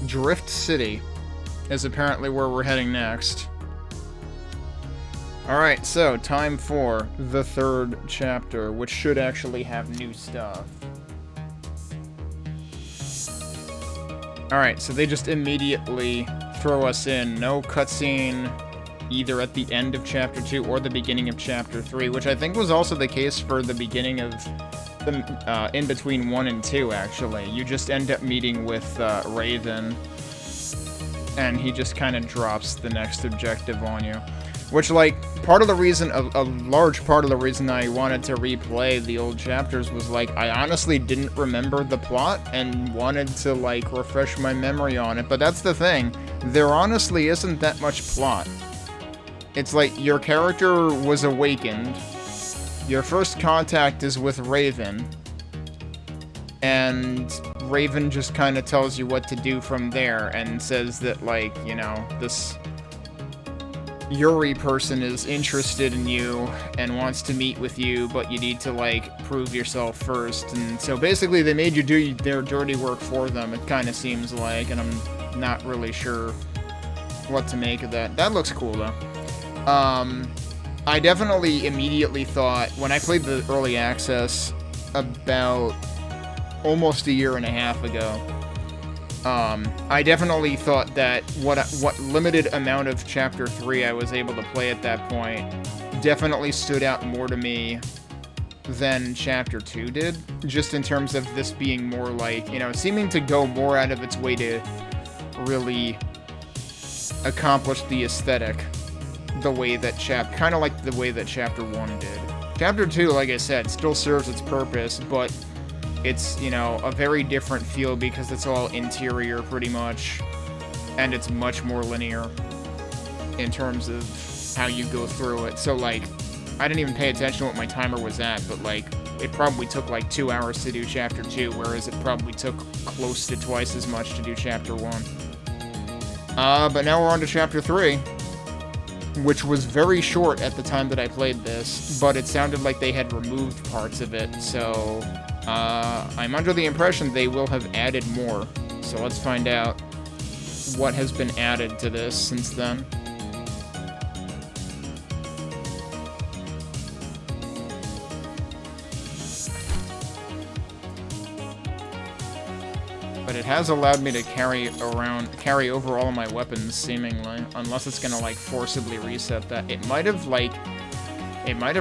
Drift City is apparently where we're heading next. Alright, so time for the third chapter, which should actually have new stuff. Alright, so they just immediately throw us in. No cutscene either at the end of Chapter 2 or the beginning of Chapter 3, which I think was also the case for the beginning of the in between 1 and 2, actually. You just end up meeting with Raven, and he just kind of drops the next objective on you. Which, like, part of the reason, a large part of the reason I wanted to replay the old chapters was, like, I honestly didn't remember the plot and wanted to, like, refresh my memory on it. But that's the thing. There honestly isn't that much plot. It's like, your character was awakened. Your first contact is with Raven. And Raven just kind of tells you what to do from there and says that, like, you know, this Yuri person is interested in you and wants to meet with you, but you need to, like, prove yourself first. And so basically they made you do their dirty work for them, it kind of seems like, and I'm not really sure what to make of that. That looks cool, though. I definitely immediately thought, when I played the early access about almost a year and a half ago, I definitely thought that what limited amount of Chapter 3 I was able to play at that point definitely stood out more to me than Chapter 2 did, just in terms of this being more like, you know, seeming to go more out of its way to really accomplish the aesthetic the way that kind of like the way that Chapter 1 did. Chapter 2, like I said, still serves its purpose, but it's, you know, a very different feel because it's all interior pretty much, and it's much more linear in terms of how you go through it. So, like, I didn't even pay attention to what my timer was at, but, like, it probably took like 2 hours to do Chapter 2, whereas it probably took close to twice as much to do Chapter 1. But now we're on to Chapter 3, which was very short at the time that I played this, but it sounded like they had removed parts of it, so I'm under the impression they will have added more. So let's find out what has been added to this since then. But it has allowed me to carry over all of my weapons, seemingly, unless it's gonna, like, forcibly reset that. It might have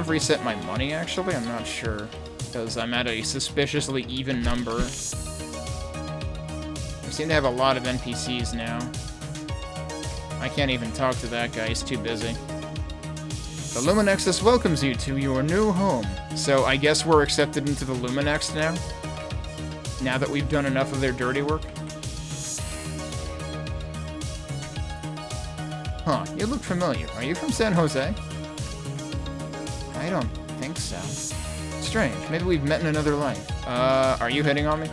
reset my money, actually, I'm not sure, because I'm at a suspiciously even number. I seem to have a lot of NPCs now. I can't even talk to that guy, he's too busy. The Luminexus welcomes you to your new home. So I guess we're accepted into the Luminex now? Now that we've done enough of their dirty work? Huh, you look familiar. Are you from San Jose? I don't think so. Strange, maybe we've met in another life. Are you hitting on me?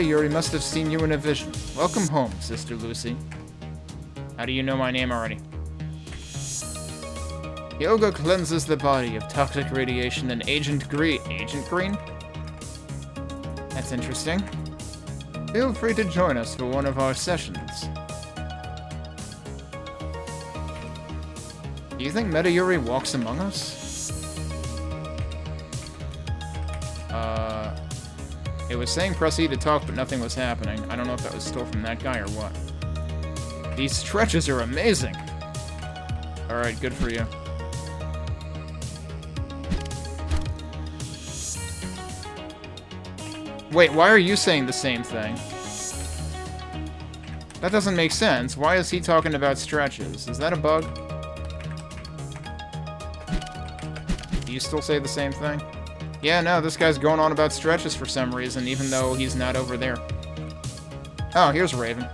Yuri must have seen you in a vision. Welcome home, Sister Lucy. How do you know my name already? Yoga cleanses the body of toxic radiation and Agent Green. Agent Green? That's interesting. Feel free to join us for one of our sessions. Do you think Yuri walks among us? It was saying press E to talk, but nothing was happening. I don't know if that was still from that guy or what. These stretches are amazing! Alright, good for you. Wait, why are you saying the same thing? That doesn't make sense. Why is he talking about stretches? Is that a bug? Do you still say the same thing? Yeah, no, this guy's going on about stretches for some reason, even though he's not over there. Oh, here's Raven.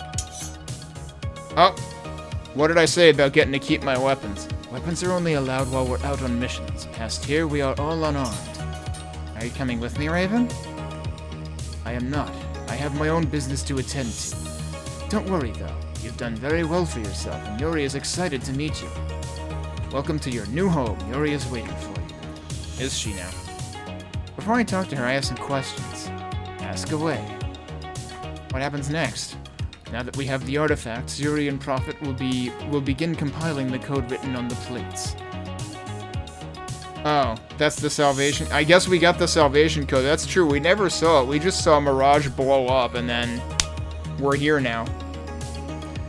Oh, what did I say about getting to keep my weapons? Weapons are only allowed while we're out on missions. Past here, we are all unarmed. Are you coming with me, Raven? I am not. I have my own business to attend to. Don't worry, though. You've done very well for yourself, and Yuri is excited to meet you. Welcome to your new home. Yuri is waiting for you. Is she now? Before I talk to her, I have some questions. Ask away. What happens next? Now that we have the artifacts, Yuri and Prophet will begin compiling the code written on the plates. Oh, that's the salvation. I guess we got the salvation code. That's true. We never saw it. We just saw Mirage blow up, and then we're here now.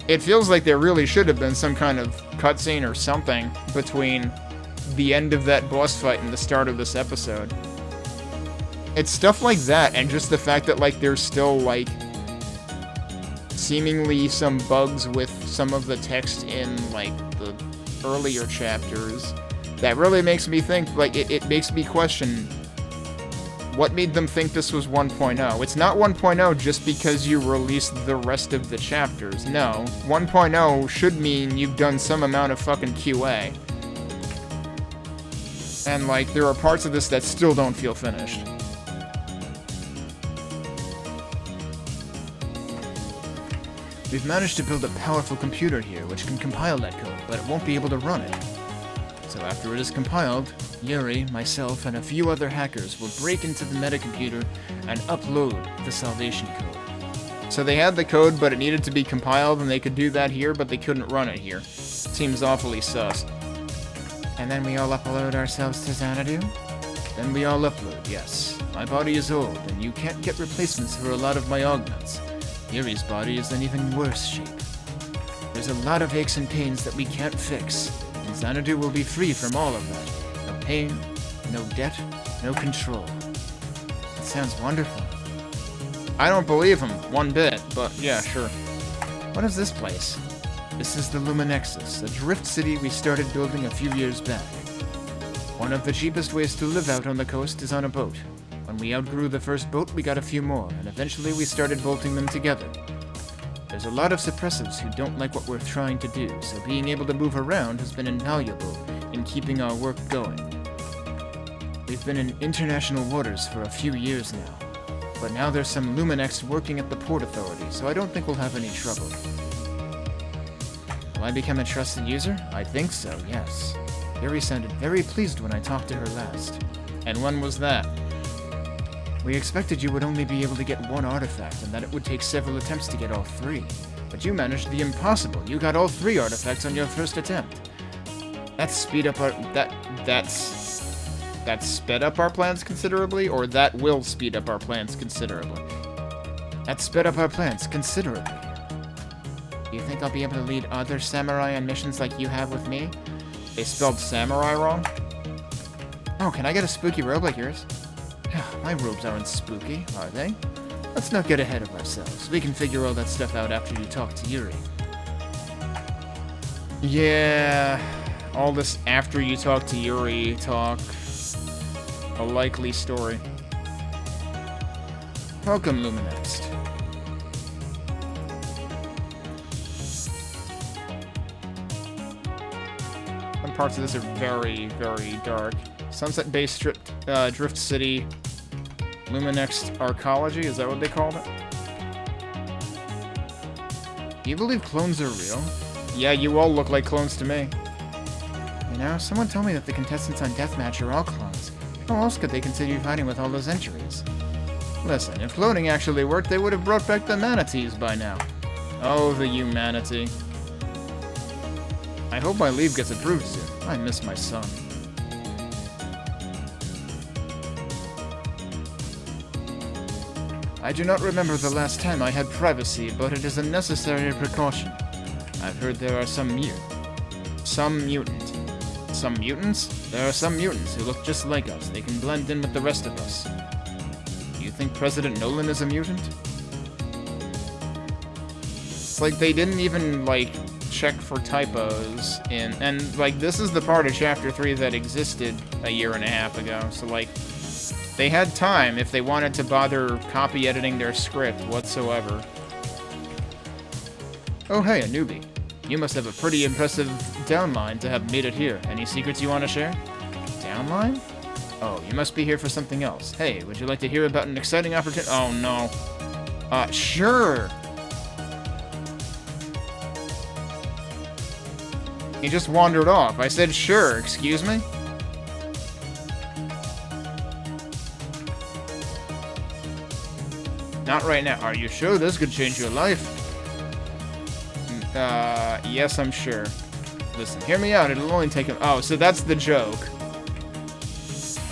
It feels like there really should have been some kind of cutscene or something between the end of that boss fight and the start of this episode. It's stuff like that, and just the fact that, like, there's still, like, seemingly some bugs with some of the text in, like, the earlier chapters. That really makes me think, like, it makes me question what made them think this was 1.0. It's not 1.0 just because you released the rest of the chapters. No, 1.0 should mean you've done some amount of fucking QA. And, like, there are parts of this that still don't feel finished. We've managed to build a powerful computer here which can compile that code, but it won't be able to run it. So after it is compiled, Yuri, myself, and a few other hackers will break into the metacomputer and upload the salvation code. So they had the code, but it needed to be compiled, and they could do that here, but they couldn't run it here. Seems awfully sus. And then we all upload ourselves to Xanadu? Then we all upload, yes. My body is old, and you can't get replacements for a lot of my augments. Yuri's body is in even worse shape. There's a lot of aches and pains that we can't fix, and Xanadu will be free from all of that. No pain, no debt, no control. It sounds wonderful. I don't believe him one bit, but yeah, sure. What is this place? This is the Luminexus, a drift city we started building a few years back. One of the cheapest ways to live out on the coast is on a boat. When we outgrew the first boat, we got a few more, and eventually we started bolting them together. There's a lot of suppressives who don't like what we're trying to do, so being able to move around has been invaluable in keeping our work going. We've been in international waters for a few years now, but now there's some Luminex working at the Port Authority, so I don't think we'll have any trouble. Will I become a trusted user? I think so, yes. Yuri sounded very pleased when I talked to her last. And when was that? We expected you would only be able to get one artifact, and that it would take several attempts to get all three. But you managed the impossible. You got all 3 artifacts on your first attempt. That's sped up our plans considerably, or that will speed up our plans considerably? That sped up our plans considerably. Do you think I'll be able to lead other samurai on missions like you have with me? They spelled samurai wrong? Oh, can I get a spooky robe like yours? My robes aren't spooky, are they? Let's not get ahead of ourselves. We can figure all that stuff out after you talk to Yuri. Yeah, all this after you talk to Yuri talk. A likely story. Welcome, Luminext. Some parts of this are very, very dark. Sunset-based Drift City, Luminext Arcology, is that what they called it? Do you believe clones are real? Yeah, you all look like clones to me. You know, someone told me that the contestants on Deathmatch are all clones. How else could they continue fighting with all those injuries? Listen, if cloning actually worked, they would have brought back the manatees by now. Oh, the humanity. I hope my leave gets approved soon. I miss my son. I do not remember the last time I had privacy, but it is a necessary precaution. I've heard there are some mutants. Some mutants? There are some mutants who look just like us. They can blend in with the rest of us. Do you think President Nolan is a mutant? It's like they didn't even, like, check for typos in... And, like, this is the part of Chapter 3 that existed a year and a half ago, so, like... They had time if they wanted to bother copy editing their script whatsoever. Oh hey, a newbie. You must have a pretty impressive downline to have made it here. Any secrets you want to share? Downline? Oh, you must be here for something else. Hey, would you like to hear about an exciting opportunity? Oh no. Sure! He just wandered off. I said sure, excuse me? Not right now. Are you sure this could change your life? Yes, I'm sure. Listen, hear me out. It'll only take him. Oh, so that's the joke.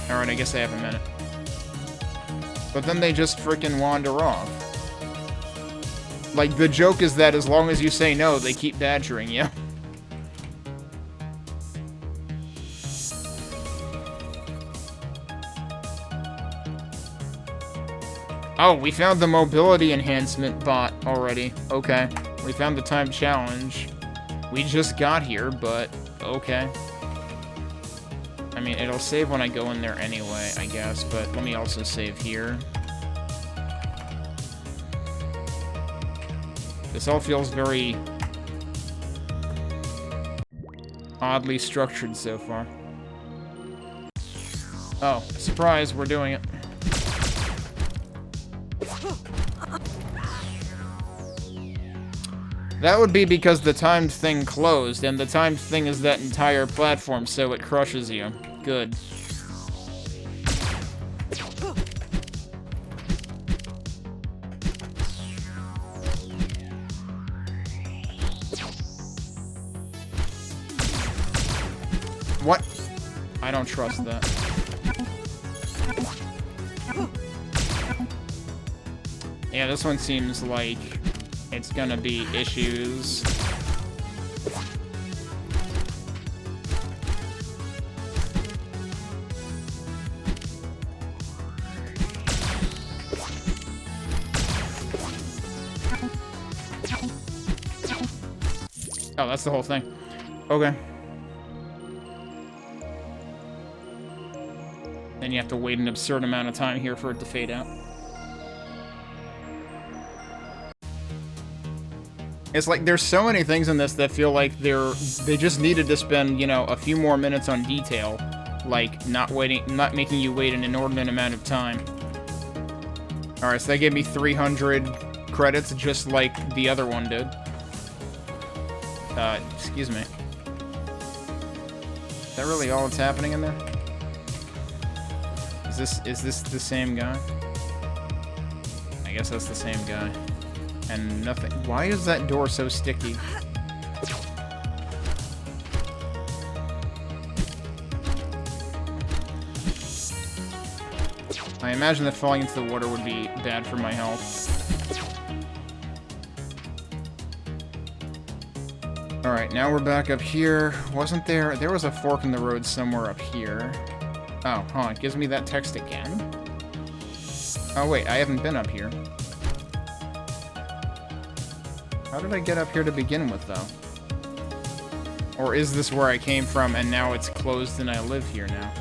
Alright, I guess I have a minute. But then they just freaking wander off. Like, the joke is that as long as you say no, they keep badgering you. Oh, we found the mobility enhancement bot already. Okay. We found the time challenge. We just got here, but okay. I mean, it'll save when I go in there anyway, I guess, but let me also save here. This all feels very oddly structured so far. Oh, surprise, we're doing it. That would be because the timed thing closed, and the timed thing is that entire platform, so it crushes you. Good. What? I don't trust that. Yeah, this one seems like it's gonna be issues. Oh, that's the whole thing. Okay. Then you have to wait an absurd amount of time here for it to fade out. It's like there's so many things in this that feel like they just needed to spend, you know, a few more minutes on detail, like not making you wait an inordinate amount of time. All right, so they gave me 300 credits just like the other one did. Excuse me. Is that really all that's happening in there? Is this the same guy? I guess that's the same guy. And nothing. Why is that door so sticky? I imagine that falling into the water would be bad for my health. Alright, now we're back up here. Wasn't there... There was a fork in the road somewhere up here. Oh, huh. It gives me that text again? Oh, wait. I haven't been up here. How did I get up here to begin with, though? Or is this where I came from and now it's closed and I live here now?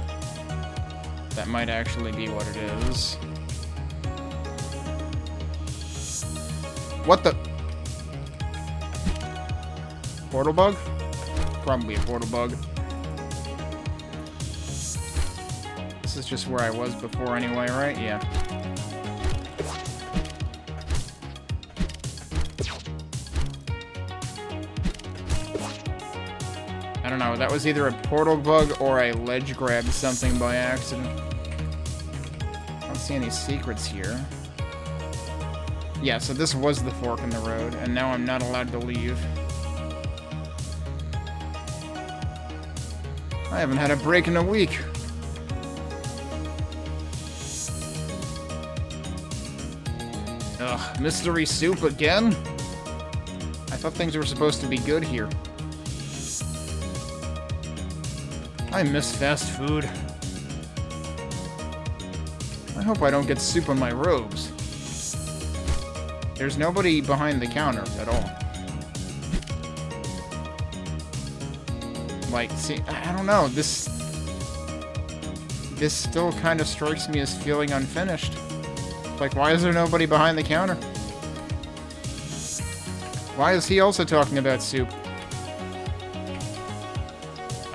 That might actually be what it is. What the? Portal bug? Probably a portal bug. This is just where I was before anyway, right? Yeah. I don't know, that was either a portal bug or I ledge grabbed something by accident. I don't see any secrets here. Yeah, so this was the fork in the road, and now I'm not allowed to leave. I haven't had a break in a week. Ugh, mystery soup again? I thought things were supposed to be good here. I miss fast food. I hope I don't get soup on my robes. There's nobody behind the counter at all. Like, see, I don't know, this still kind of strikes me as feeling unfinished. Like, why is there nobody behind the counter? Why is he also talking about soup?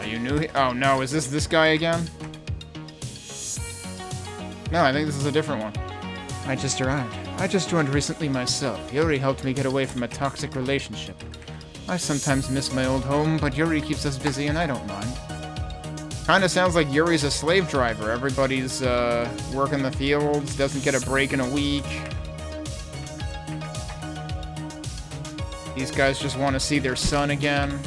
You knew oh no, is this guy again? No, I think this is a different one. I just arrived. I just joined recently myself. Yuri helped me get away from a toxic relationship. I sometimes miss my old home, but Yuri keeps us busy and I don't mind. Kinda sounds like Yuri's a slave driver. Everybody's working the fields, doesn't get a break in a week. These guys just want to see their son again.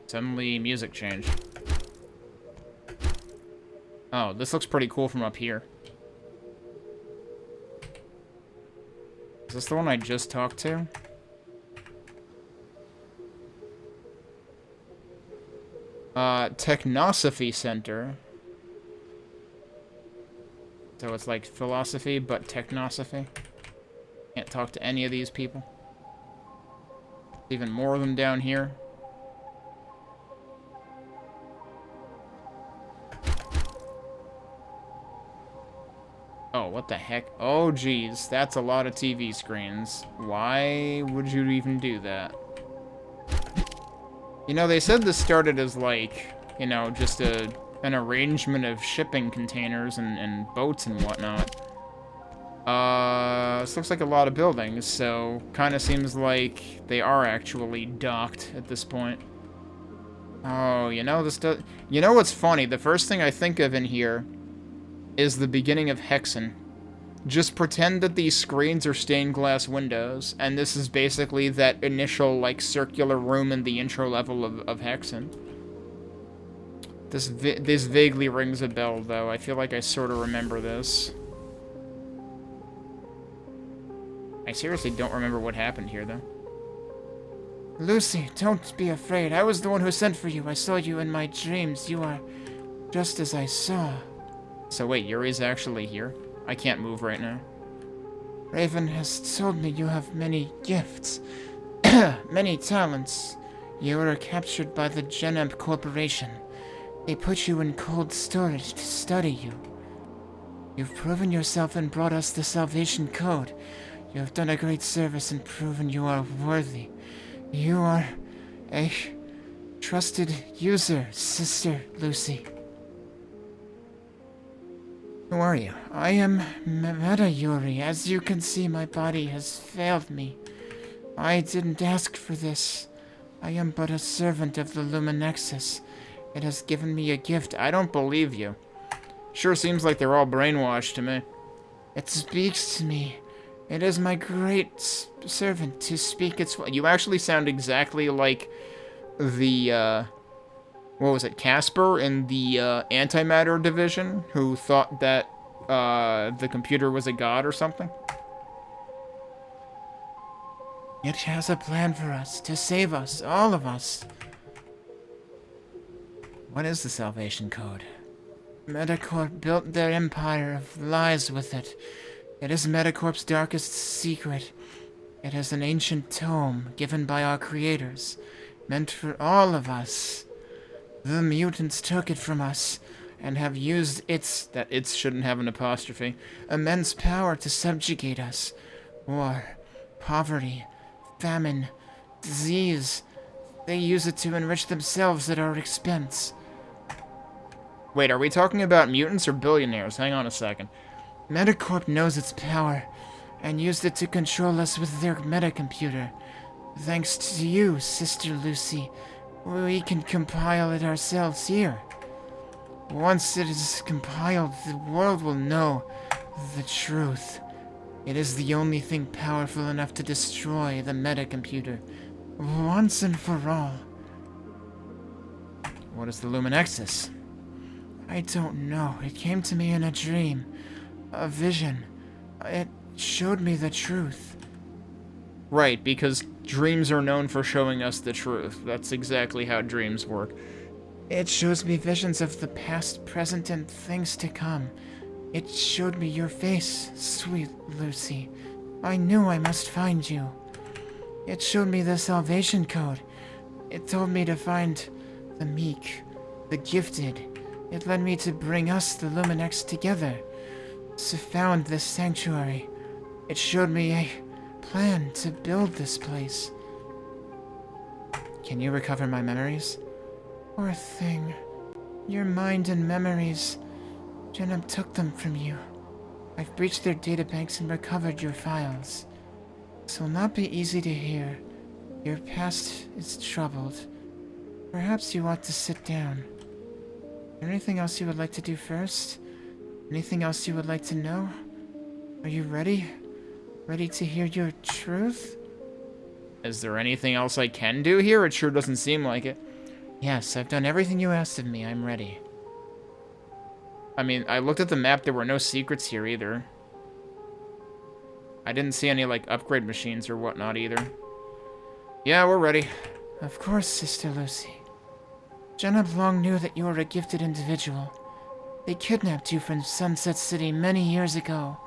Suddenly, music changed. Oh, this looks pretty cool from up here. Is this the one I just talked to? Technosophy Center. So it's like philosophy, but technosophy. Can't talk to any of these people. Even more of them down here. Oh, what the heck? Oh, geez. That's a lot of TV screens. Why would you even do that? You know, they said this started as, like, you know, just an arrangement of shipping containers and boats and whatnot. This looks like a lot of buildings, so kind of seems like they are actually docked at this point. Oh, you know, you know what's funny? The first thing I think of in here is the beginning of Hexen. Just pretend that these screens are stained glass windows, and this is basically that initial, like, circular room in the intro level of Hexen. This vaguely rings a bell, though. I feel like I sort of remember this. I seriously don't remember what happened here, though. Lucy, don't be afraid. I was the one who sent for you. I saw you in my dreams. You are just as I saw. So wait, Yuri's actually here? I can't move right now. Raven has told me you have many gifts. Many talents. You were captured by the Geneb Corporation. They put you in cold storage to study you. You've proven yourself and brought us the Salvation Code. You have done a great service and proven you are worthy. You are a trusted user, Sister Lucy. Who are you? I am Meta Yuri. As you can see, my body has failed me. I didn't ask for this. I am but a servant of the Luminexus. It has given me a gift. I don't believe you. Sure seems like they're all brainwashed to me. It speaks to me. It is my great servant to speak its... You actually sound exactly like the, what was it, Casper in the Antimatter Division, who thought that the computer was a god or something. It has a plan for us, to save us, all of us. What is the Salvation Code? Metacorp built their empire of lies with it. It is Metacorp's darkest secret. It is an ancient tome given by our creators, meant for all of us. The mutants took it from us, and have used that its shouldn't have an apostrophe, immense power to subjugate us. War, poverty, famine, disease. They use it to enrich themselves at our expense. Wait, are we talking about mutants or billionaires? Hang on a second. Metacorp knows its power, and used it to control us with their metacomputer. Thanks to you, Sister Lucy, we can compile it ourselves here. Once it is compiled, the world will know the truth. It is the only thing powerful enough to destroy the metacomputer, once and for all. What is the Luminexus? I don't know. It came to me in a dream. A vision. It showed me the truth. Right, because dreams are known for showing us the truth. That's exactly how dreams work. It shows me visions of the past, present, and things to come. It showed me your face, sweet Lucy. I knew I must find you. It showed me the Salvation Code. It told me to find the meek, the gifted. It led me to bring us, the Luminex, together. To found this sanctuary. It showed me a plan to build this place. Can you recover my memories? Poor thing. Your mind and memories. Geneb took them from you. I've breached their databanks and recovered your files. This will not be easy to hear. Your past is troubled. Perhaps you ought to sit down. Anything else you would like to do first? Anything else you would like to know? Are you ready? Ready to hear your truth? Is there anything else I can do here? It sure doesn't seem like it. Yes, I've done everything you asked of me. I'm ready. I mean, I looked at the map. There were no secrets here either. I didn't see any, like, upgrade machines or whatnot either. Yeah, we're ready. Of course, Sister Lucy. Jenna long knew that you were a gifted individual. They kidnapped you from Sunset City many years ago.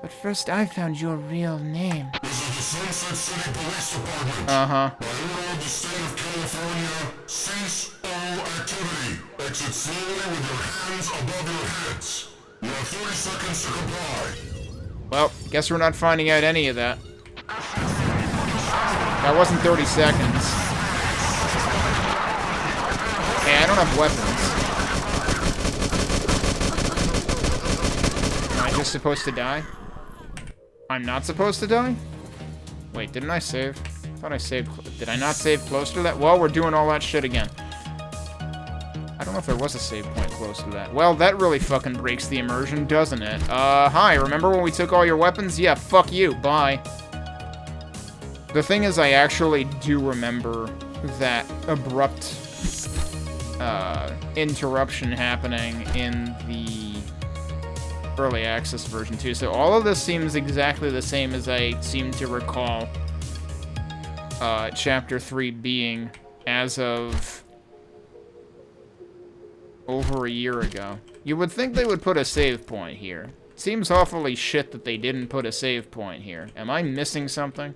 But first I found your real name. This is the Sunset City Police Department. Uh-huh. By order of the state of California, cease all activity. Exit slowly with your hands above your heads. You have 30 seconds to comply. Well, guess we're not finding out any of that. That wasn't 30 seconds. Hey, I don't have weapons. Am I just supposed to die? I'm not supposed to die? Wait, didn't I save? I thought I saved. Did I not save close to that? Well, we're doing all that shit again. I don't know if there was a save point close to that. Well, that really fucking breaks the immersion, doesn't it? Hi, remember when we took all your weapons? Yeah, fuck you, bye. The thing is, I actually do remember that abrupt, interruption happening in the early access version too. So all of this seems exactly the same as I seem to recall Chapter 3 being as of over a year ago. You would think they would put a save point here. Seems awfully shit that they didn't put a save point here. Am I missing something?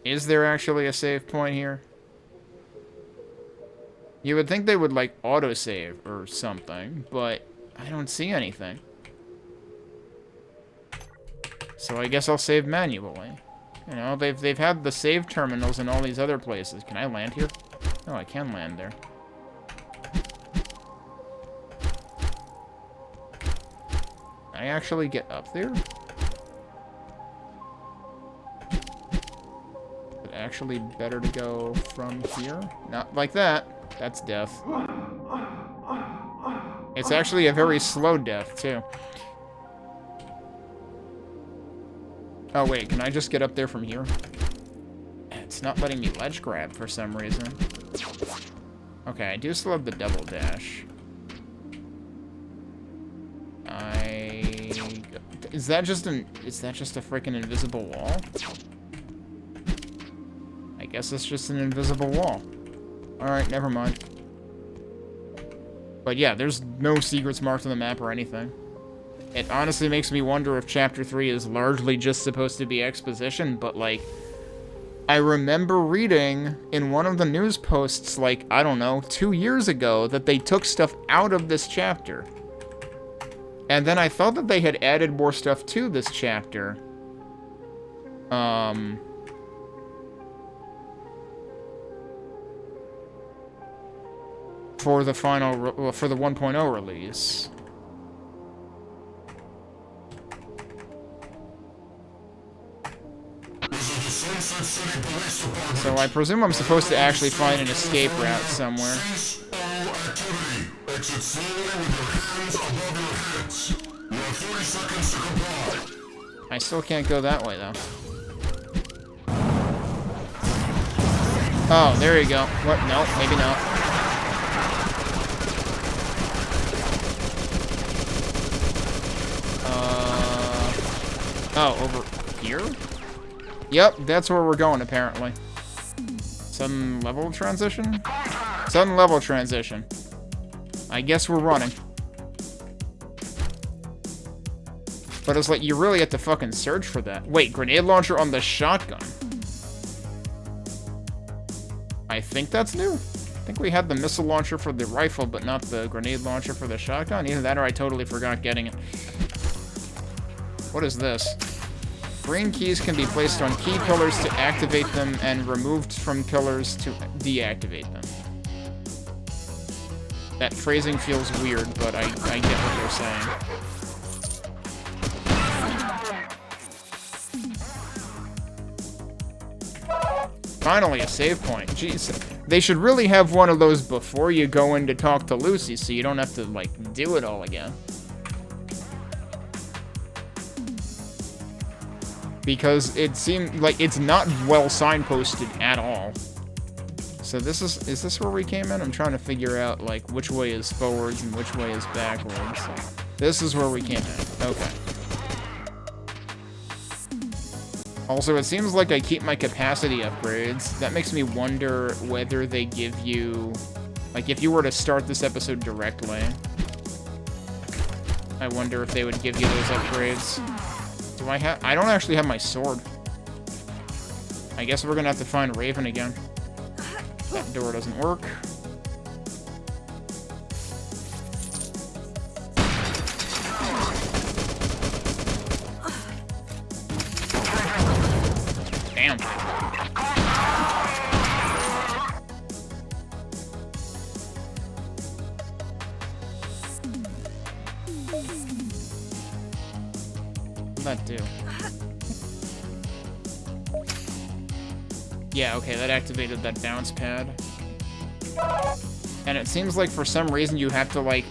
Is there actually a save point here? You would think they would, like, autosave or something, but I don't see anything. So I guess I'll save manually. You know, they've had the save terminals in all these other places. Can I land here? Oh, I can land there. Can I actually get up there? Is it actually better to go from here? Not like that. That's death. It's actually a very slow death, too. Oh, wait, can I just get up there from here? It's not letting me ledge grab for some reason. Okay, I do still have the double dash. Is that just a freaking invisible wall? I guess it's just an invisible wall. Alright, never mind. But yeah, there's no secrets marked on the map or anything. It honestly makes me wonder if Chapter 3 is largely just supposed to be exposition, but like, I remember reading in one of the news posts, like, I don't know, 2 years ago, that they took stuff out of this chapter. And then I thought that they had added more stuff to this chapter. For the final, for the 1.0 release. So I presume I'm supposed to actually find an escape route somewhere. Exit slowly with your hands above your heads. You have 30 seconds to comply. I still can't go that way, though. Oh, there you go. What? No, maybe not. Oh, over here? Yep, that's where we're going, apparently. Sudden level transition? Sudden level transition. I guess we're running. But it's like, you really have to fucking search for that. Wait, grenade launcher on the shotgun. I think that's new. I think we had the missile launcher for the rifle, but not the grenade launcher for the shotgun. Either that or I totally forgot getting it. What is this? Green keys can be placed on key pillars to activate them and removed from pillars to deactivate them. That phrasing feels weird, but I get what you're saying. Finally, a save point. Jeez. They should really have one of those before you go in to talk to Lucy, so you don't have to, like, do it all again. Because it seemed like it's not well signposted at all. So this is this where we came in? I'm trying to figure out, like, which way is forwards and which way is backwards. This is where we came in. Okay. Also, it seems like I keep my capacity upgrades. That makes me wonder whether they give you... Like, if you were to start this episode directly, I wonder if they would give you those upgrades. Do I have... I don't actually have my sword. I guess we're gonna have to find Raven again. That door doesn't work. Damn. What'd that do? Yeah, okay, that activated that bounce pad. And it seems like for some reason you have to, like,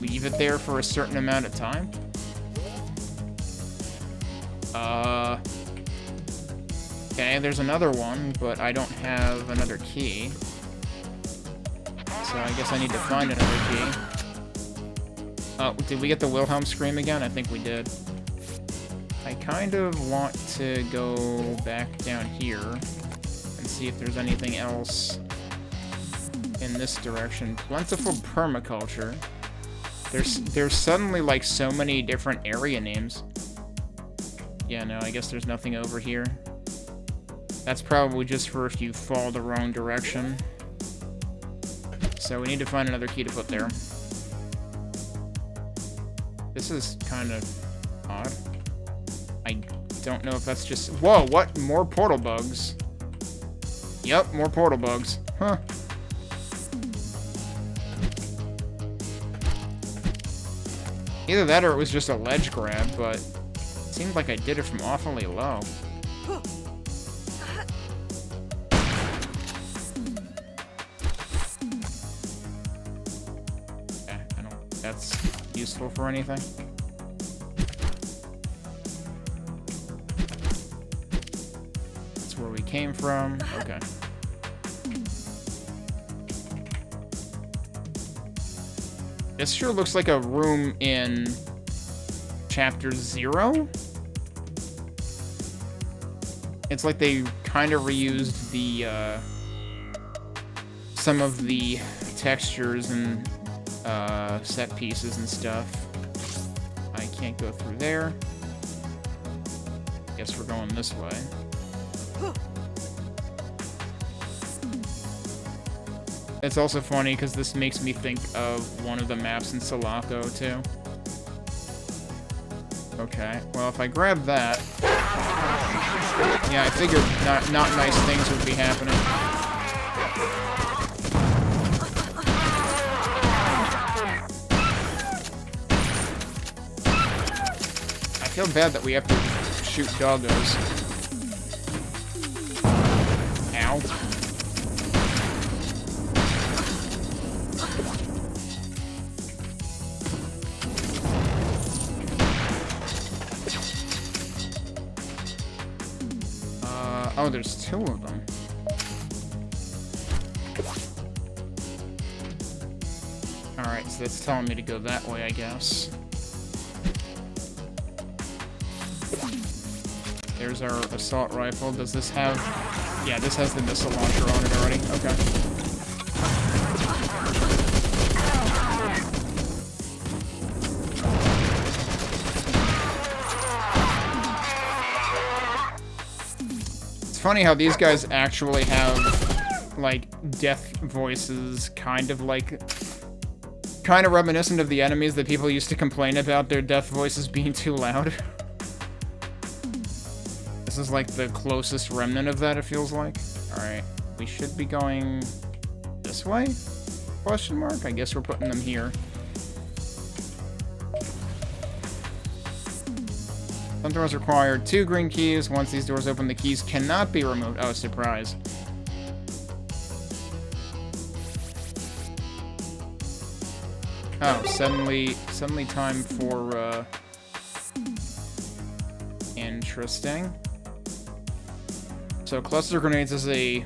leave it there for a certain amount of time. Okay, there's another one, but I don't have another key. So I guess I need to find another key. Oh, did we get the Wilhelm scream again? I think we did. I kind of want to go back down here and see if there's anything else in this direction. Plentiful permaculture. There's suddenly, like, so many different area names. Yeah, no, I guess there's nothing over here. That's probably just for if you fall the wrong direction. So we need to find another key to put there. This is kind of odd. I don't know if that's just... Whoa, what? More portal bugs. Yep, more portal bugs. Huh. Either that or it was just a ledge grab, but it seemed like I did it from awfully low. I don't think that's useful for anything. That's where we came from. Okay. This sure looks like a room in Chapter 0. It's like they kind of reused the, some of the textures and, set pieces and stuff. I can't go through there. Guess we're going this way. It's also funny because this makes me think of one of the maps in Sulaco, too. Okay, well, if I grab that... Yeah, I figured not nice things would be happening. I feel bad that we have to shoot doggos. Ow. Oh, there's two of them. Alright, so that's telling me to go that way, I guess. There's our assault rifle. Does this have... Yeah, this has the missile launcher on it already. Okay. It's funny how these guys actually have, like, death voices, kind of reminiscent of the enemies that people used to complain about their death voices being too loud. This is like the closest remnant of that, it feels like. Alright, we should be going this way? Question mark? I guess we're putting them here. Some doors require 2 green keys. Once these doors open, the keys cannot be removed. Oh, surprise. Oh, suddenly time for, interesting. So cluster grenades is a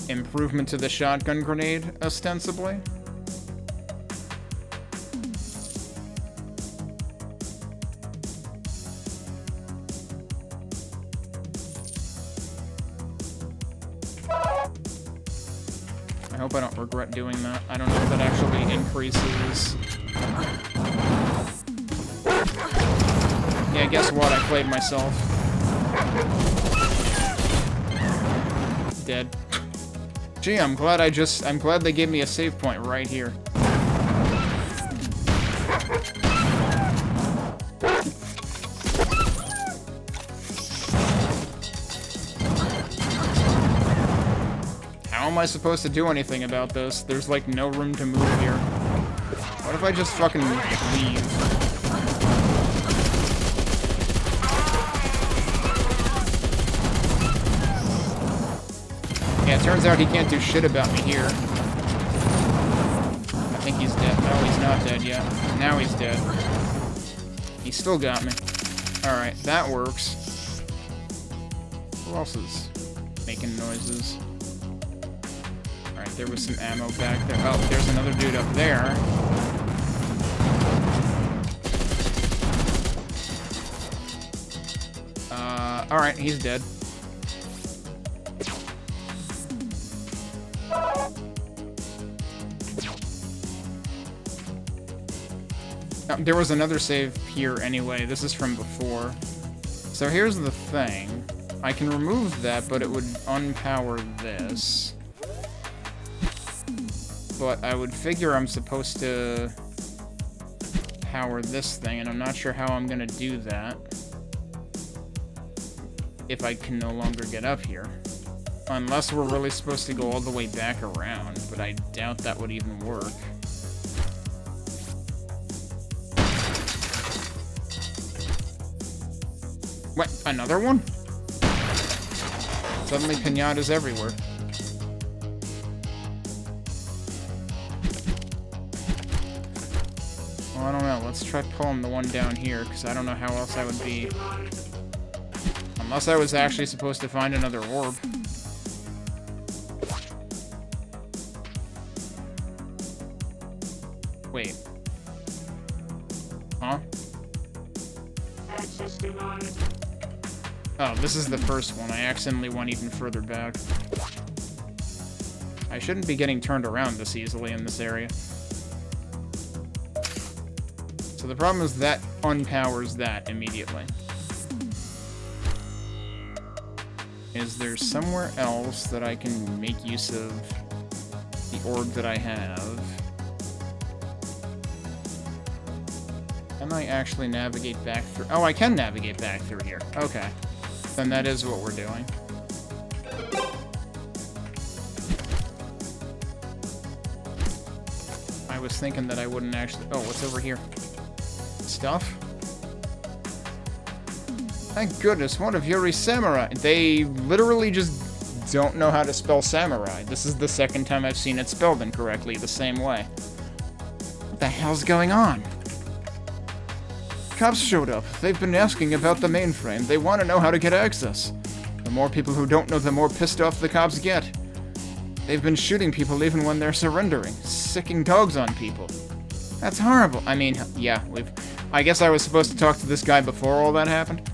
improvement to the shotgun grenade, ostensibly. I hope I don't regret doing that. I don't know if that actually increases. Yeah, guess what? I played myself. Dead. Gee, I'm glad they gave me a save point right here. How am I supposed to do anything about this? There's like no room to move here. What if I just fucking leave? Yeah, it turns out he can't do shit about me here. I think he's dead. No, he's not dead yet. Now he's dead. He still got me. Alright, that works. Who else is making noises? Alright, there was some ammo back there. Oh, there's another dude up there. Alright, he's dead. There was another save here anyway. This is from before. So here's the thing. I can remove that, but it would unpower this. But I would figure I'm supposed to power this thing, and I'm not sure how I'm gonna do that. If I can no longer get up here. Unless we're really supposed to go all the way back around, but I doubt that would even work. What? Another one? Suddenly pinatas everywhere. Well, I don't know. Let's try pulling the one down here, because I don't know how else I would be... Unless I was actually supposed to find another orb. Wait. Huh? Access denied. Oh, this is the first one. I accidentally went even further back. I shouldn't be getting turned around this easily in this area. So the problem is that unpowers that immediately. Is there somewhere else that I can make use of the orb that I have? Can I actually navigate back through? Oh, I can navigate back through here. Okay. Then that is what we're doing. I was thinking that I wouldn't actually... Oh, what's over here? Stuff? Thank goodness, one of Yuri's samurai. They literally just don't know how to spell samurai. This is the second time I've seen it spelled incorrectly the same way. What the hell's going on? Cops showed up. They've been asking about the mainframe. They want to know how to get access. The more people who don't know, the more pissed off the cops get. They've been shooting people even when they're surrendering, sicking dogs on people. That's horrible. I mean, yeah, I guess I was supposed to talk to this guy before all that happened.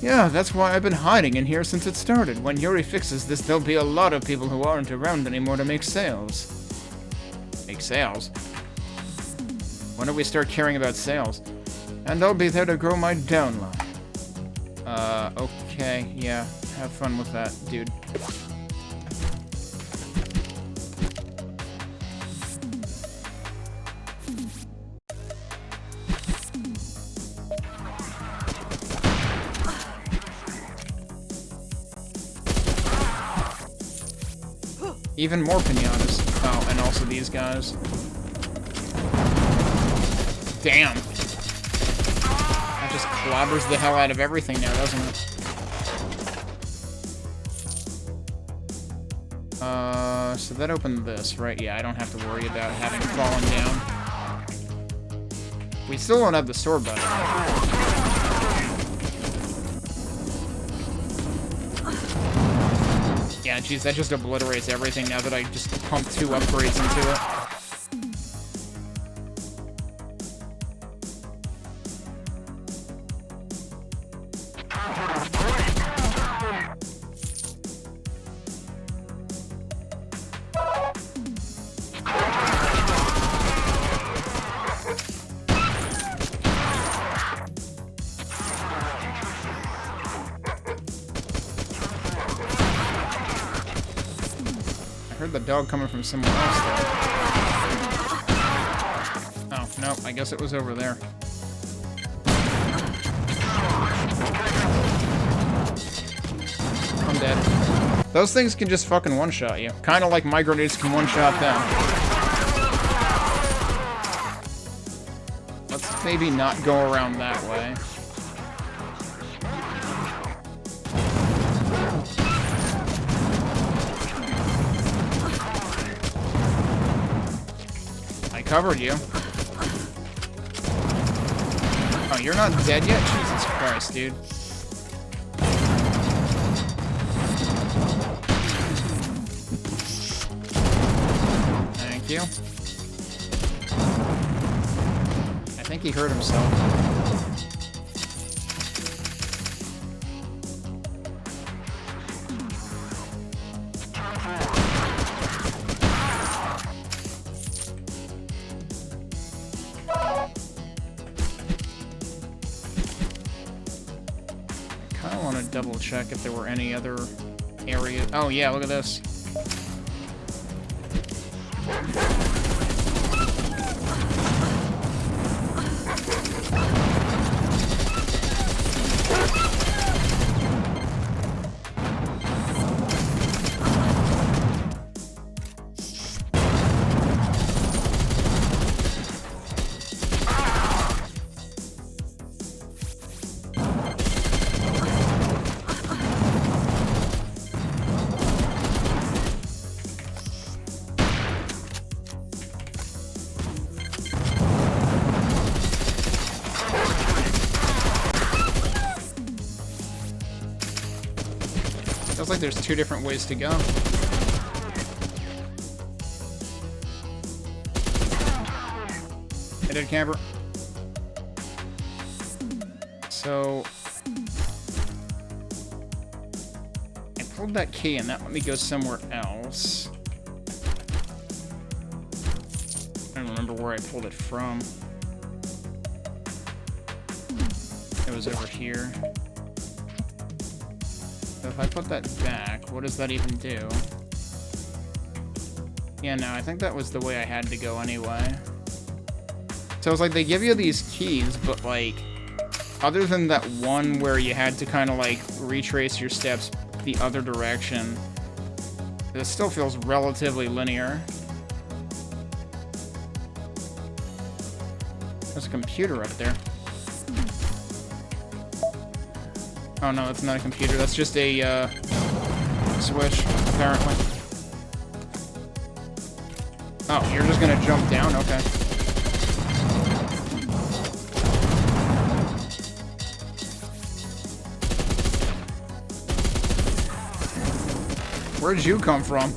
Yeah, that's why I've been hiding in here since it started. When Yuri fixes this, there'll be a lot of people who aren't around anymore to make sales. Make sales? When do we start caring about sales? And I'll be there to grow my downline. Okay, yeah. Have fun with that, dude. Even more pinatas. Oh, and also these guys. Damn. That just clobbers the hell out of everything now, doesn't it? So that opened this, right? Yeah, I don't have to worry about having fallen down. We still don't have the store button. Yeah, geez, that just obliterates everything now that I just pumped 2 upgrades into it. I heard the dog coming from somewhere else, though. Oh, no, I guess it was over there. I'm dead. Those things can just fucking one-shot you. Kinda like my grenades can one-shot them. Let's maybe not go around that way. I covered you. Oh, you're not dead yet? Jesus Christ, dude. Thank you. I think he hurt himself. I want to double check if there were any other areas. Oh yeah, look at this. Feels like there's 2 different ways to go. Hey, dead camper. So I pulled that key and that let me go somewhere else. I don't remember where I pulled it from. It was over here. So if I put that back, what does that even do? Yeah, no, I think that was the way I had to go anyway. So it's like they give you these keys, but like, other than that one where you had to kind of like retrace your steps the other direction, it still feels relatively linear. There's a computer up there. Oh no, that's not a computer, that's just a switch, apparently. Oh, you're just gonna jump down? Okay. Where'd you come from?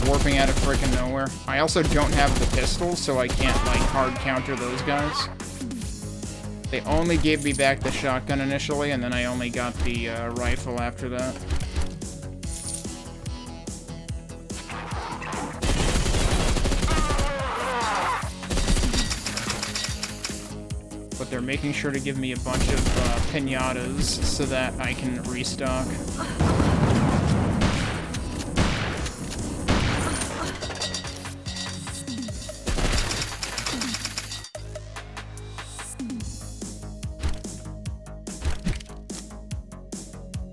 Warping out of freaking nowhere. I also don't have the pistol, so I can't, like, hard counter those guys. They only gave me back the shotgun initially, and then I only got the rifle after that. But they're making sure to give me a bunch of pinatas so that I can restock.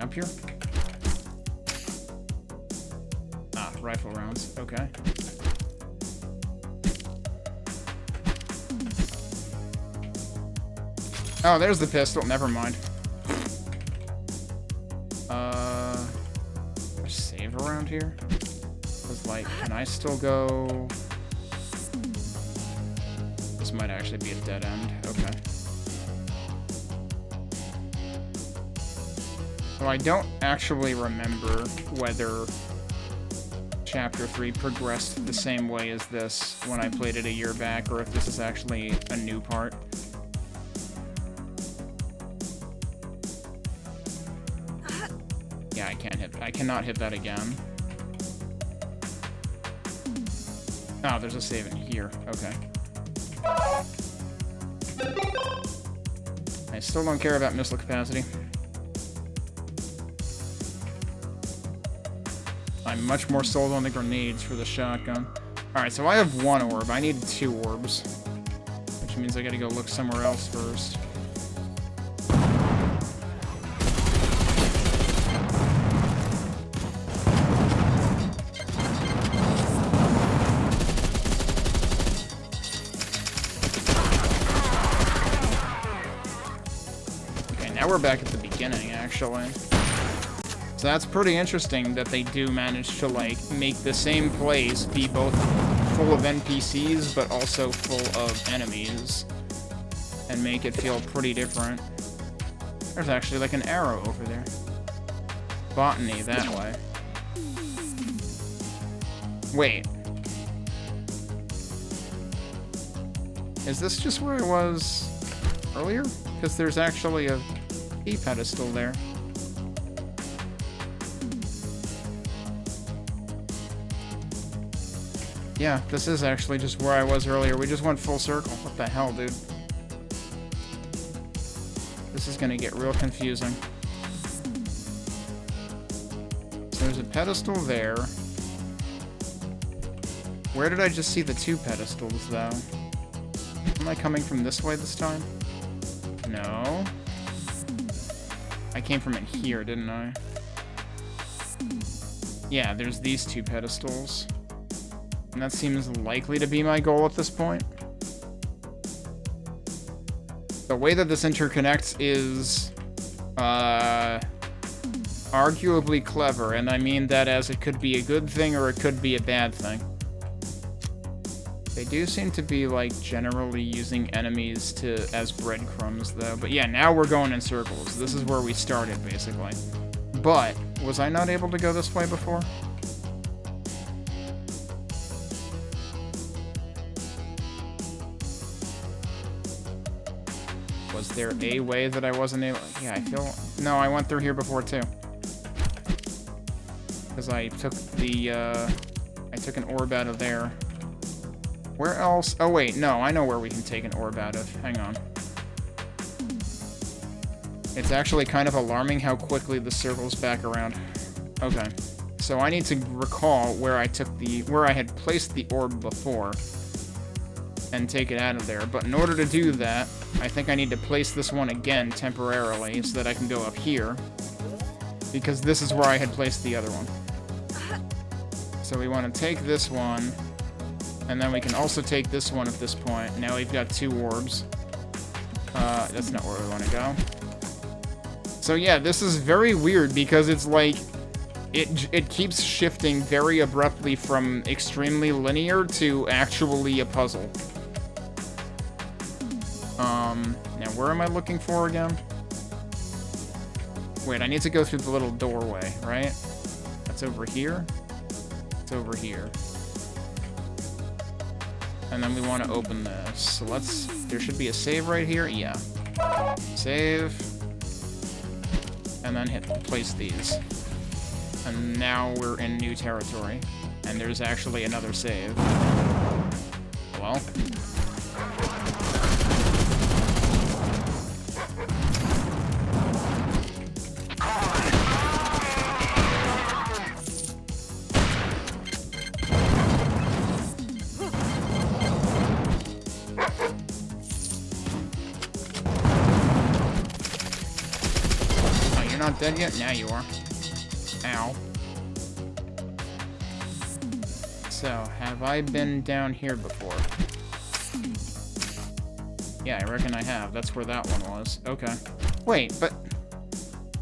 Up here? Ah, rifle rounds. Okay. Oh, there's the pistol. Never mind. Save around here? Because, like, can I still go... This might actually be a dead end. Okay. So I don't actually remember whether Chapter 3 progressed the same way as this when I played it a year back, or if this is actually a new part. Yeah, I cannot hit that again. Oh, there's a save in here. Okay. I still don't care about missile capacity. I'm much more sold on the grenades for the shotgun. Alright, so I have 1 orb. I need 2 orbs. Which means I gotta go look somewhere else first. Okay, now we're back at the beginning, actually. So that's pretty interesting that they do manage to, like, make the same place be both full of NPCs, but also full of enemies. And make it feel pretty different. There's actually, like, an arrow over there. Botany, that way. Wait. Is this just where I was earlier? Because there's actually a key pedestal there. Yeah, this is actually just where I was earlier. We just went full circle. What the hell, dude? This is gonna get real confusing. So there's a pedestal there. Where did I just see the 2 pedestals, though? Am I coming from this way this time? No. I came from in here, didn't I? Yeah, there's these 2 pedestals. And that seems likely to be my goal at this point. The way that this interconnects is arguably clever, and I mean that as it could be a good thing or it could be a bad thing. They do seem to be, like, generally using enemies as breadcrumbs, though. But yeah, now we're going in circles. This is where we started, basically. But, was I not able to go this way before? Was there a way that I wasn't able... Yeah, I feel... No, I went through here before, too. Because I took the, I took an orb out of there. Where else? Oh, wait, no, I know where we can take an orb out of. Hang on. It's actually kind of alarming how quickly the circles back around. Okay. So I need to recall where I took where I had placed the orb before. And take it out of there. But in order to do that, I think I need to place this one again temporarily so that I can go up here. Because this is where I had placed the other one. So we want to take this one. And then we can also take this one at this point. Now we've got 2 orbs. That's not where we want to go. So yeah, this is very weird because it's like... It keeps shifting very abruptly from extremely linear to actually a puzzle. Now where am I looking for again? Wait, I need to go through the little doorway, right? That's over here? It's over here. And then we want to open this. So there should be a save right here. Yeah. Save. And then place these. And now we're in new territory. And there's actually another save. Well. Oh, you're not dead yet? Now you are. Ow. So, have I been down here before? Yeah, I reckon I have. That's where that one was. Okay. Wait, but...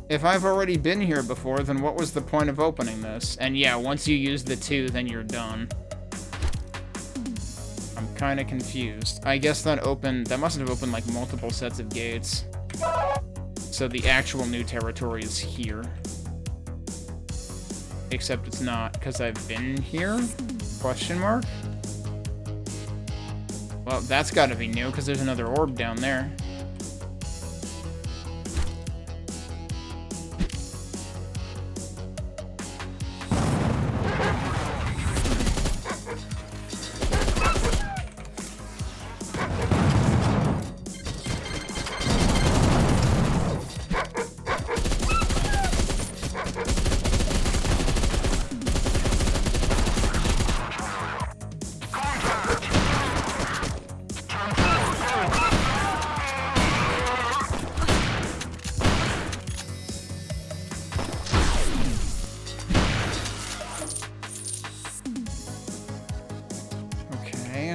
if I've already been here before, then what was the point of opening this? And yeah, once you use the 2, then you're done. I'm kinda confused. I guess that must have opened, like, multiple sets of gates. So the actual new territory is here. Except it's not, because I've been here? Question mark? Well, that's gotta be new, because there's another orb down there.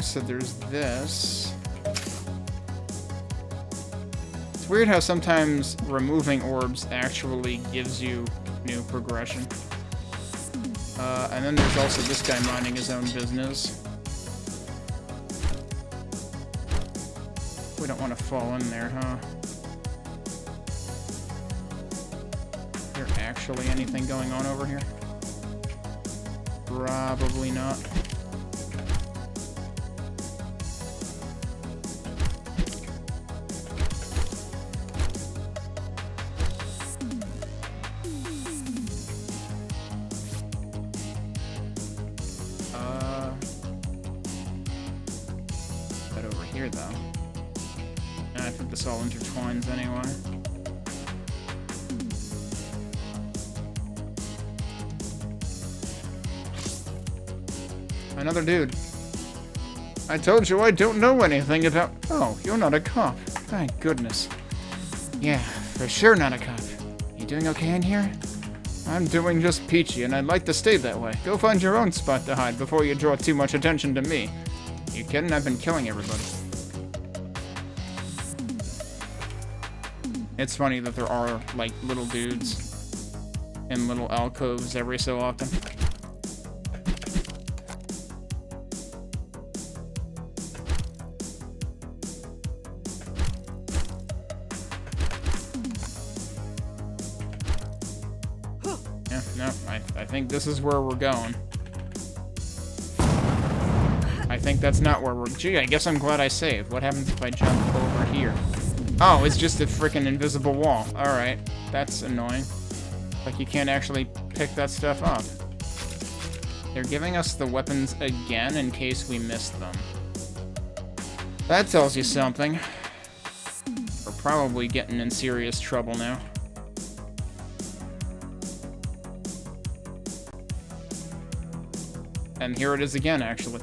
So there's this. It's weird how sometimes removing orbs actually gives you new progression. And then there's also this guy minding his own business. We don't want to fall in there, huh? Is there actually anything going on over here? Probably not. All intertwines anyway. Another dude. I told you I don't know anything about... Oh, you're not a cop. Thank goodness. Yeah, for sure not a cop. You doing okay in here? I'm doing just peachy, and I'd like to stay that way. Go find your own spot to hide before you draw too much attention to me. You kidding? I've been killing everybody. It's funny that there are, like, little dudes in little alcoves every so often. Yeah, no, I think this is where we're going. I think that's not where we're... Gee, I guess I'm glad I saved. What happens if I jump over here? Oh, it's just a freaking invisible wall. Alright, that's annoying. Like, you can't actually pick that stuff up. They're giving us the weapons again in case we missed them. That tells you something. We're probably getting in serious trouble now. And here it is again, actually.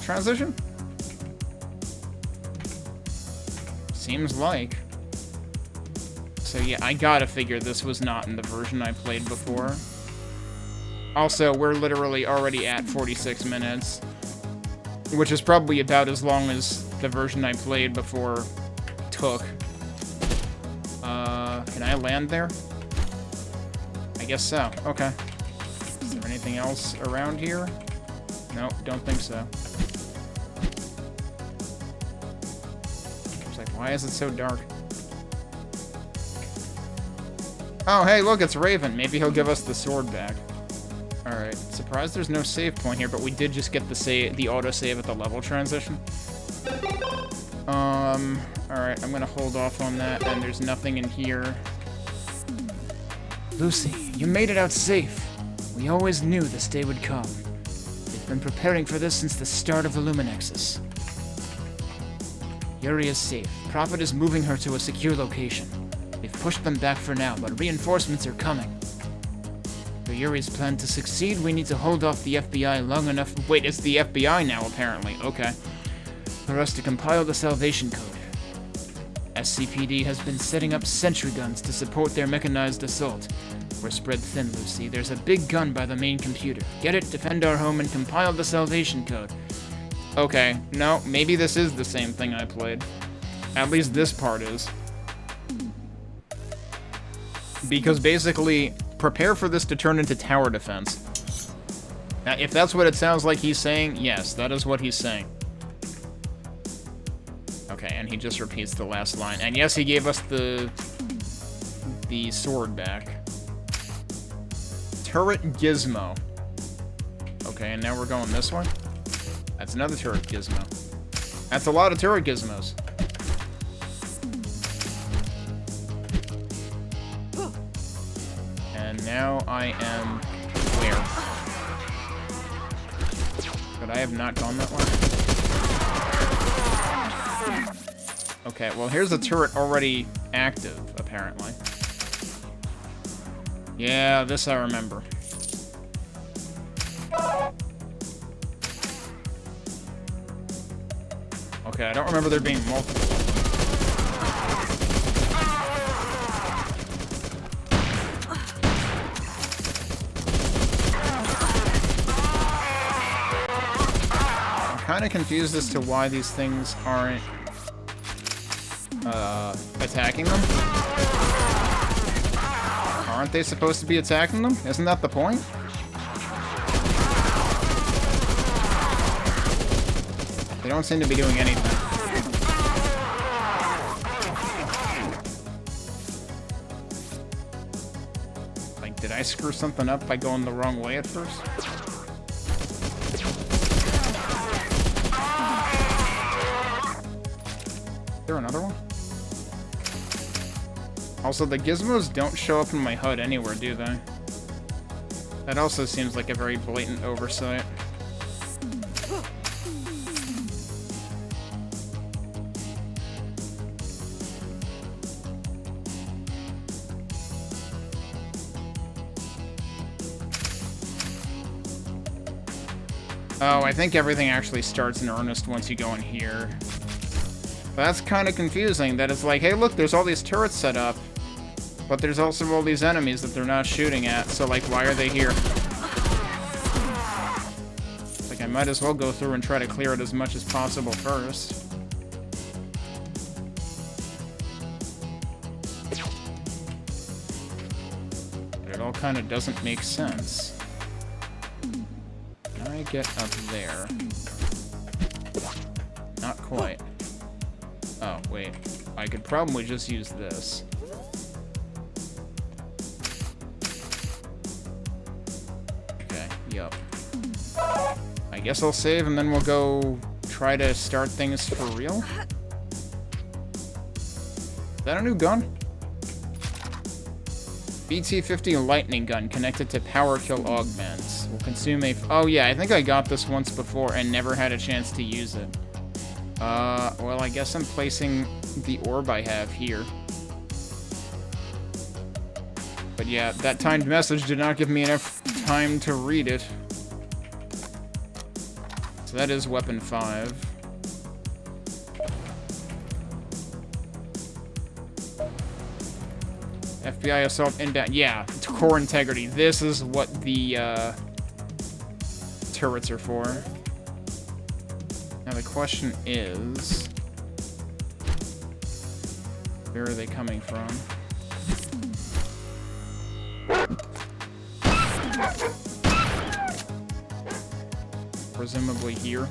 Transition? Seems like. So yeah, I gotta figure this was not in the version I played before. Also, we're literally already at 46 minutes, which is probably about as long as the version I played before took. Can I land there? I guess so. Okay. Is there anything else around here? Nope, don't think so. Why is it so dark? Oh, hey, look, it's Raven. Maybe he'll give us the sword back. Alright, surprised there's no save point here, but we did just get the auto-save at the level transition. Alright, I'm gonna hold off on that, and there's nothing in here. Lucy, you made it out safe. We always knew this day would come. They've been preparing for this since the start of the Luminexus. Yuri is safe. Prophet is moving her to a secure location. We've pushed them back for now, but reinforcements are coming. For Yuri's plan to succeed, we need to hold off the FBI long enough... Wait, it's the FBI now, apparently. Okay. For us to compile the Salvation Code. SCPD has been setting up sentry guns to support their mechanized assault. We're spread thin, Lucy. There's a big gun by the main computer. Get it, defend our home, and compile the salvation code. Okay, no, maybe this is the same thing I played. At least this part is. Because basically, prepare for this to turn into tower defense. Now, if that's what it sounds like he's saying, yes, that is what he's saying. Okay, and he just repeats the last line. And yes, he gave us the sword back. Turret gizmo. Okay, and now we're going this way? That's another turret gizmo. That's a lot of turret gizmos. And now I am where? But I have not gone that way. Okay, well here's a turret already active, apparently. Yeah, this I remember. Okay, I don't remember there being multiple. I'm kind of confused as to why these things aren't attacking them. Aren't they supposed to be attacking them? Isn't that the point? They don't seem to be doing anything. Like, did I screw something up by going the wrong way at first? Is there another one? Also, the gizmos don't show up in my HUD anywhere, do they? That also seems like a very blatant oversight. Oh, I think everything actually starts in earnest once you go in here. But that's kind of confusing, that it's like, hey look, there's all these turrets set up, but there's also all these enemies that they're not shooting at, so like, why are they here? Like, I might as well go through and try to clear it as much as possible first. But it all kind of doesn't make sense. Can I get up there? Not quite. Oh, wait. I could probably just use this. Okay, yup. I guess I'll save and then we'll go try to start things for real. Is that a new gun? BT-50 lightning gun connected to power kill augments. Will consume a... Oh yeah, I think I got this once before and never had a chance to use it. Well, I guess I'm placing the orb I have here. But yeah, that timed message did not give me enough time to read it. So that is weapon 5. FBI assault inbound. Yeah, core integrity. This is what the turrets are for. Now the question is, where are they coming from? Presumably here.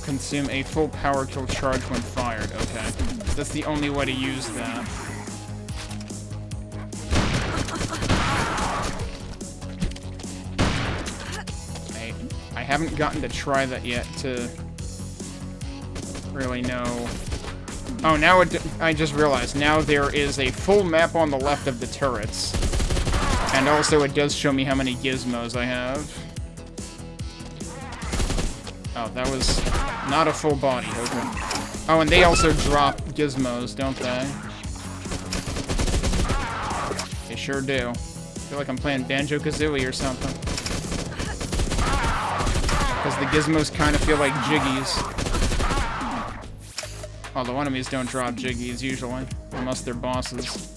Consume a full power kill charge when fired. Okay. That's the only way to use that. I haven't gotten to try that yet to really know Oh, now I just realized, now there is a full map on the left of the turrets. And also it does show me how many gizmos I have. Oh, that was not a full body, okay. Oh, and they also drop gizmos, don't they? They sure do. I feel like I'm playing Banjo-Kazooie or something. Because the gizmos kind of feel like jiggies. Although enemies don't drop jiggies usually, unless they're bosses.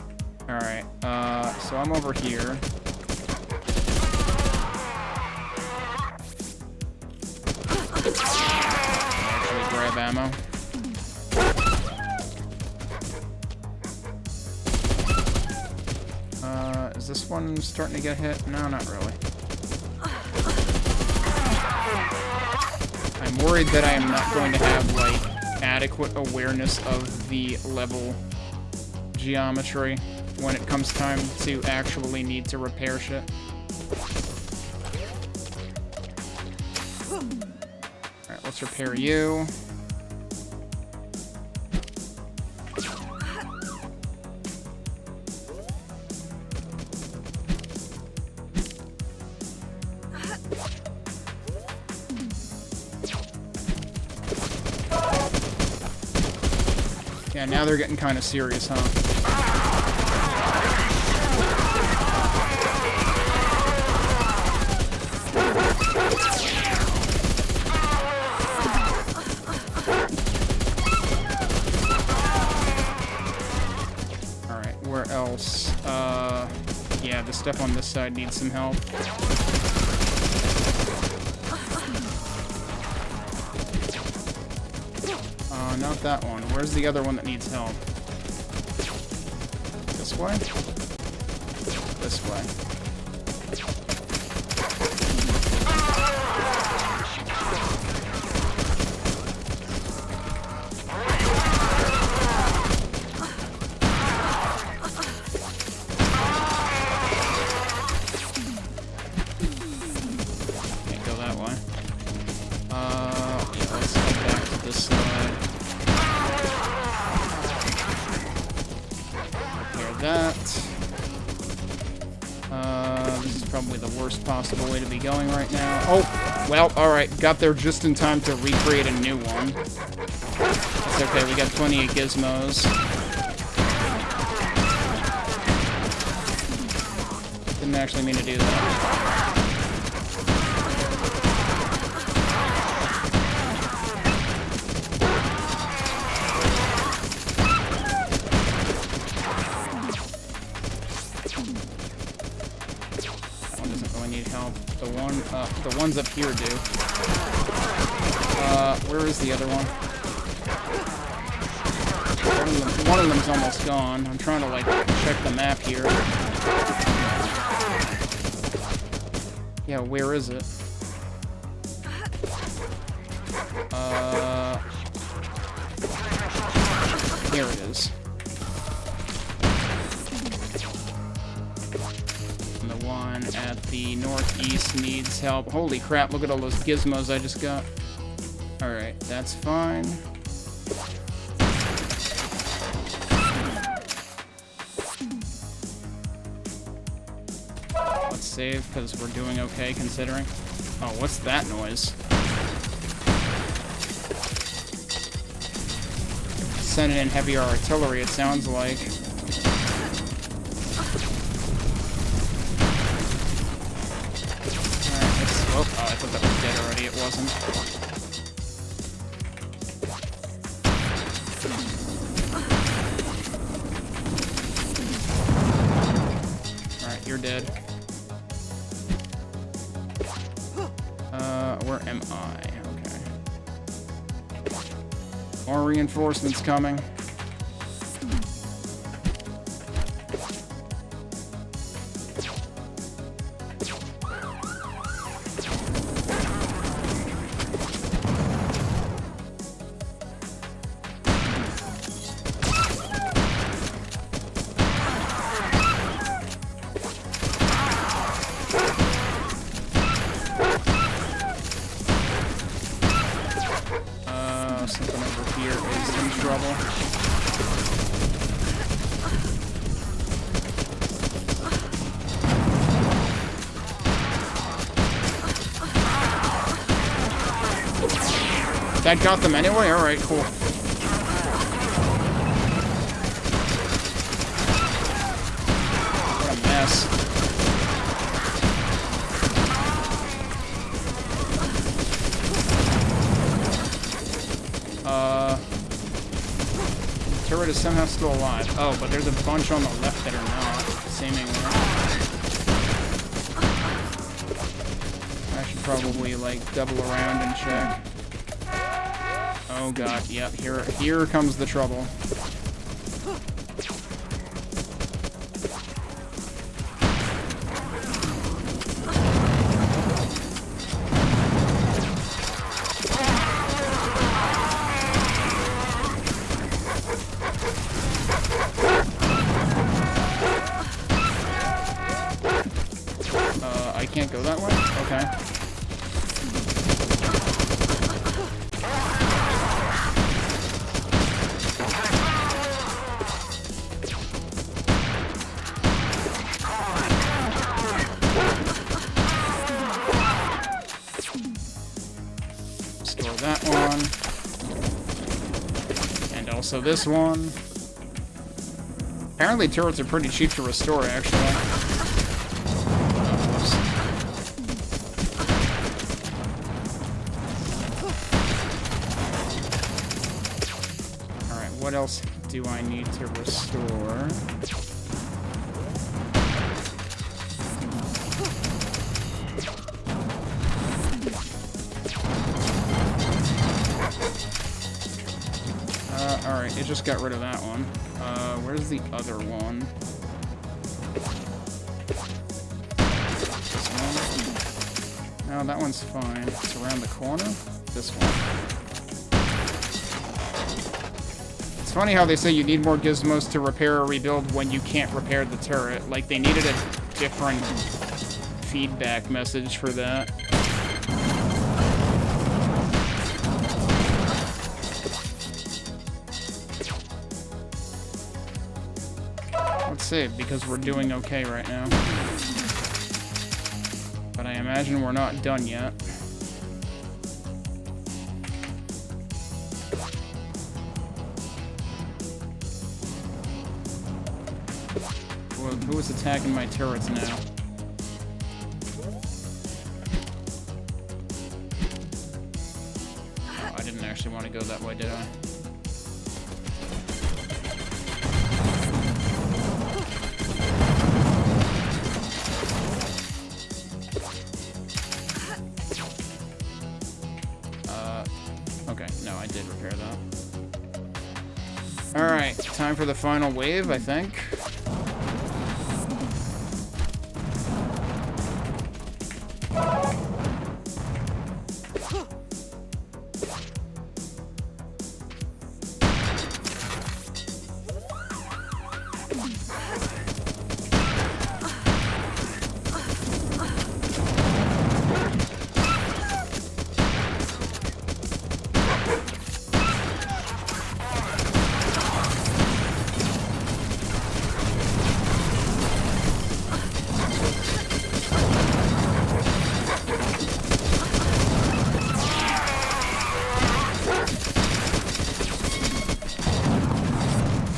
Alright, so I'm over here. Actually grab ammo. Is this one starting to get hit? No, not really. I'm worried that I am not going to have, like, adequate awareness of the level geometry when it comes time to actually need to repair shit. Alright, let's repair you. Yeah, now they're getting kind of serious, huh? Alright, where else? Yeah, the stuff on this side needs some help. Not that one. Where's the other one that needs help? This way? This way. Can't go that way. Yeah, let's head back to this side. That. This is probably the worst possible way to be going right now. Oh, well, alright. Got there just in time to recreate a new one. It's okay, we got plenty of gizmos. Didn't actually mean to do that. The ones up here do. Where is the other one? One of them's almost gone. I'm trying to, like, check the map here. Yeah, where is it? Here it is. At the northeast needs help. Holy crap, look at all those gizmos I just got. Alright, that's fine. Let's save, because we're doing okay considering. Oh, what's that noise? Sending in heavier artillery, it sounds like. Oh, I thought that was dead already. It wasn't. Alright, you're dead. Where am I? Okay. More reinforcements coming. Something over here is in trouble. That got them anyway? Alright, cool. What a mess. Turret is somehow still alive. Oh, but there's a bunch on the left that are not, seemingly. I should probably, like, double around and check. Oh god, yep, here comes the trouble. I can't go that way? Okay. Store that one. And also this one. Apparently turrets are pretty cheap to restore, actually. What else do I need to restore? Alright, it just got rid of that one. Where's the other one? This one? No, that one's fine. It's around the corner. This one. Funny how they say you need more gizmos to repair or rebuild when you can't repair the turret. Like, they needed a different feedback message for that. Let's see, because we're doing okay right now. But I imagine we're not done yet. Who is attacking my turrets now? Oh, I didn't actually want to go that way, did I? Okay, no, I did repair that. Alright, time for the final wave, I think.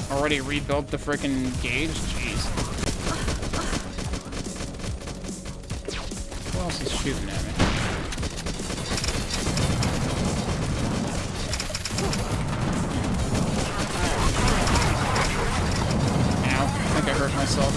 Already rebuilt the frickin' gauge? Jeez. Who else is shooting at me? Ow. I think I hurt myself.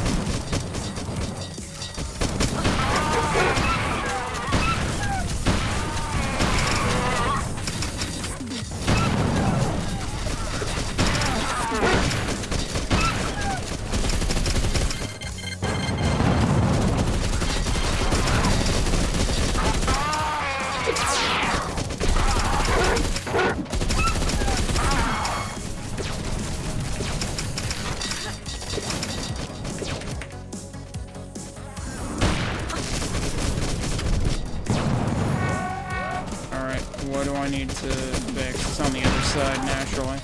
What do I need to fix? It's on the other side, naturally.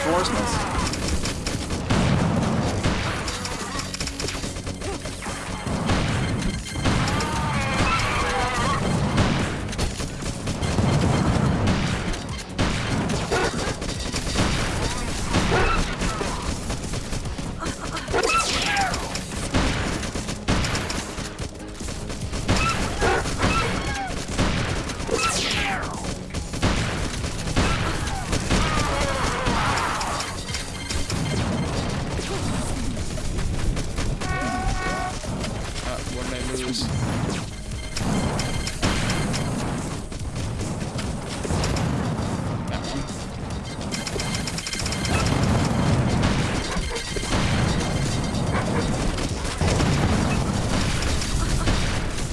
reinforcements?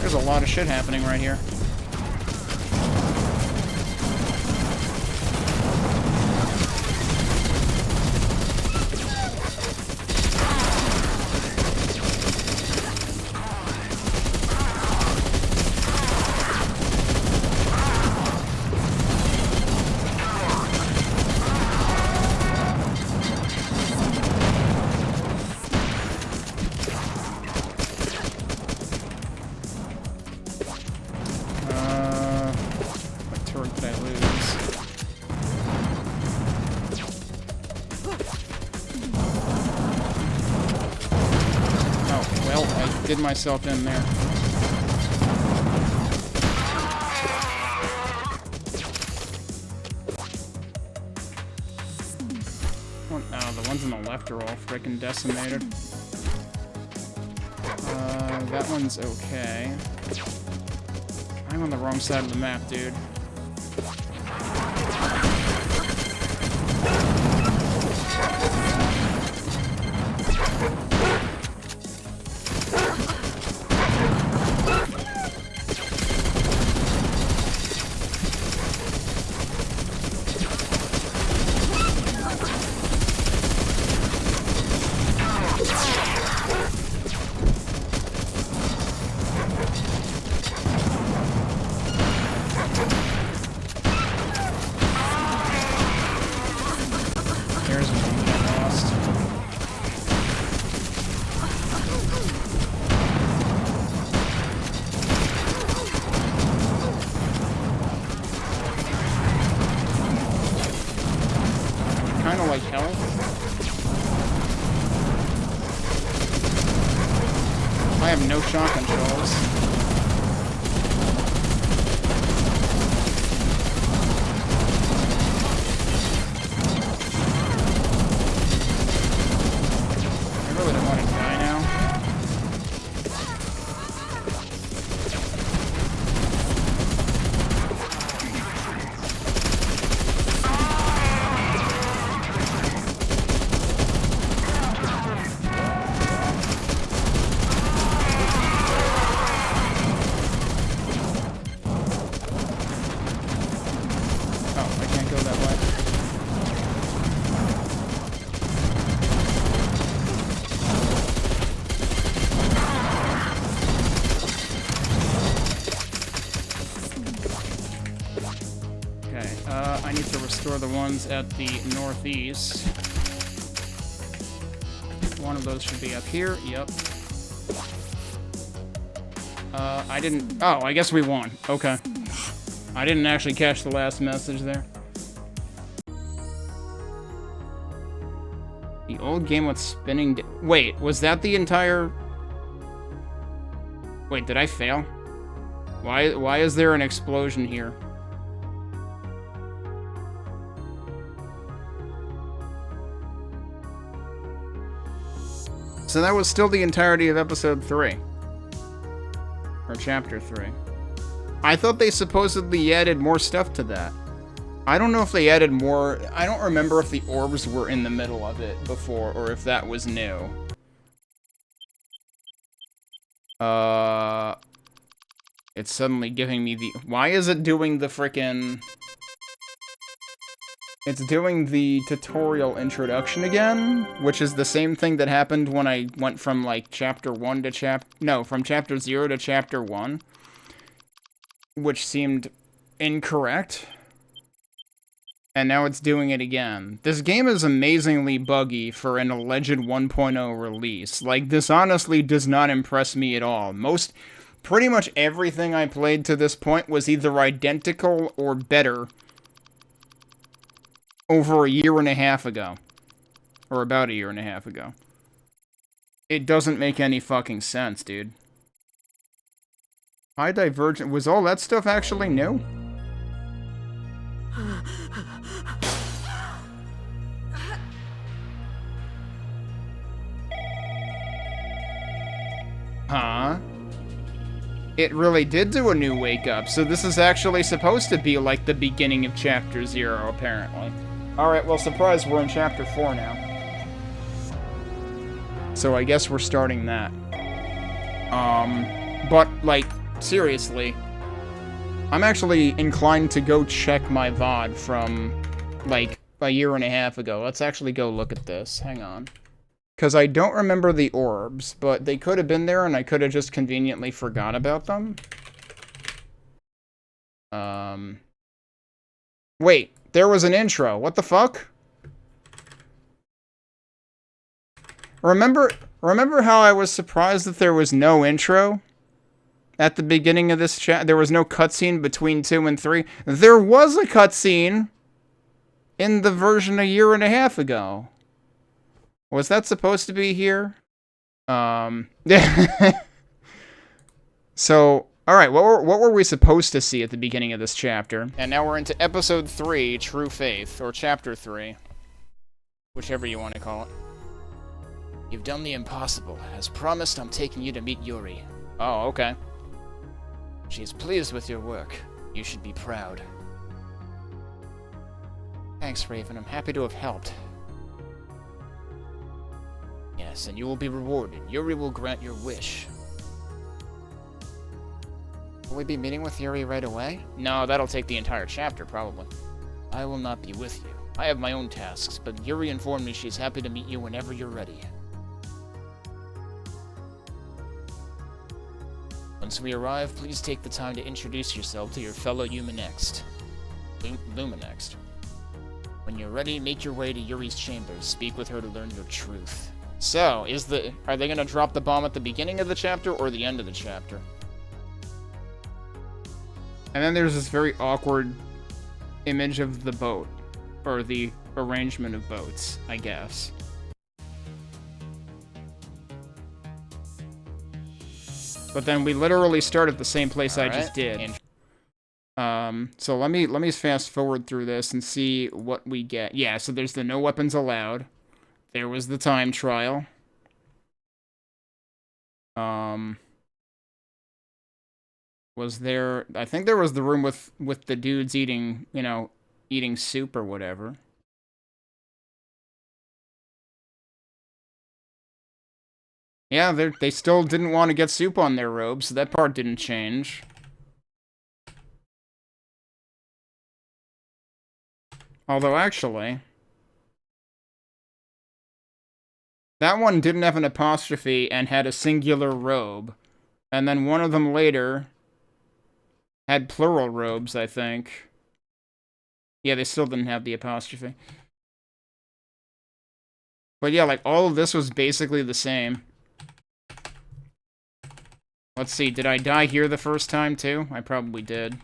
There's a lot of shit happening right here. Did myself in there. The ones on the left are all freaking decimated. That one's okay. I'm on the wrong side of the map, dude. I have no shotgun shells. I really don't want to die now. I need to restore the ones at the northeast. One of those should be up here. Yep. I didn't... Oh, I guess we won. Okay. I didn't actually catch the last message there. The old game with spinning... Wait, was that the entire... Wait, did I fail? Why is there an explosion here? So that was still the entirety of episode 3. Or chapter 3. I thought they supposedly added more stuff to that. I don't know if they added more... I don't remember if the orbs were in the middle of it before, or if that was new. It's suddenly giving me the... Why is it doing the frickin'... It's doing the tutorial introduction again, which is the same thing that happened when I went from, like, chapter 1 to No, from chapter 0 to chapter 1. Which seemed incorrect. And now it's doing it again. This game is amazingly buggy for an alleged 1.0 release. Like, this honestly does not impress me at all. Pretty much everything I played to this point was either identical or better over a year and a half ago. Or about a year and a half ago. It doesn't make any fucking sense, dude. High Divergent, was all that stuff actually new? Huh? It really did do a new wake-up, so this is actually supposed to be like the beginning of Chapter 0, apparently. Alright, well, surprise, we're in Chapter 4 now. So I guess we're starting that. But, like, seriously, I'm actually inclined to go check my VOD from, like, a year and a half ago. Let's actually go look at this. Hang on. Because I don't remember the orbs, but they could have been there and I could have just conveniently forgot about them. Wait, there was an intro. What the fuck? Remember how I was surprised that there was no intro? At the beginning of this chat, there was no cutscene between 2 and 3. There was a cutscene in the version a year and a half ago. Was that supposed to be here? So, alright, what were we supposed to see at the beginning of this chapter? And now we're into Episode 3, True Faith, or Chapter 3. Whichever you want to call it. You've done the impossible. As promised, I'm taking you to meet Yuri. Oh, okay. She is pleased with your work. You should be proud. Thanks, Raven. I'm happy to have helped. Yes, and you will be rewarded. Yuri will grant your wish. Will we be meeting with Yuri right away? No, that'll take the entire chapter, probably. I will not be with you. I have my own tasks, but Yuri informed me she's happy to meet you whenever you're ready. Once we arrive, please take the time to introduce yourself to your fellow Luminext. Luminext. When you're ready, make your way to Yuri's chambers. Speak with her to learn your truth. So, are they gonna drop the bomb at the beginning of the chapter or the end of the chapter? And then there's this very awkward image of the boat. Or the arrangement of boats, I guess. But then we literally start at the same place I just did. So let me fast forward through this and see what we get. Yeah, so there's the no weapons allowed. There was the time trial. Was there... I think there was the room with the dudes eating, you know, eating soup or whatever. Yeah, they still didn't want to get soup on their robes, so that part didn't change. Although, actually... that one didn't have an apostrophe and had a singular robe. And then one of them later had plural robes, I think. Yeah, they still didn't have the apostrophe. But yeah, like, all of this was basically the same. Let's see, did I die here the first time, too? I probably did.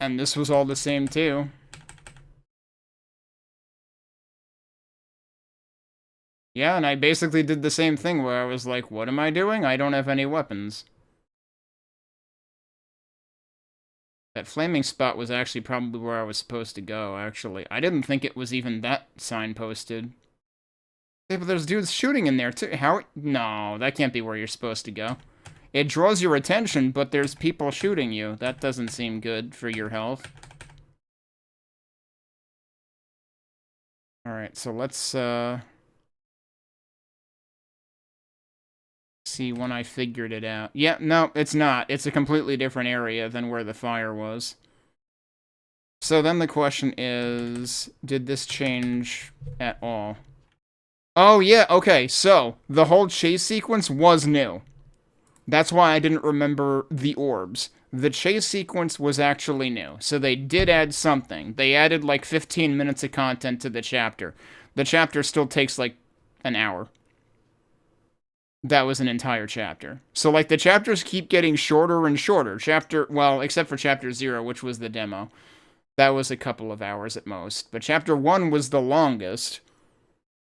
And this was all the same, too. Yeah, and I basically did the same thing where I was like, what am I doing? I don't have any weapons. That flaming spot was actually probably where I was supposed to go, actually. I didn't think it was even that signposted. Yeah, but there's dudes shooting in there, too. How? No, that can't be where you're supposed to go. It draws your attention, but there's people shooting you. That doesn't seem good for your health. Alright, so let's, see when I figured it out. Yeah, no, it's not. It's a completely different area than where the fire was. So then the question is, did this change at all? Oh, yeah, okay, so the whole chase sequence was new. That's why I didn't remember the orbs. The chase sequence was actually new, so they did add something. They added like 15 minutes of content to the chapter. The chapter still takes like an hour. That was an entire chapter. So like the chapters keep getting shorter and shorter. Well, except for chapter 0, which was the demo. That was a couple of hours at most. But chapter 1 was the longest.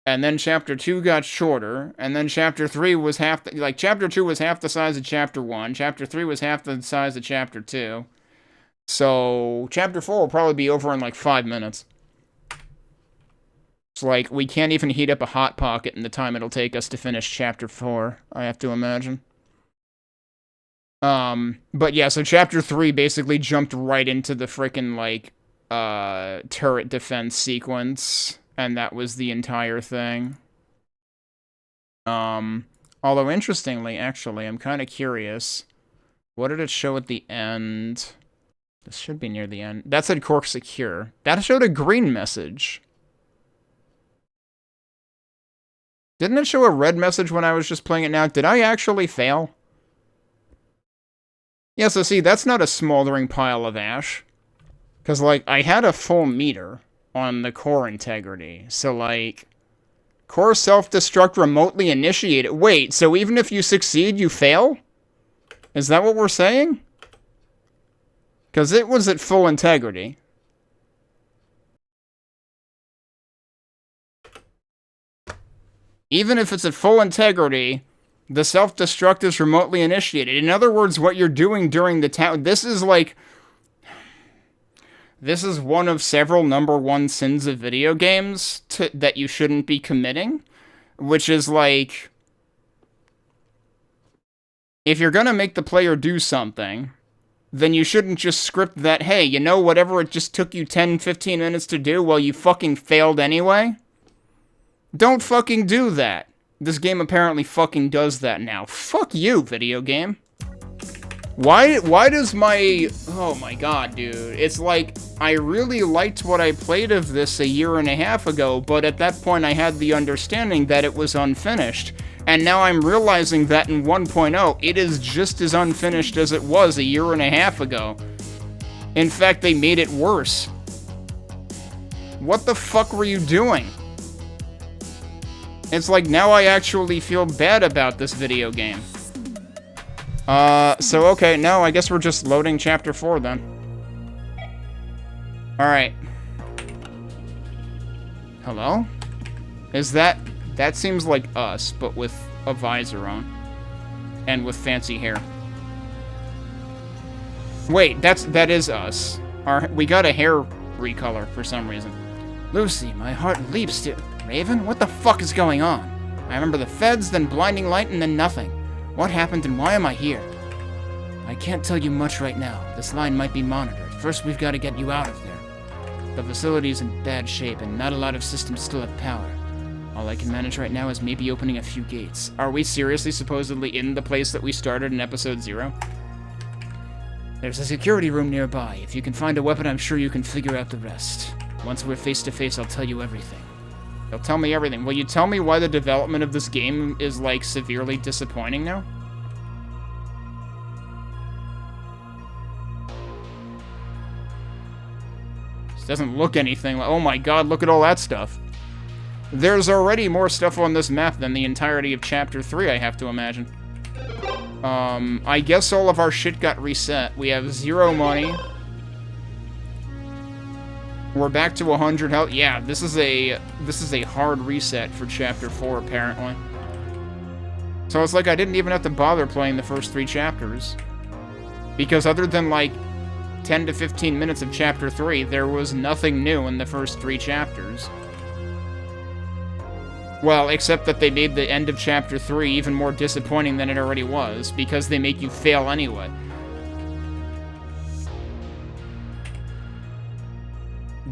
And then chapter 2 got shorter, and then chapter 3 was chapter 2 was half the size of chapter 1, chapter 3 was half the size of chapter 2. So, chapter 4 will probably be over in like 5 minutes. It's like, we can't even heat up a Hot Pocket in the time it'll take us to finish chapter 4, I have to imagine. But yeah, so chapter 3 basically jumped right into the frickin' like, turret defense sequence. And that was the entire thing. Although, interestingly, actually, I'm kind of curious. What did it show at the end? This should be near the end. That said Cork Secure. That showed a green message. Didn't it show a red message when I was just playing it now? Did I actually fail? Yeah, so see, that's not a smoldering pile of ash. Because, like, I had a full meter on the core integrity. So, like, core self-destruct remotely initiated. Wait, so even if you succeed, you fail? Is that what we're saying? Because it was at full integrity. Even if it's at full integrity, the self-destruct is remotely initiated. In other words, what you're doing during the town... This is like... This is one of several #1 sins of video games that you shouldn't be committing, which is like, if you're gonna make the player do something, then you shouldn't just script that, hey, you know, whatever it just took you 10-15 minutes to do, well, you fucking failed anyway? Don't fucking do that. This game apparently fucking does that now. Fuck you, video game. Why does my... Oh my god, dude. It's like, I really liked what I played of this a year and a half ago, but at that point I had the understanding that it was unfinished. And now I'm realizing that in 1.0, it is just as unfinished as it was a year and a half ago. In fact, they made it worse. What the fuck were you doing? It's like, now I actually feel bad about this video game. So okay, no, I guess we're just loading chapter 4 then. Alright. Hello? Is that seems like us, but with a visor on. And with fancy hair. Wait, that is us. We got a hair recolor for some reason. Lucy, my heart leaps to... Raven, what the fuck is going on? I remember the feds, then blinding light, and then nothing. What happened and why am I here? I can't tell you much right now. This line might be monitored. First, we've got to get you out of there. The facility's in bad shape, and not a lot of systems still have power. All I can manage right now is maybe opening a few gates. Are we seriously supposedly in the place that we started in episode 0? There's a security room nearby. If you can find a weapon, I'm sure you can figure out the rest. Once we're face to face, I'll tell you everything. You'll tell me everything. Will you tell me why the development of this game is, like, severely disappointing now? This doesn't look anything like... Oh my god, look at all that stuff. There's already more stuff on this map than the entirety of Chapter 3, I have to imagine. I guess all of our shit got reset. We have 0 money. We're back to 100 health. Yeah, this is a hard reset for Chapter 4, apparently. So it's like I didn't even have to bother playing the first 3 chapters. Because other than, like, 10 to 15 minutes of Chapter 3, there was nothing new in the first 3 chapters. Well, except that they made the end of Chapter 3 even more disappointing than it already was, because they make you fail anyway.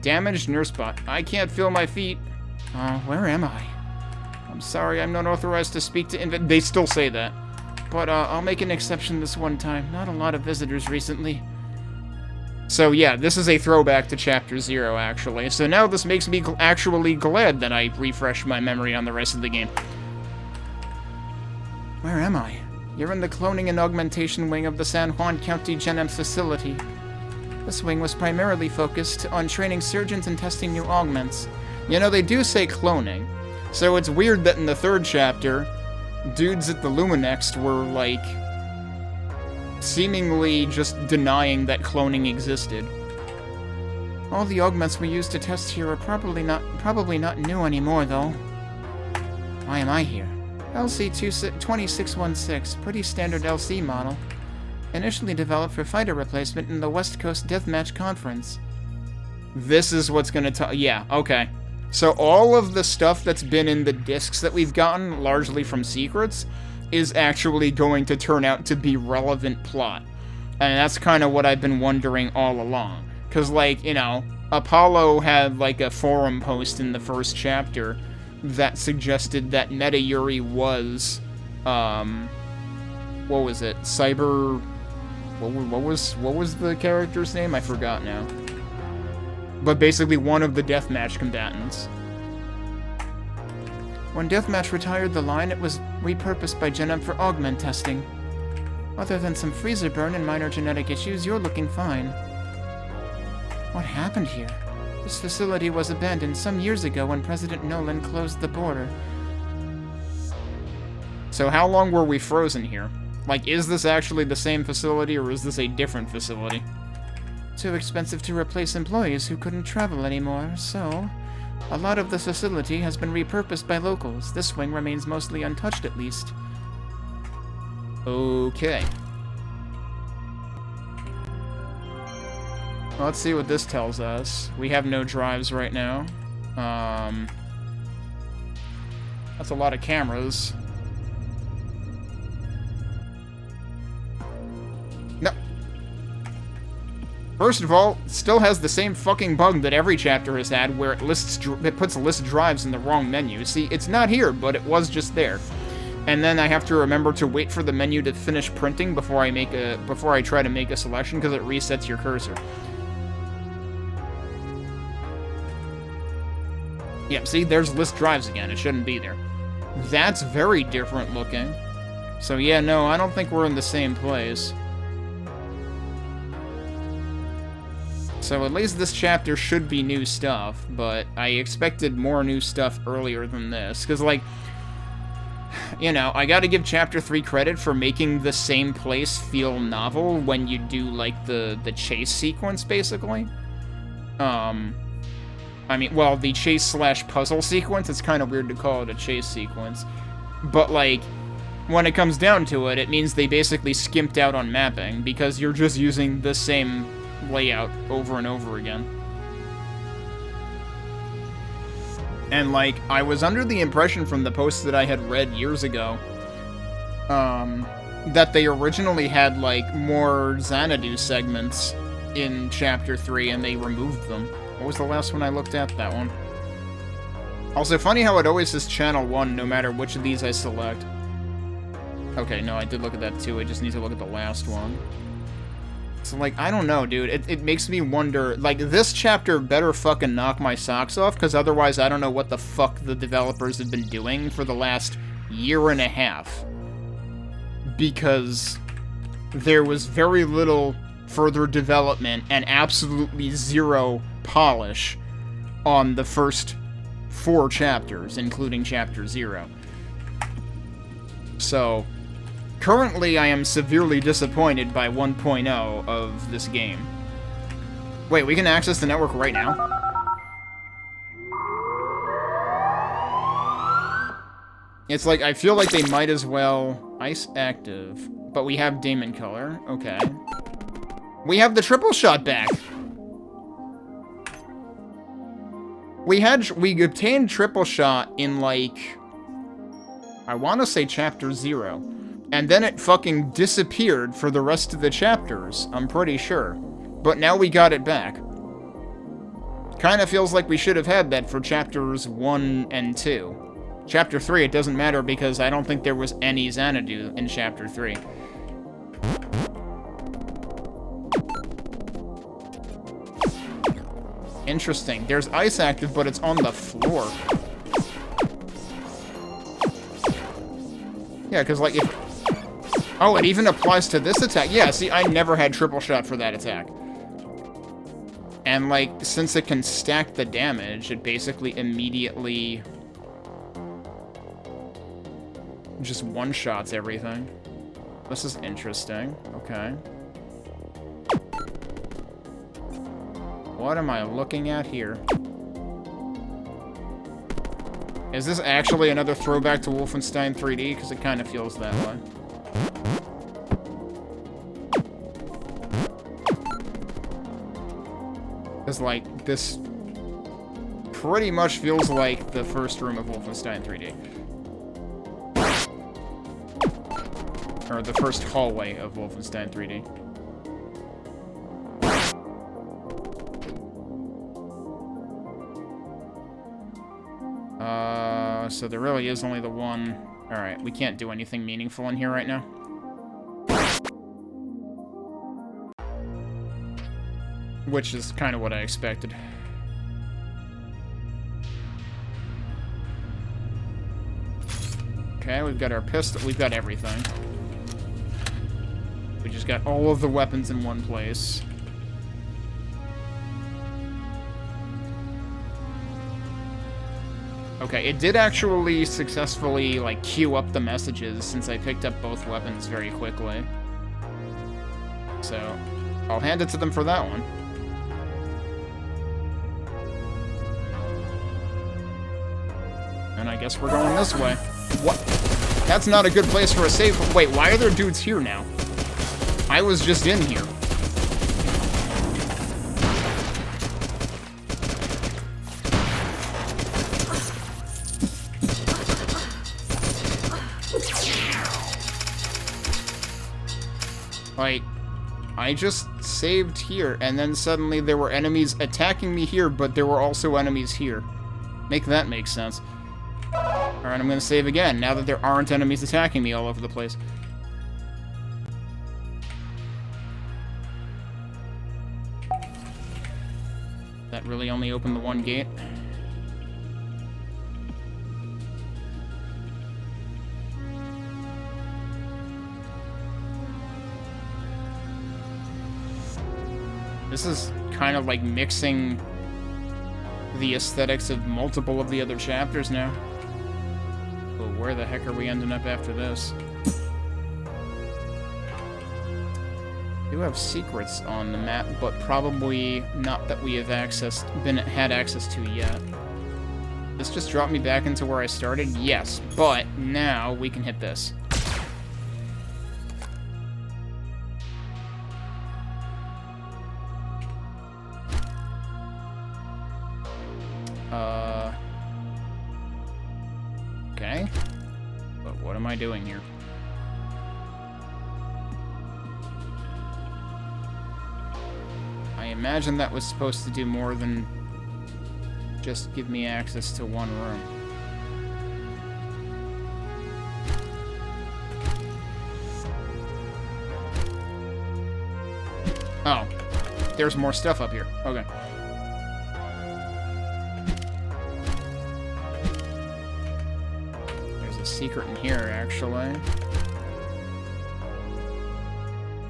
Damaged nurse bot. I can't feel my feet. Where am I? I'm sorry, I'm not authorized to speak to They still say that. But, I'll make an exception this one time. Not a lot of visitors recently. So, yeah, this is a throwback to Chapter 0, actually. So now this makes me actually glad that I refreshed my memory on the rest of the game. Where am I? You're in the cloning and augmentation wing of the San Juan County Genems facility. This wing was primarily focused on training surgeons and testing new augments. You know, they do say cloning, so it's weird that in the 3rd chapter, dudes at the Luminext were, like, seemingly just denying that cloning existed. All the augments we used to test here are probably not new anymore, though. Why am I here? LC-2616, pretty standard LC model. Initially developed for fighter replacement in the West Coast Deathmatch Conference. This is what's gonna tell. Yeah, okay. So all of the stuff that's been in the discs that we've gotten, largely from secrets, is actually going to turn out to be relevant plot. And that's kind of what I've been wondering all along. Because, like, you know, Apollo had, like, a forum post in the 1st chapter that suggested that Meta Yuri was, what was it? Cyber... What was the character's name? I forgot now. But basically one of the deathmatch combatants. When Deathmatch retired the line, it was repurposed by Genem for augment testing. Other than some freezer burn and minor genetic issues, you're looking fine. What happened here? This facility was abandoned some years ago when President Nolan closed the border. So how long were we frozen here? Like, is this actually the same facility, or is this a different facility? Too expensive to replace employees who couldn't travel anymore, so... a lot of the facility has been repurposed by locals. This wing remains mostly untouched, at least. Okay. Well, let's see what this tells us. We have no drives right now. That's a lot of cameras. No. First of all, it still has the same fucking bug that every chapter has had, where it puts list drives in the wrong menu. See, it's not here, but it was just there. And then I have to remember to wait for the menu to finish printing before I try to make a selection, because it resets your cursor. Yep, see, there's list drives again. It shouldn't be there. That's very different looking. So yeah, no, I don't think we're in the same place. So at least this chapter should be new stuff, but I expected more new stuff earlier than this. Because, like, you know, I gotta give Chapter 3 credit for making the same place feel novel when you do, like, the chase sequence, basically. I mean, well, the chase/puzzle sequence, it's kind of weird to call it a chase sequence. But, like, when it comes down to it, it means they basically skimped out on mapping, because you're just using the same layout over and over again. And, like, I was under the impression from the posts that I had read years ago, that they originally had, like, more Xanadu segments in Chapter 3, and they removed them. What was the last one I looked at? That one. Also, funny how it always says Channel 1, no matter which of these I select. Okay, no, I did look at that too, I just need to look at the last one. So, like, I don't know, dude. It makes me wonder, like, this chapter better fucking knock my socks off, because otherwise I don't know what the fuck the developers have been doing for the last year and a half. Because there was very little further development and absolutely zero polish on the first 4 chapters, including Chapter 0. So, currently I am severely disappointed by 1.0 of this game. Wait, we can access the network right now? It's like, I feel like they might as well... Ice active. But we have Damon Color. Okay. We have the triple shot back! We obtained triple shot in, like, I want to say Chapter 0. And then it fucking disappeared for the rest of the chapters, I'm pretty sure. But now we got it back. Kinda feels like we should have had that for Chapters 1 and 2. Chapter 3, it doesn't matter because I don't think there was any Xanadu in Chapter 3. Interesting. There's ice active, but it's on the floor. Yeah, because, like, Oh, it even applies to this attack. Yeah, see, I never had triple shot for that attack. And, like, since it can stack the damage, it basically immediately just one-shots everything. This is interesting. Okay. What am I looking at here? Is this actually another throwback to Wolfenstein 3D? Because it kind of feels that way. Because, like, this pretty much feels like the first room of Wolfenstein 3D. Or the first hallway of Wolfenstein 3D. So there really is only the one. Alright, we can't do anything meaningful in here right now. Which is kind of what I expected. Okay, we've got our pistol, we've got everything. We just got all of the weapons in one place. Okay, it did actually successfully, like, queue up the messages since I picked up both weapons very quickly. So, I'll hand it to them for that one. And I guess we're going this way. What? That's not a good place for a save. Wait, why are there dudes here now? I was just in here. Like, I just saved here, and then suddenly there were enemies attacking me here, but there were also enemies here. Make that make sense. Alright, I'm gonna save again, now that there aren't enemies attacking me all over the place. That really only opened the one gate. This is kind of like mixing the aesthetics of multiple of the other chapters now. But where the heck are we ending up after this? We do have secrets on the map, but probably not that we have had access to yet. This just dropped me back into where I started? Yes, but now we can hit this. Okay. But what am I doing here? I imagine that was supposed to do more than just give me access to one room. Oh. There's more stuff up here. Okay. Secret in here, actually.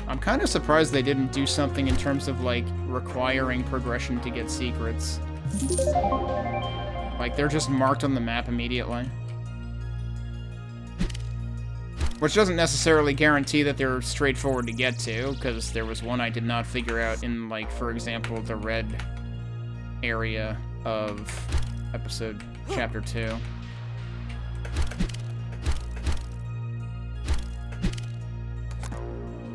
I'm kind of surprised they didn't do something in terms of, like, requiring progression to get secrets. Like, they're just marked on the map immediately. Which doesn't necessarily guarantee that they're straightforward to get to, because there was one I did not figure out in, like, for example, the red area of Chapter 2.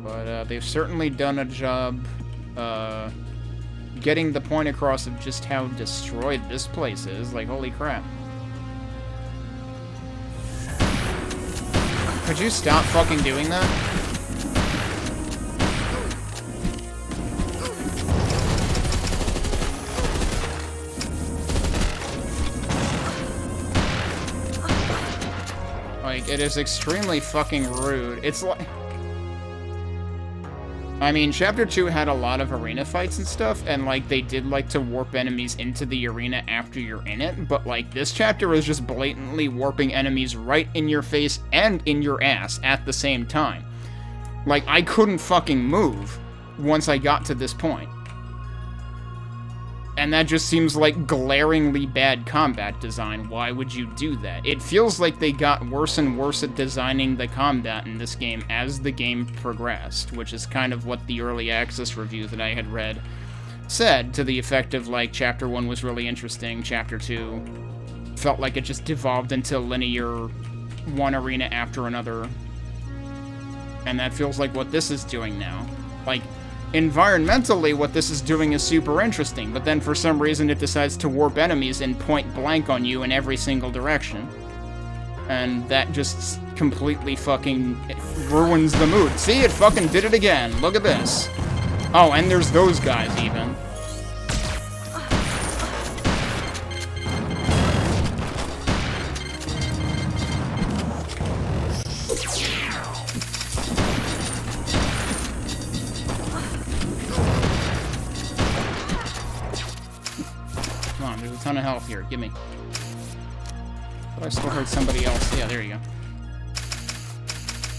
But they've certainly done a job getting the point across of just how destroyed this place is. Like, holy crap. Could you stop fucking doing that? Like, it is extremely fucking rude. It's like... I mean, Chapter 2 had a lot of arena fights and stuff, and, like, they did like to warp enemies into the arena after you're in it, but, like, this chapter is just blatantly warping enemies right in your face and in your ass at the same time. Like, I couldn't fucking move once I got to this point. And that just seems like glaringly bad combat design. Why would you do that? It feels like they got worse and worse at designing the combat in this game as the game progressed, which is kind of what the early access review that I had read said, to the effect of, like, Chapter 1 was really interesting, Chapter 2 felt like it just devolved into linear one arena after another. And that feels like what this is doing now. Like, environmentally, what this is doing is super interesting, but then for some reason it decides to warp enemies and point blank on you in every single direction. And that just completely fucking ruins the mood. See, it fucking did it again. Look at this. Oh, and there's those guys, even. Ton of health here. Give me. But I still heard somebody else. Yeah, there you go.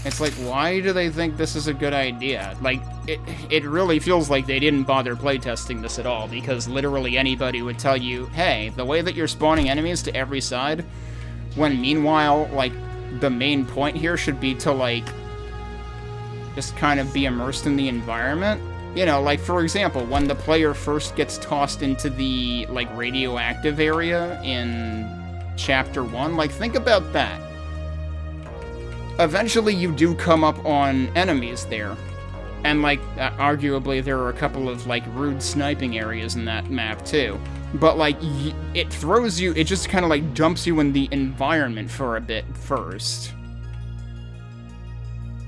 It's like, why do they think this is a good idea? Like, it really feels like they didn't bother playtesting this at all, because literally anybody would tell you, hey, the way that you're spawning enemies to every side, when meanwhile, like, the main point here should be to, like, just kind of be immersed in the environment. You know, like, for example, when the player first gets tossed into the, like, radioactive area in Chapter 1, like, think about that. Eventually, you do come up on enemies there. And, like, arguably, there are a couple of, like, rude sniping areas in that map, too. But, like, it throws you, it just kind of, like, dumps you in the environment for a bit first.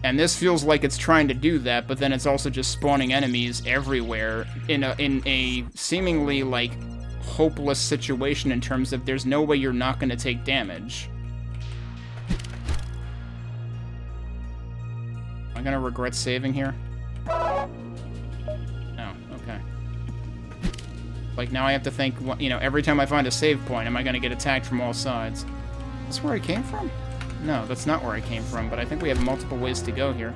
And this feels like it's trying to do that, but then it's also just spawning enemies everywhere in a seemingly, like, hopeless situation in terms of there's no way you're not going to take damage. Am I going to regret saving here? Oh, okay. Like, now I have to think, you know, every time I find a save point, am I going to get attacked from all sides? Is this where I came from? No, that's not where I came from, but I think we have multiple ways to go here.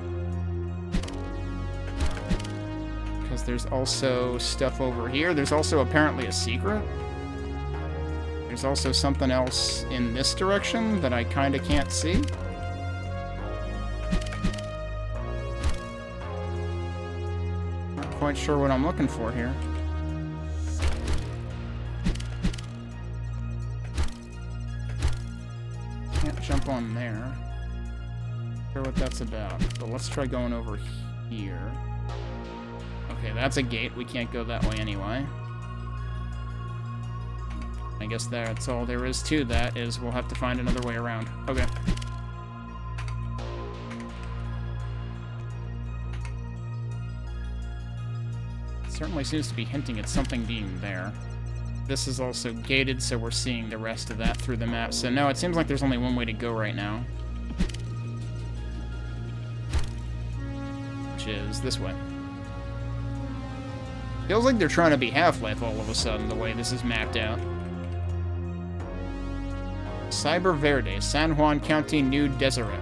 Because there's also stuff over here. There's also apparently a secret. There's also something else in this direction that I kind of can't see. Not quite sure what I'm looking for here. Can't jump on there. Not sure what that's about, but let's try going over here. Okay, that's a gate. We can't go that way anyway. I guess that's all there is to that, is we'll have to find another way around. Okay. It certainly seems to be hinting at something being there. This is also gated, so we're seeing the rest of that through the map. So no, it seems like there's only one way to go right now. Which is this way. Feels like they're trying to be Half-Life all of a sudden, the way this is mapped out. Cyber Verde, San Juan County, New Deseret.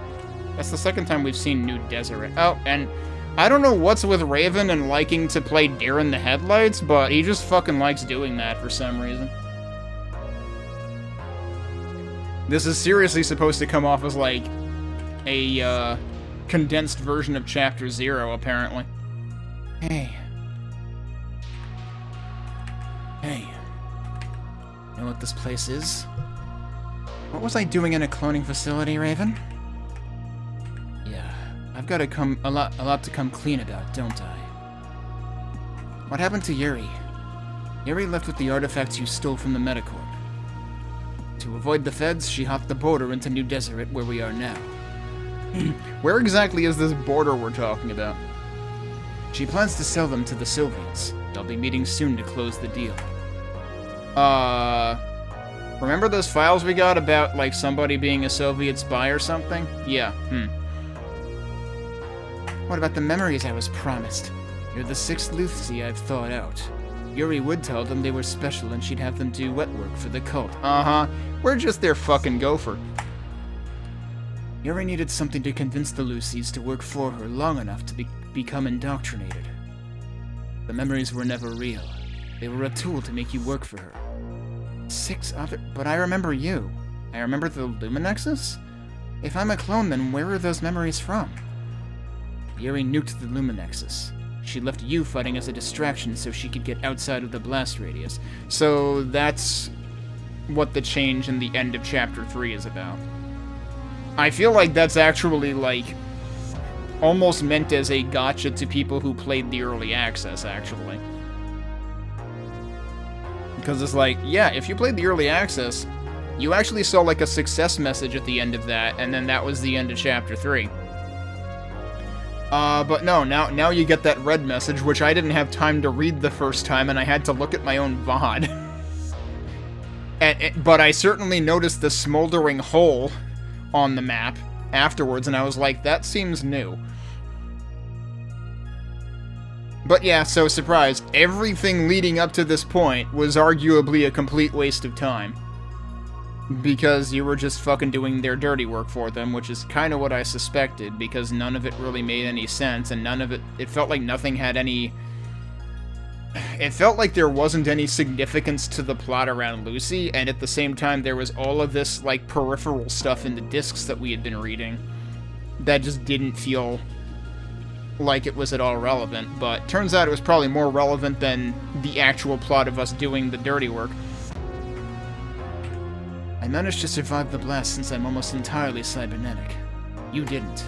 That's the second time we've seen New Deseret. Oh, and I don't know what's with Raven and liking to play deer in the headlights, but he just fucking likes doing that for some reason. This is seriously supposed to come off as, like, a, condensed version of Chapter 0, apparently. Hey. Hey. Know what this place is? What was I doing in a cloning facility, Raven? Yeah, I've got a lot to come clean about, don't I? What happened to Yuri? Yuri left with the artifacts you stole from the Metacorp. To avoid the feds, she hopped the border into New Deseret, where we are now. Where exactly is this border we're talking about? She plans to sell them to the Soviets. They'll be meeting soon to close the deal. Remember those files we got about, like, somebody being a Soviet spy or something? Yeah, What about the memories I was promised? You're the sixth Luthzi I've thought out. Yuri would tell them they were special and she'd have them do wet work for the cult. Uh-huh. We're just their fucking gopher. Yuri needed something to convince the Lucys to work for her long enough to become indoctrinated. The memories were never real. They were a tool to make you work for her. 6 other... But I remember you. I remember the Luminexus? If I'm a clone, then where are those memories from? Yuri nuked the Luminexus. She left you fighting as a distraction so she could get outside of the blast radius. So that's what the change in the end of Chapter 3 is about. I feel like that's actually, like, almost meant as a gotcha to people who played the early access, actually. Because it's like, yeah, if you played the early access, you actually saw, like, a success message at the end of that, and then that was the end of Chapter 3. But no, now you get that red message, which I didn't have time to read the first time, and I had to look at my own VOD. But I certainly noticed the smoldering hole on the map afterwards, and I was like, that seems new. But yeah, so surprise, everything leading up to this point was arguably a complete waste of time. Because you were just fucking doing their dirty work for them, which is kind of what I suspected, because none of it really made any sense, and none of it felt like nothing had any... It felt like there wasn't any significance to the plot around Lucy, and at the same time there was all of this, like, peripheral stuff in the discs that we had been reading that just didn't feel like it was at all relevant, but turns out it was probably more relevant than the actual plot of us doing the dirty work. I managed to survive the blast since I'm almost entirely cybernetic. You didn't.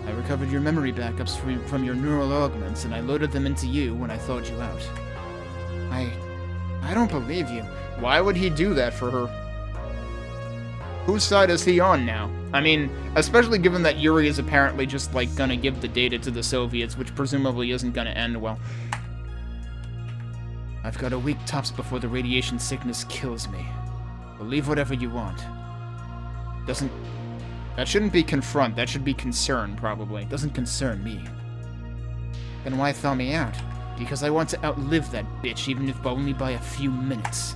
I recovered your memory backups from your neural augments, and I loaded them into you when I thawed you out. I don't believe you. Why would he do that for her? Whose side is he on now? I mean, especially given that Yuri is apparently just, like, gonna give the data to the Soviets, which presumably isn't gonna end well. I've got a week tops before the radiation sickness kills me. Believe whatever you want. That shouldn't be confront, that should be concern, probably. Doesn't concern me. Then why thaw me out? Because I want to outlive that bitch, even if only by a few minutes.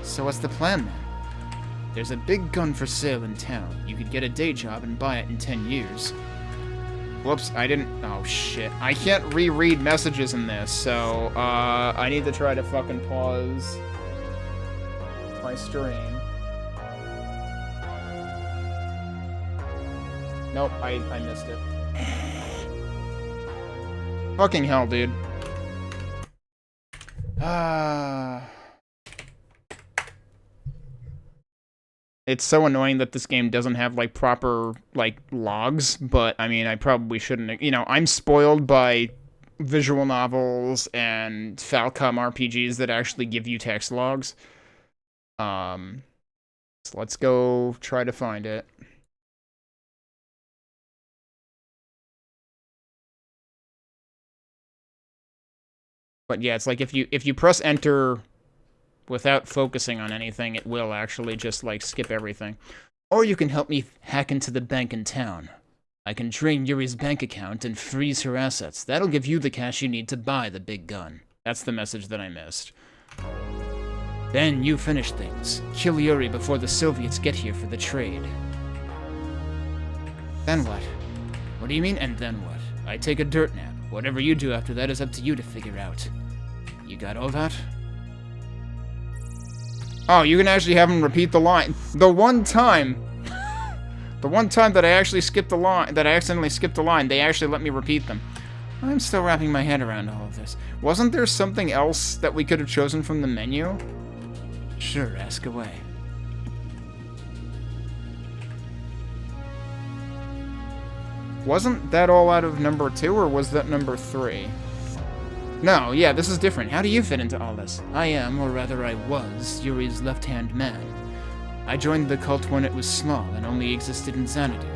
So what's the plan, then? There's a big gun for sale in town. You could get a day job and buy it in 10 years. Whoops, I didn't... Oh, shit. I can't reread messages in this, so, I need to try to fucking pause my stream. Nope, I missed it. Fucking hell, dude. It's so annoying that this game doesn't have, like, proper, like, logs, but, I mean, I probably shouldn't... You know, I'm spoiled by visual novels and Falcom RPGs that actually give you text logs. So let's go try to find it. But yeah, it's like if you press enter without focusing on anything, it will actually just, like, skip everything. Or you can help me hack into the bank in town. I can drain Yuri's bank account and freeze her assets. That'll give you the cash you need to buy the big gun. That's the message that I missed. Then you finish things. Kill Yuri before the Soviets get here for the trade. Then what? What do you mean, and then what? I take a dirt nap. Whatever you do after that is up to you to figure out. You got all that? Oh, you can actually have him repeat the line. The one time that I actually skipped the line, that I accidentally skipped the line, they actually let me repeat them. I'm still wrapping my head around all of this. Wasn't there something else that we could have chosen from the menu? Sure, ask away. Wasn't that all out of number 2, or was that number 3? No, yeah, this is different. How do you fit into all this? I am, or rather I was, Yuri's left-hand man. I joined the cult when it was small and only existed in Xanadu.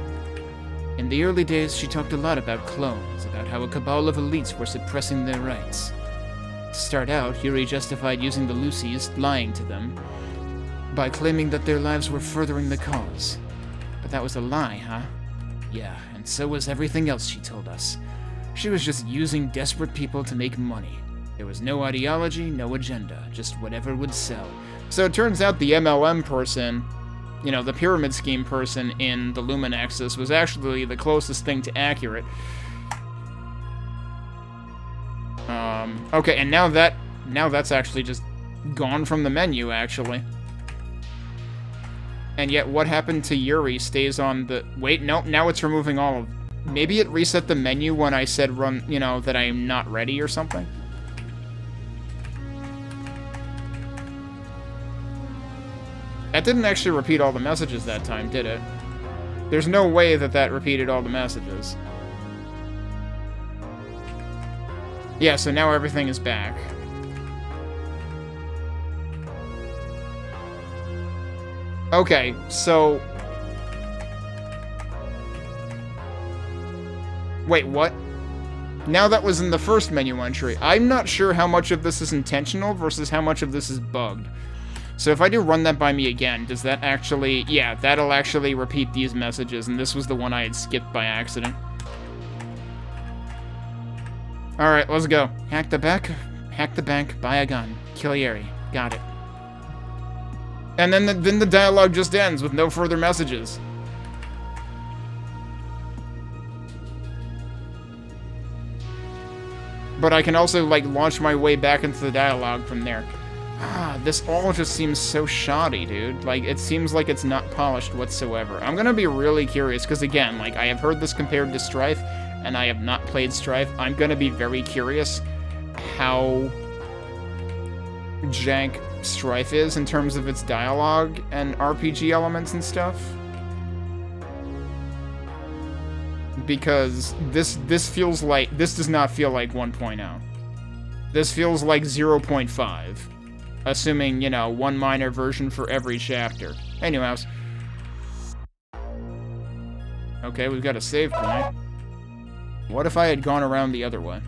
In the early days, she talked a lot about clones, about how a cabal of elites were suppressing their rights. To start out, Yuri justified using the Lucys, lying to them, by claiming that their lives were furthering the cause. But that was a lie, huh? Yeah, and so was everything else she told us. She was just using desperate people to make money. There was no ideology, no agenda, just whatever would sell. So it turns out the MLM person you know, the pyramid scheme person in the Luminexus was actually the closest thing to accurate. Okay, and now that's actually just gone from the menu, actually. And yet, what happened to Yuri stays on the... Wait, no, now it's removing all of... Maybe it reset the menu when I said run, you know, that I'm not ready or something? That didn't actually repeat all the messages that time, did it? There's no way that that repeated all the messages. Yeah, so now everything is back. Okay, so... Wait, what? Now that was in the first menu entry. I'm not sure how much of this is intentional versus how much of this is bugged. So if I do run that by me again, does that actually... Yeah, that'll actually repeat these messages, and this was the one I had skipped by accident. Alright, let's go. Hack the bank, buy a gun. Kill Yuri. Got it. And then the dialogue just ends with no further messages. But I can also, like, launch my way back into the dialogue from there. Ah, this all just seems so shoddy, dude. Like, it seems like it's not polished whatsoever. I'm gonna be really curious, because again, like, I have heard this compared to Strife, and I have not played Strife. I'm gonna be very curious how jank Strife is in terms of its dialogue and RPG elements and stuff. Because this feels like... This does not feel like 1.0. This feels like 0.5. Assuming, you know, one minor version for every chapter. Anyways. Okay, we've got a save point. What if I had gone around the other way?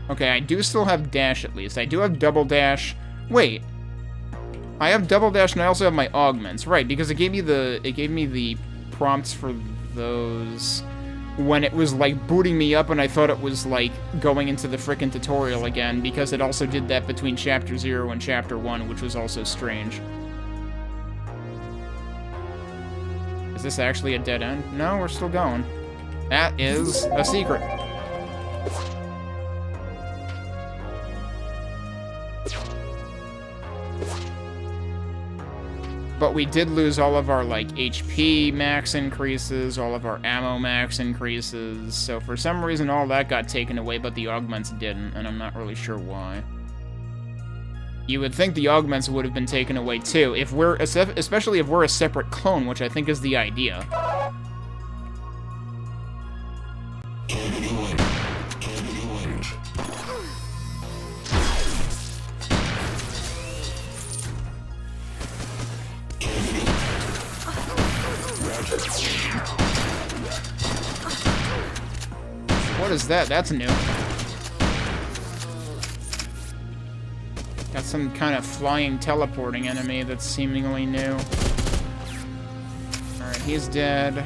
Okay, I do still have dash at least. I do have double dash. Wait. I have double dash and I also have my augments. Right, because it gave me the prompts for those when it was like booting me up and I thought it was like going into the frickin' tutorial again, because it also did that between chapter 0 and chapter 1, which was also strange. Is this actually a dead end? No, we're still going. That is a secret. But we did lose all of our, like, HP max increases, all of our ammo max increases, so for some reason all that got taken away, but the augments didn't, and I'm not really sure why. You would think the augments would have been taken away too, if we're, especially if we're a separate clone, which I think is the idea. What is that? That's new. Got some kind of flying teleporting enemy that's seemingly new. Alright, he's dead.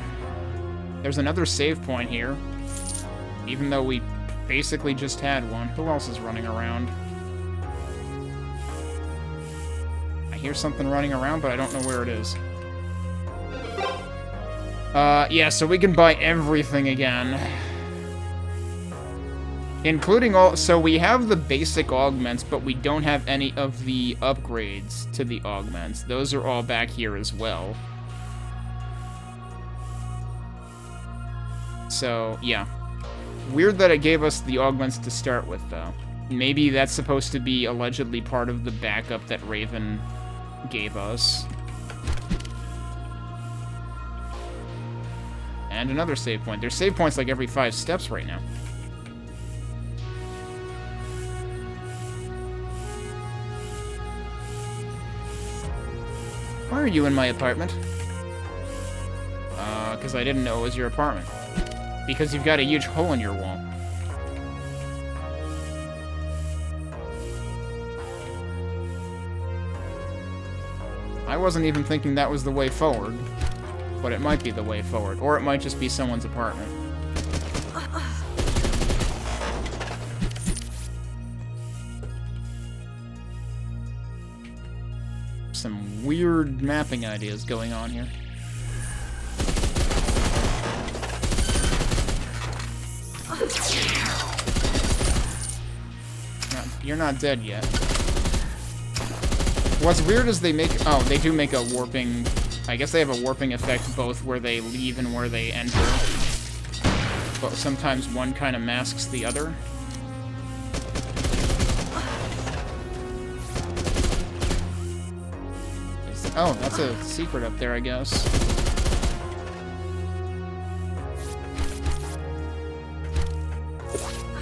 There's another save point here. Even though we basically just had one. Who else is running around? I hear something running around, but I don't know where it is. Yeah, so we can buy everything again. Including all... So we have the basic augments, but we don't have any of the upgrades to the augments. Those are all back here as well. So, yeah. Weird that it gave us the augments to start with, though. Maybe that's supposed to be allegedly part of the backup that Raven gave us. And another save point. There's save points like every 5 steps right now. Why are you in my apartment? Because I didn't know it was your apartment. Because you've got a huge hole in your wall. I wasn't even thinking that was the way forward. But it might be the way forward. Or it might just be someone's apartment. Some weird mapping ideas going on here. You're not dead yet. What's weird is they make... Oh, they do make a warping... I guess they have a warping effect both where they leave and where they enter. But sometimes one kind of masks the other. Oh, that's a secret up there, I guess.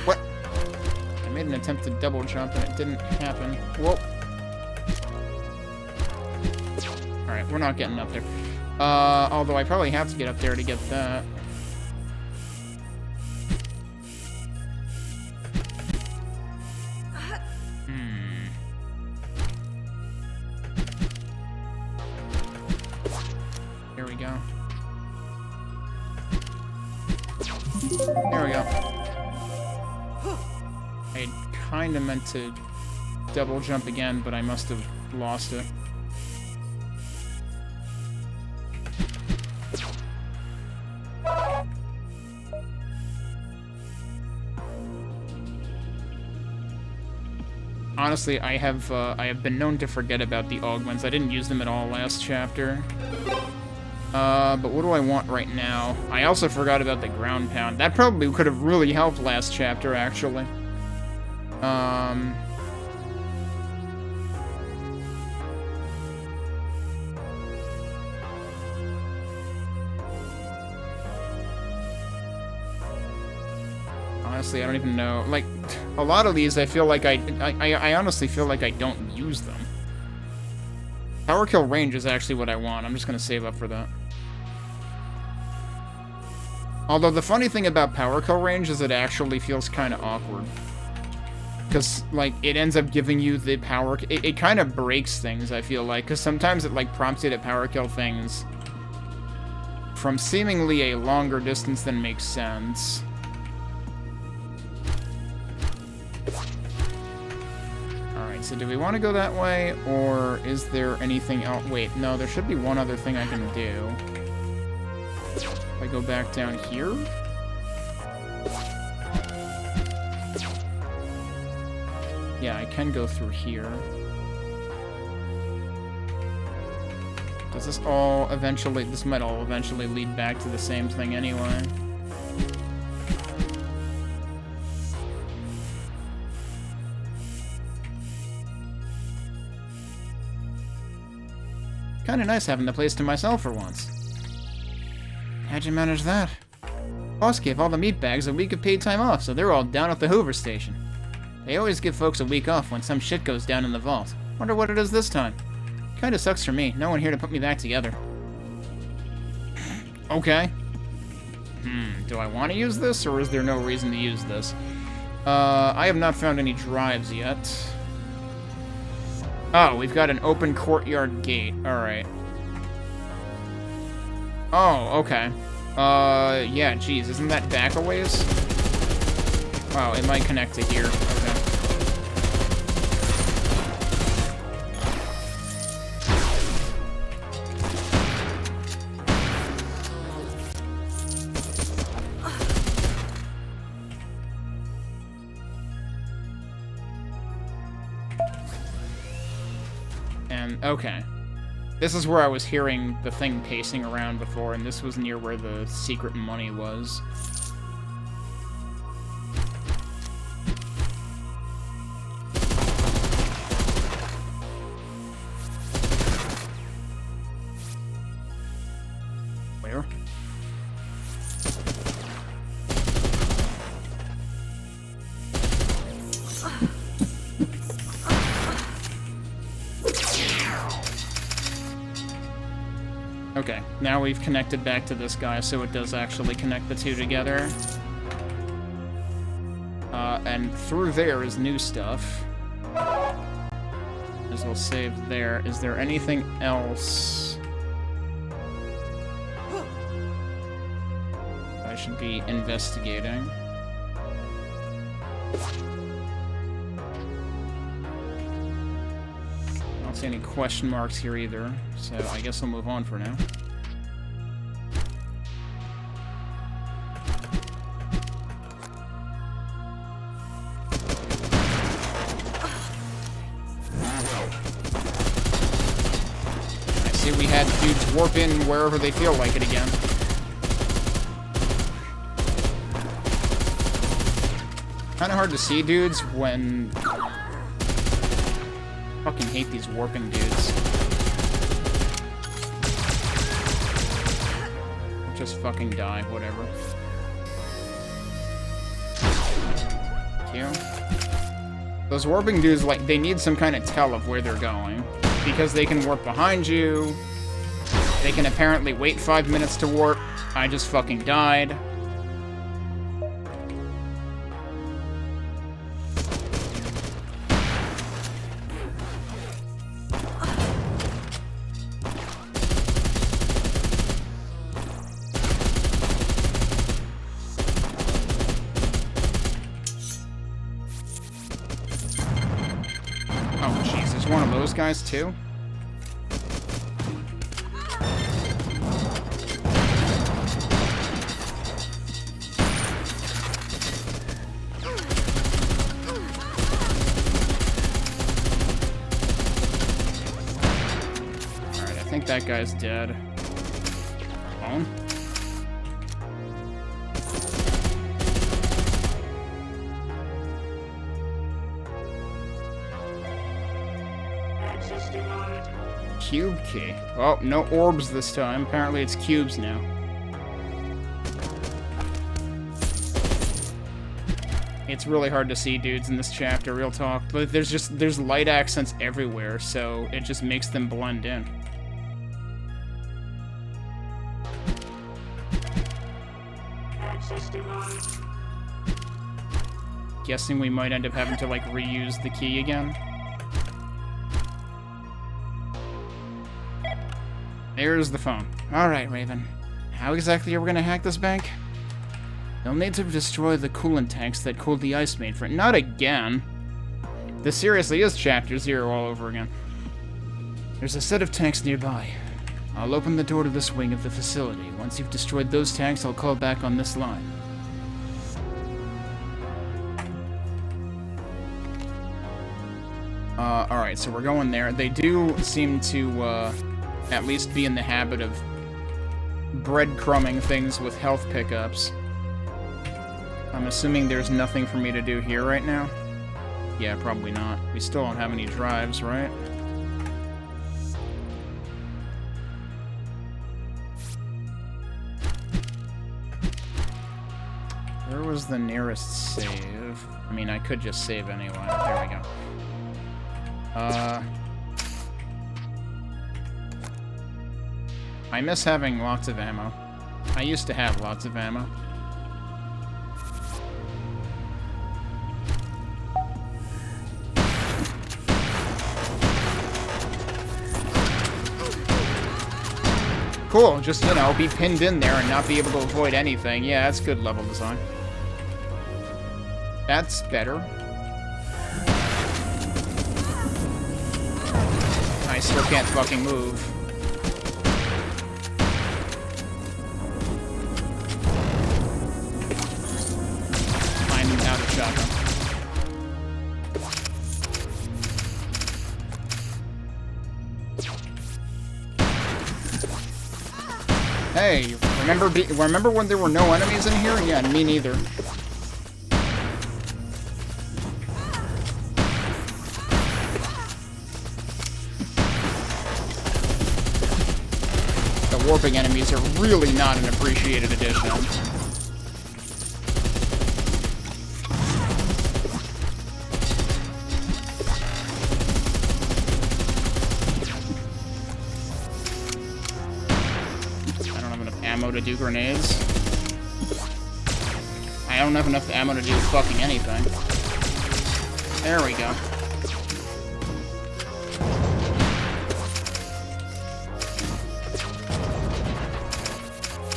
What? I made an attempt to double jump and it didn't happen. Whoa. Alright, we're not getting up there. Although I probably have to get up there to get that. Here we go. There we go. I kinda meant to double jump again, but I must have lost it. Honestly, I have been known to forget about the augments. I didn't use them at all last chapter. But what do I want right now? I also forgot about the ground pound. That probably could have really helped last chapter, actually. Honestly, I don't even know. Like, a lot of these, I feel like I honestly feel like I don't use them. Power kill range is actually what I want. I'm just gonna save up for that. Although the funny thing about power kill range is it actually feels kind of awkward. Because, like, it ends up giving you the power... It kind of breaks things, I feel like. Because sometimes it, like, prompts you to power kill things from seemingly a longer distance than makes sense. Alright, so do we want to go that way? Or is there anything else? Wait, no, there should be one other thing I can do. If I go back down here? Yeah, I can go through here. Does this all eventually... This might all eventually lead back to the same thing anyway. Kinda nice having the place to myself for once. How'd you manage that? Boss gave all the meat bags a week of paid time off, so they're all down at the Hoover station. They always give folks a week off when some shit goes down in the vault. Wonder what it is this time. Kinda sucks for me. No one here to put me back together. Okay. Do I want to use this, or is there no reason to use this? I have not found any drives yet. Oh, we've got an open courtyard gate. Alright. Oh, okay. Yeah, geez, isn't that back a ways? Wow, it might connect to here. Okay. And, okay. This is where I was hearing the thing pacing around before, and this was near where the secret money was. Where? Okay, now we've connected back to this guy, so it does actually connect the two together. And through there is new stuff. As we'll save there. Is there anything else I should be investigating? I don't see any question marks here either, so I guess I'll move on for now. I see we had dudes warp in wherever they feel like it again. Kinda hard to see dudes when... Fucking hate these warping dudes. Just fucking die, whatever. Thank you. Those warping dudes, like, they need some kind of tell of where they're going. Because they can warp behind you. They can apparently wait 5 minutes to warp. I just fucking died. One of those guys too? Alright, I think that guy's dead. Phone? Cube key. Oh, no orbs this time. Apparently it's cubes now. It's really hard to see dudes in this chapter, real talk. But there's light accents everywhere, so it just makes them blend in. Guessing we might end up having to, like, reuse the key again. There's the phone. Alright, Raven. How exactly are we gonna hack this bank? You'll need to destroy the coolant tanks that cooled the ice main for it. Not again! This seriously is Chapter 0 all over again. There's a set of tanks nearby. I'll open the door to this wing of the facility. Once you've destroyed those tanks, I'll call back on this line. Alright, so we're going there. They do seem to, at least be in the habit of breadcrumbing things with health pickups. I'm assuming there's nothing for me to do here right now? Yeah, probably not. We still don't have any drives, right? Where was the nearest save? I mean, I could just save anyway. There we go. I miss having lots of ammo. I used to have lots of ammo. Cool, just, you know, be pinned in there and not be able to avoid anything. Yeah, that's good level design. That's better. I still can't fucking move. I'm out of shotgun. Hey, remember when there were no enemies in here? Yeah, me neither. The warping enemies are really not an appreciated addition. To do grenades. I don't have enough ammo to do fucking anything. There we go.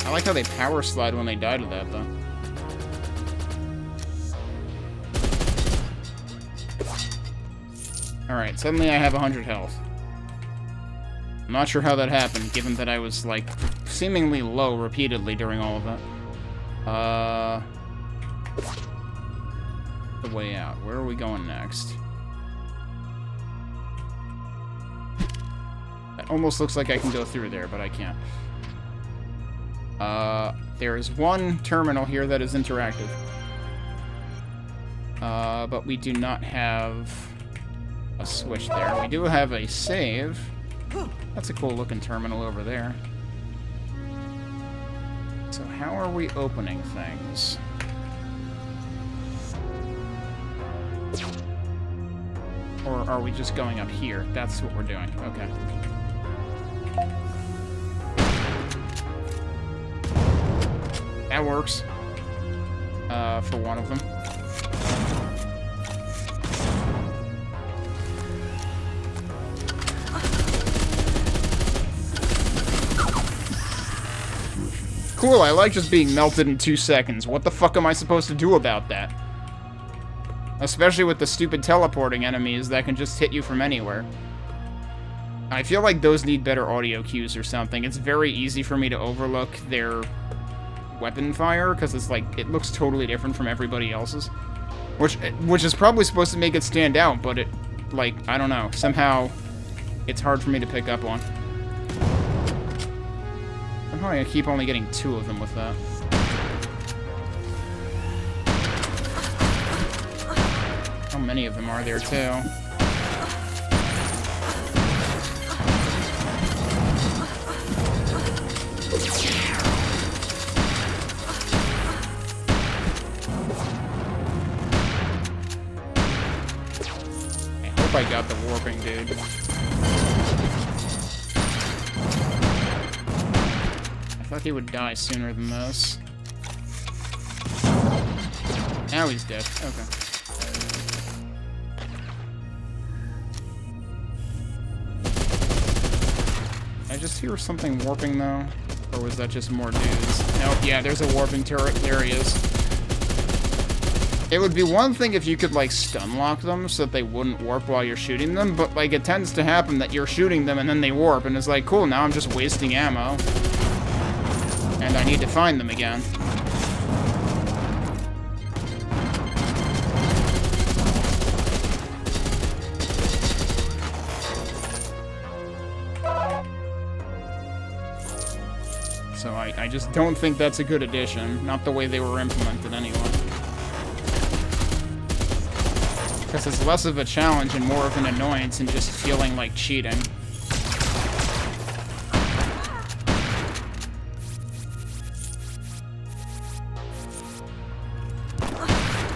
I like how they power slide when they die to that, though. Alright, suddenly I have 100 health. I'm not sure how that happened, given that I was, like, seemingly low repeatedly during all of that. The way out. Where are we going next? That almost looks like I can go through there, but I can't. There is one terminal here that is interactive. But we do not have a switch there. We do have a save. That's a cool looking terminal over there. So how are we opening things? Or are we just going up here? That's what we're doing. Okay. That works. For one of them. Cool, I like just being melted in 2 seconds. What the fuck am I supposed to do about that? Especially with the stupid teleporting enemies that can just hit you from anywhere. I feel like those need better audio cues or something. It's very easy for me to overlook their weapon fire, because it's like, it looks totally different from everybody else's. Which is probably supposed to make it stand out, but it, like, I don't know. Somehow, it's hard for me to pick up on. Somehow I keep only getting 2 of them with that. How many of them are there, too? I got the warping, dude. I thought he would die sooner than this. Now he's dead. Okay. I just hear something warping, though? Or was that just more dudes? Nope, yeah, there's a warping turret. There he is. It would be one thing if you could, like, stun lock them so that they wouldn't warp while you're shooting them, but, like, it tends to happen that you're shooting them and then they warp, and it's like, cool, now I'm just wasting ammo. And I need to find them again. So I just don't think that's a good addition, not the way they were implemented anyway. Because it's less of a challenge and more of an annoyance and just feeling like cheating.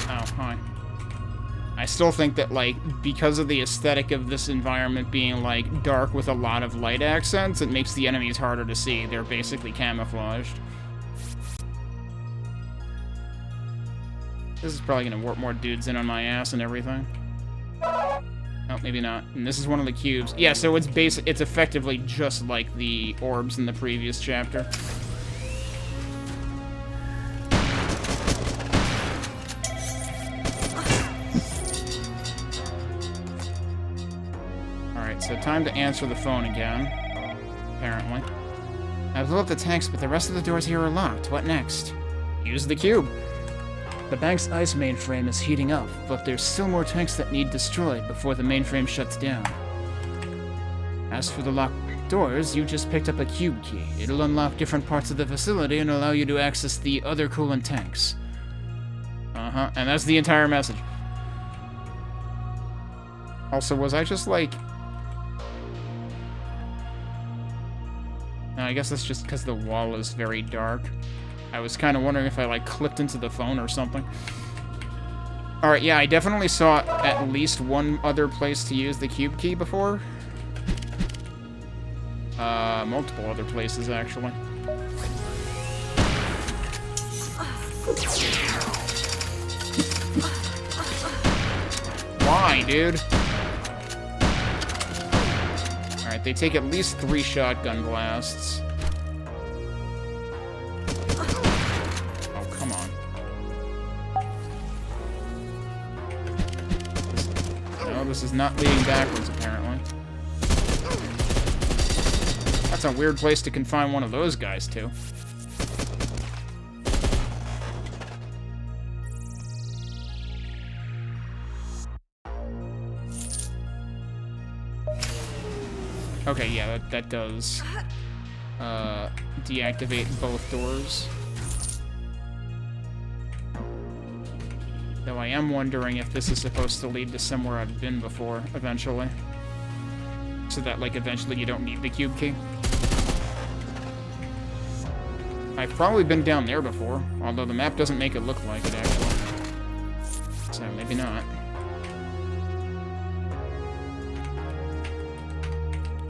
Oh, hi. I still think that, like, because of the aesthetic of this environment being, like, dark with a lot of light accents, it makes the enemies harder to see. They're basically camouflaged. This is probably gonna warp more dudes in on my ass and everything. Oh, maybe not. And this is one of the cubes. Yeah, so it's it's effectively just like the orbs in the previous chapter. Alright, so time to answer the phone again. Apparently. I blew up the tanks, but the rest of the doors here are locked. What next? Use the cube. The bank's ice mainframe is heating up, but there's still more tanks that need destroyed before the mainframe shuts down. As for the locked doors, you just picked up a cube key. It'll unlock different parts of the facility and allow you to access the other coolant tanks. Uh-huh, and that's the entire message. Also, was I just like... No, I guess that's just because the wall is very dark. I was kind of wondering if I, like, clipped into the phone or something. Alright, yeah, I definitely saw at least one other place to use the cube key before. Multiple other places, actually. Why, dude? Alright, they take at least 3 shotgun blasts. This is not leading backwards, apparently. That's a weird place to confine one of those guys to. Okay, yeah, that does deactivate both doors. Though I am wondering if this is supposed to lead to somewhere I've been before, eventually. So that, like, eventually you don't need the cube key. I've probably been down there before, although the map doesn't make it look like it, actually. So, maybe not.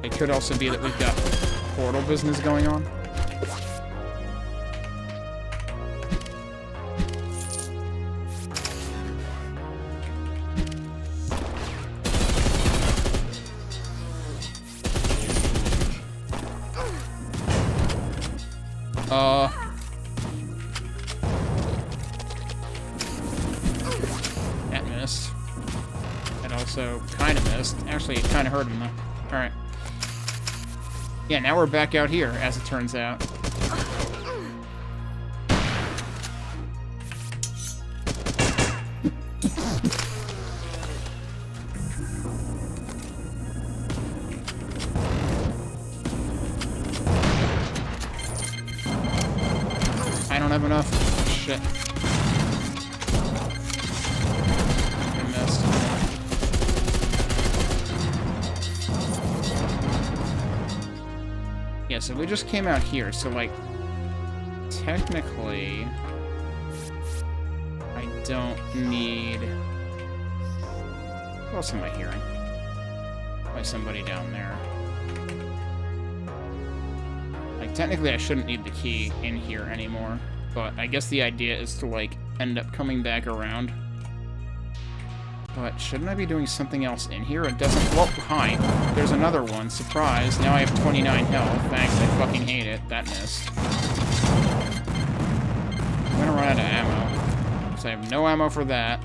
It could also be that we've got portal business going on. That missed. That also kind of missed. Actually, it kind of hurt him, though. Alright. Yeah, now we're back out here, as it turns out. I don't have enough. Shit. I missed. Yeah, so we just came out here, so, like, technically, I don't need... What else am I hearing? By somebody down there. Like, technically I shouldn't need the key in here anymore, but I guess the idea is to, like, end up coming back around. But shouldn't I be doing something else in here? It doesn't... Well, hi. There's another one. Surprise. Now I have 29 health. Thanks, I fucking hate it. That missed. I'm gonna run out of ammo. So I have no ammo for that.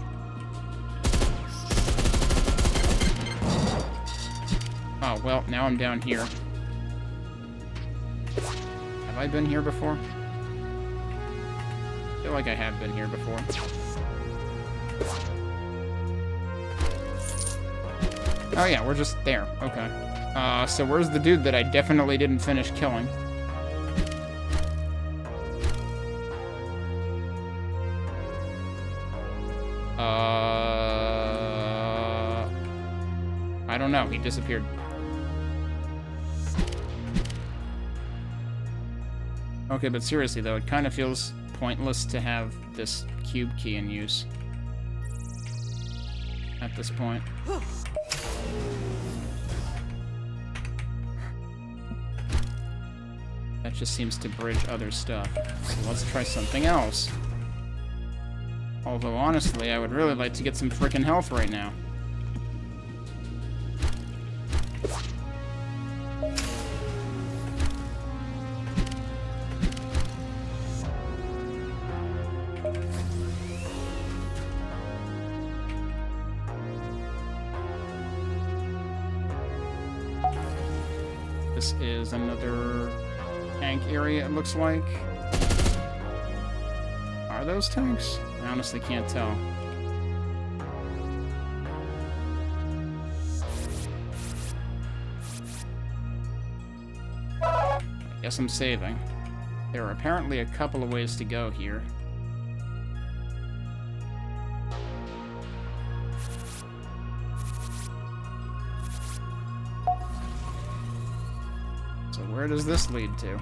Oh, well, now I'm down here. Have I been here before? I feel like I have been here before. Oh yeah, we're just there. Okay. So where's the dude that I definitely didn't finish killing? I don't know. He disappeared. Okay, but seriously though, it kind of feels pointless to have this cube key in use at this point. That just seems to bridge other stuff. So let's try something else. Although, honestly, I would really like to get some frickin' health right now. This is another tank area, it looks like. Are those tanks? I honestly can't tell. I guess I'm saving. There are apparently a couple of ways to go here. So where does this lead to?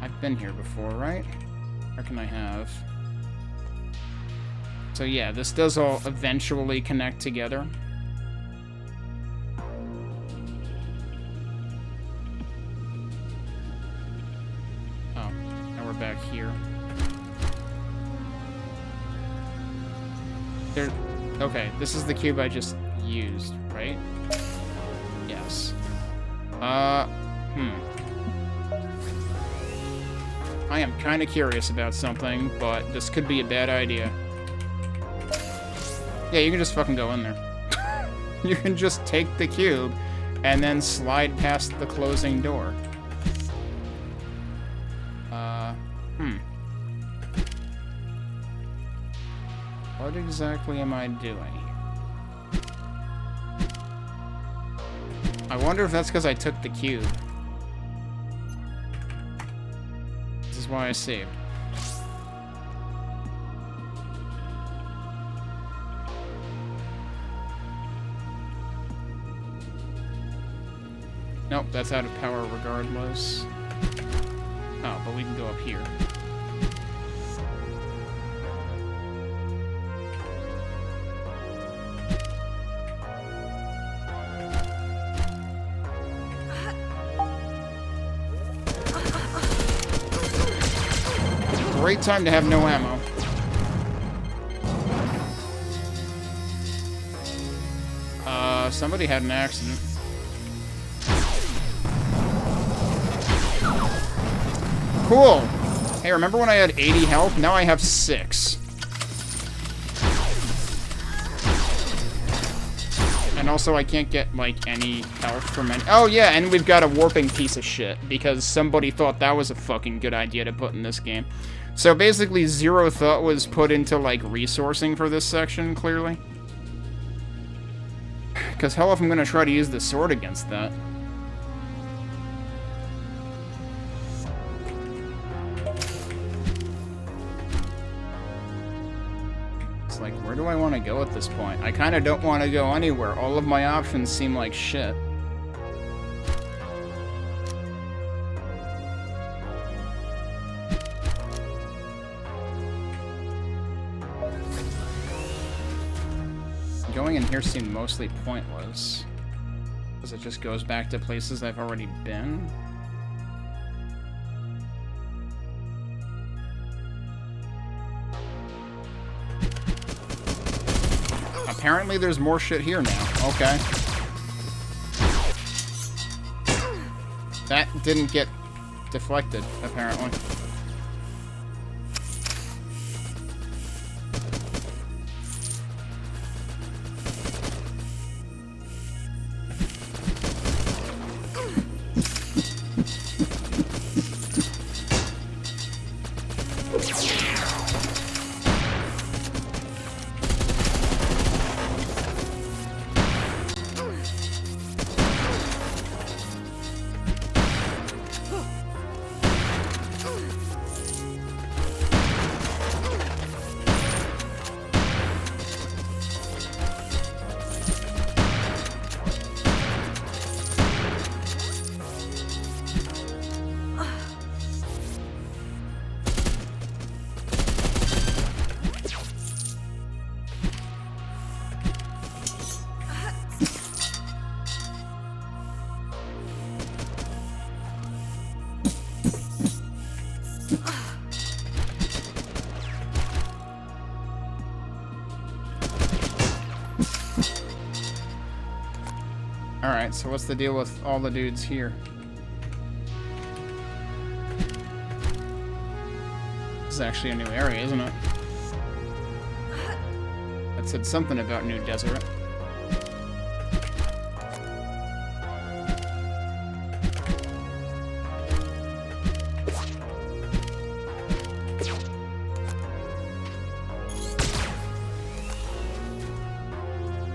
I've been here before, right? Where can I have? So yeah, this does all eventually connect together. Oh, now we're back here. There. Okay, this is the cube I just used, right? Yes. I am kind of curious about something, but this could be a bad idea. Yeah, you can just fucking go in there. You can just take the cube and then slide past the closing door. What exactly am I doing? I wonder if that's because I took the cube. This is why I saved. Nope, that's out of power regardless. Oh, but we can go up here. Great time to have no ammo. Somebody had an accident. Cool! Hey, remember when I had 80 health? Now I have 6. And also I can't get, like, any health from any... Oh, yeah, and we've got a warping piece of shit, because somebody thought that was a fucking good idea to put in this game. So basically, zero thought was put into, like, resourcing for this section, clearly. Because hell if I'm gonna try to use the sword against that. It's like, where do I want to go at this point? I kind of don't want to go anywhere. All of my options seem like shit. Going in here seemed mostly pointless, because it just goes back to places I've already been. Apparently there's more shit here now. Okay. That didn't get deflected, apparently. Alright, so what's the deal with all the dudes here? This is actually a new area, isn't it? That said something about New Desert.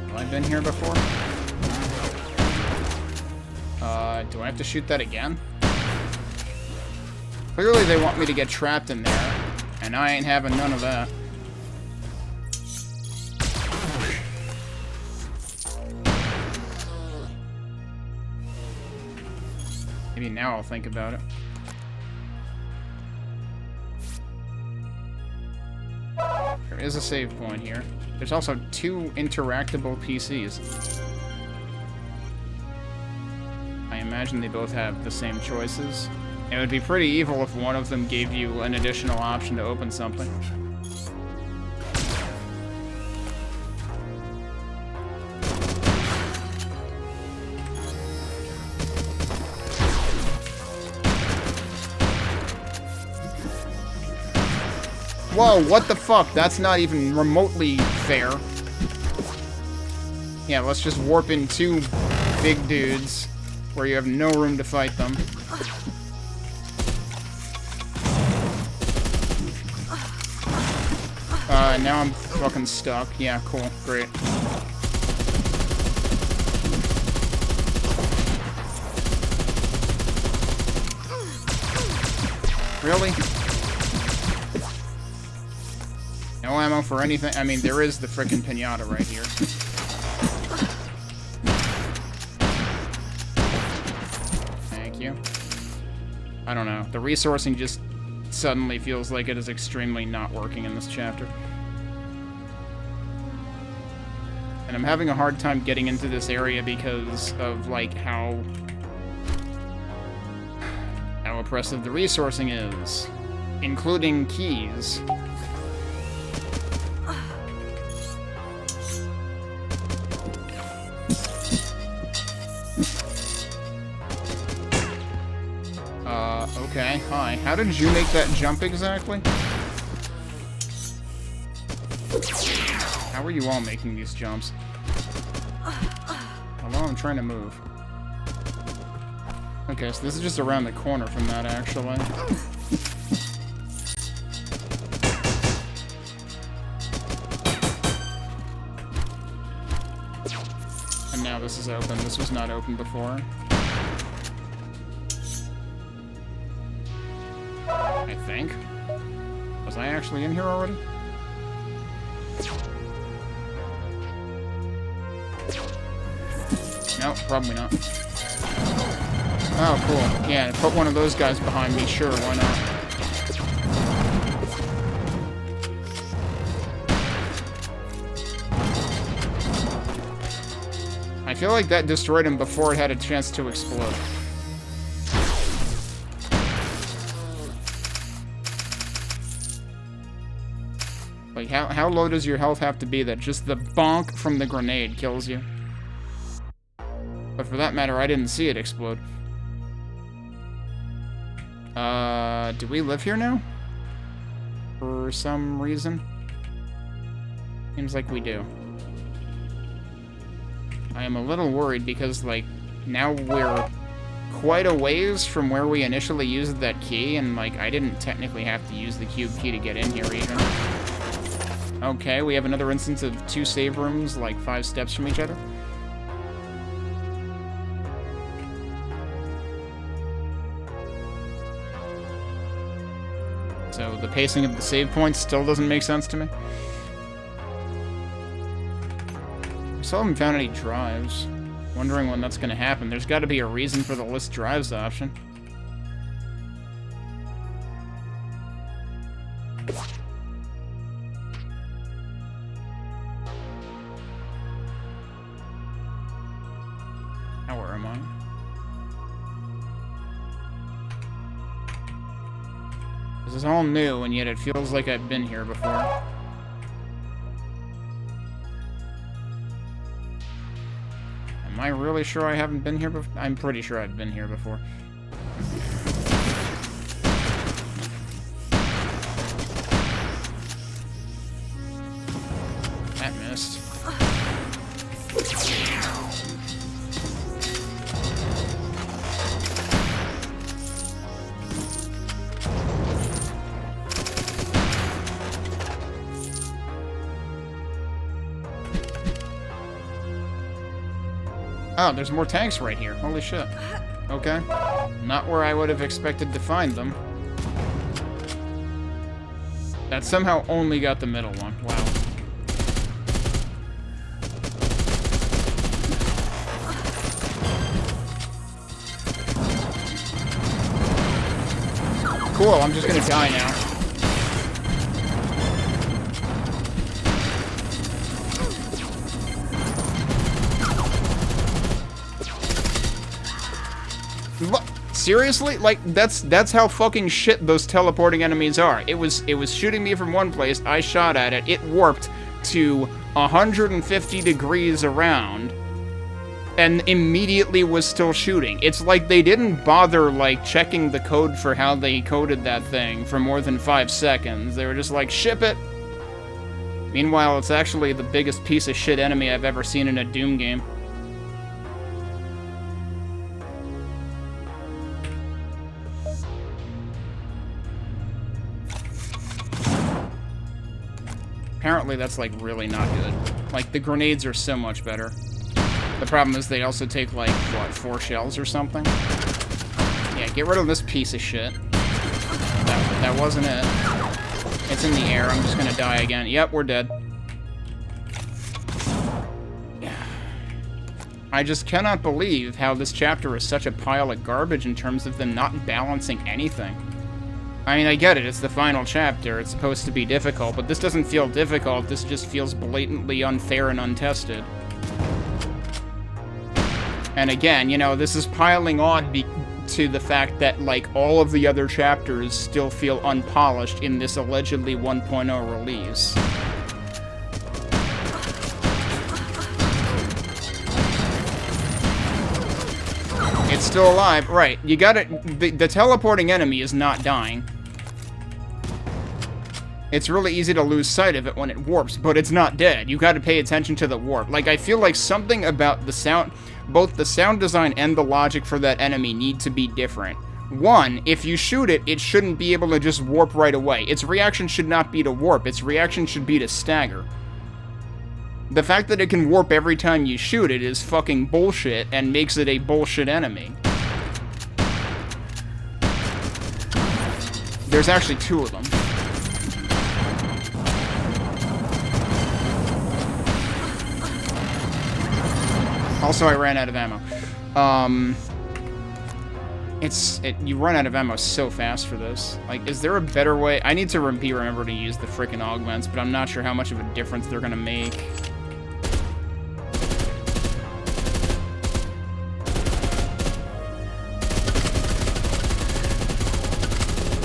Have I been here before? Do I have to shoot that again? Clearly they want me to get trapped in there, and I ain't having none of that. Maybe now I'll think about it. There is a save point here. There's also 2 interactable PCs. I imagine they both have the same choices. It would be pretty evil if one of them gave you an additional option to open something. Whoa, what the fuck? That's not even remotely fair. Yeah, let's just warp in two big dudes where you have no room to fight them. Now I'm fucking stuck. Yeah, cool. Great. Really? No ammo for anything? I mean, there is the frickin' pinata right here. Thank you. I don't know. The resourcing just suddenly feels like it is extremely not working in this chapter. And I'm having a hard time getting into this area because of, like, how oppressive the resourcing is, including keys. Okay, hi. How did you make that jump exactly? How are you all making these jumps? Although I'm trying to move. Okay, so this is just around the corner from that, actually. And now this is open. This was not open before. I think. Was I actually in here already? No, probably not. Oh, cool. Yeah, put one of those guys behind me. Sure, why not? I feel like that destroyed him before it had a chance to explode. Like, how low does your health have to be that just the bonk from the grenade kills you? But for that matter, I didn't see it explode. Do we live here now? For some reason? Seems like we do. I am a little worried because, like, now we're quite a ways from where we initially used that key, and, like, I didn't technically have to use the cube key to get in here even. Okay, we have another instance of two save rooms, like, 5 steps from each other. So the pacing of the save points still doesn't make sense to me. I still haven't found any drives. Wondering when that's going to happen. There's got to be a reason for the list drives option. Now where am I? This is all new, and yet it feels like I've been here before. Am I really sure I haven't been here before? I'm pretty sure I've been here before. That missed. Oh, there's more tanks right here. Holy shit. Okay. Not where I would have expected to find them. That somehow only got the middle one. Wow. Cool, I'm just gonna die now. Seriously? Like, that's how fucking shit those teleporting enemies are. It was shooting me from one place, I shot at it, it warped to 150 degrees around, and immediately was still shooting. It's like they didn't bother, like, checking the code for how they coded that thing for more than 5 seconds. They were just like, ship it. Meanwhile, it's actually the biggest piece of shit enemy I've ever seen in a Doom game. Apparently that's, like, really not good. Like, the grenades are so much better. The problem is they also take, like, what, 4 shells or something? Yeah, get rid of this piece of shit. That wasn't it. It's in the air. I'm just gonna die again. Yep, we're dead. I just cannot believe how this chapter is such a pile of garbage in terms of them not balancing anything. I mean, I get it, it's the final chapter, it's supposed to be difficult, but this doesn't feel difficult, this just feels blatantly unfair and untested. And again, you know, this is piling on to the fact that, like, all of the other chapters still feel unpolished in this allegedly 1.0 release. It's still alive, right. You gotta... The teleporting enemy is not dying. It's really easy to lose sight of it when it warps, but it's not dead. You gotta pay attention to the warp. Like, I feel like something about the sound... Both the sound design and the logic for that enemy need to be different. One, if you shoot it, it shouldn't be able to just warp right away. Its reaction should not be to warp. Its reaction should be to stagger. The fact that it can warp every time you shoot it is fucking bullshit and makes it a bullshit enemy. There's actually 2 of them. Also, I ran out of ammo. You run out of ammo so fast for this. Like, is there a better way? I need to remember to use the frickin' augments, but I'm not sure how much of a difference they're gonna make.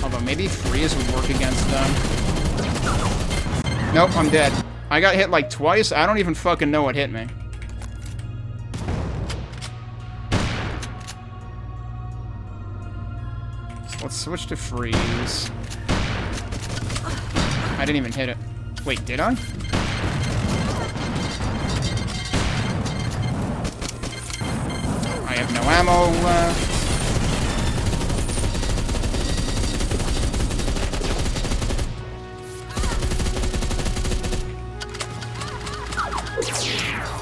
Although, maybe freeze would work against them. Nope, I'm dead. I got hit like twice. I don't even fucking know what hit me. Let's switch to freeze. I didn't even hit it. Wait, did I? I have no ammo left.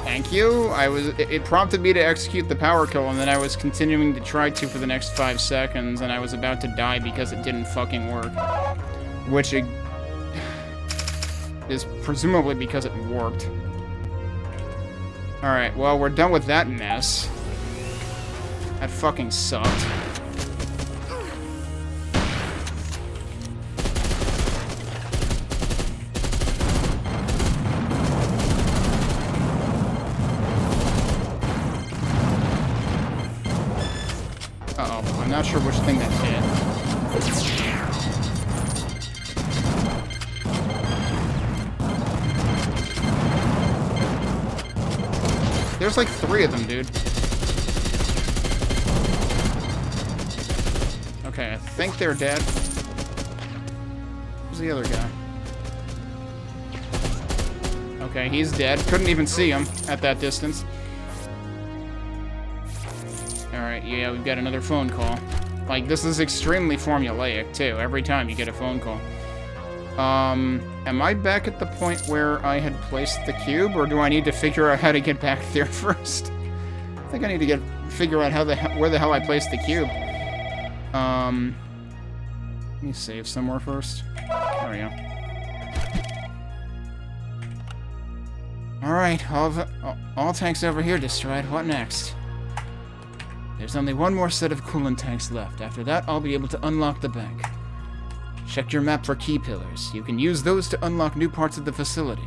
Thank you. It prompted me to execute the power kill, and then I was continuing to try to for the next 5 seconds, and I was about to die because it didn't fucking work. Which is presumably because it warped. Alright, well, we're done with that mess. That fucking sucked. I'm not sure which thing that hit. There's like 3 of them, dude. Okay, I think they're dead. Who's the other guy? Okay, he's dead. Couldn't even see him at that distance. Alright, yeah, we've got another phone call. Like, this is extremely formulaic, too. Every time you get a phone call. Am I back at the point where I had placed the cube, or do I need to figure out how to get back there first? I think I need to figure out where the hell I placed the cube. Let me save somewhere first. There we go. Alright, all tanks over here destroyed. What next? There's only one more set of coolant tanks left. After that, I'll be able to unlock the bank. Check your map for key pillars. You can use those to unlock new parts of the facility.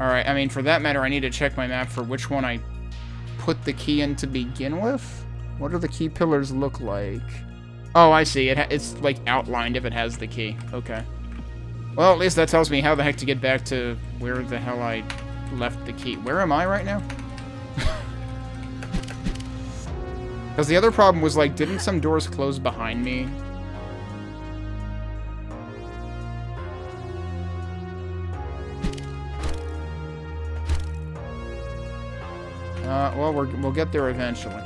Alright, I mean, for that matter, I need to check my map for which one I put the key in to begin with? What do the key pillars look like? Oh, I see. It's, like, outlined if it has the key. Okay. Well, at least that tells me how the heck to get back to where the hell I left the key. Where am I right now? Because the other problem was, like, didn't some doors close behind me? Well, we'll get there eventually.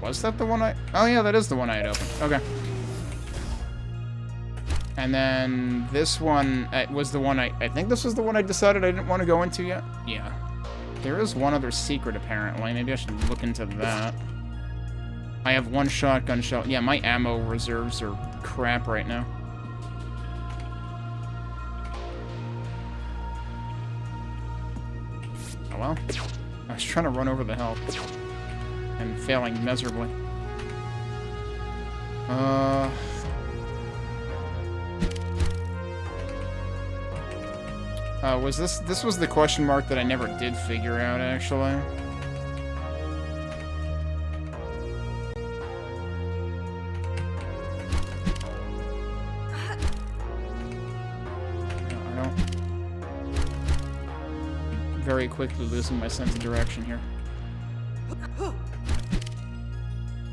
Was that the one I... Oh, yeah, that is the one I had opened. Okay. And then this one was the one I think this was the one I decided I didn't want to go into yet. Yeah. There is one other secret, apparently. Maybe I should look into that. I have one shotgun shell. Yeah, my ammo reserves are crap right now. Oh, well. I was trying to run over the health. And failing miserably. Was this was the question mark that I never did figure out, actually. No, I don't. Very quickly losing my sense of direction here.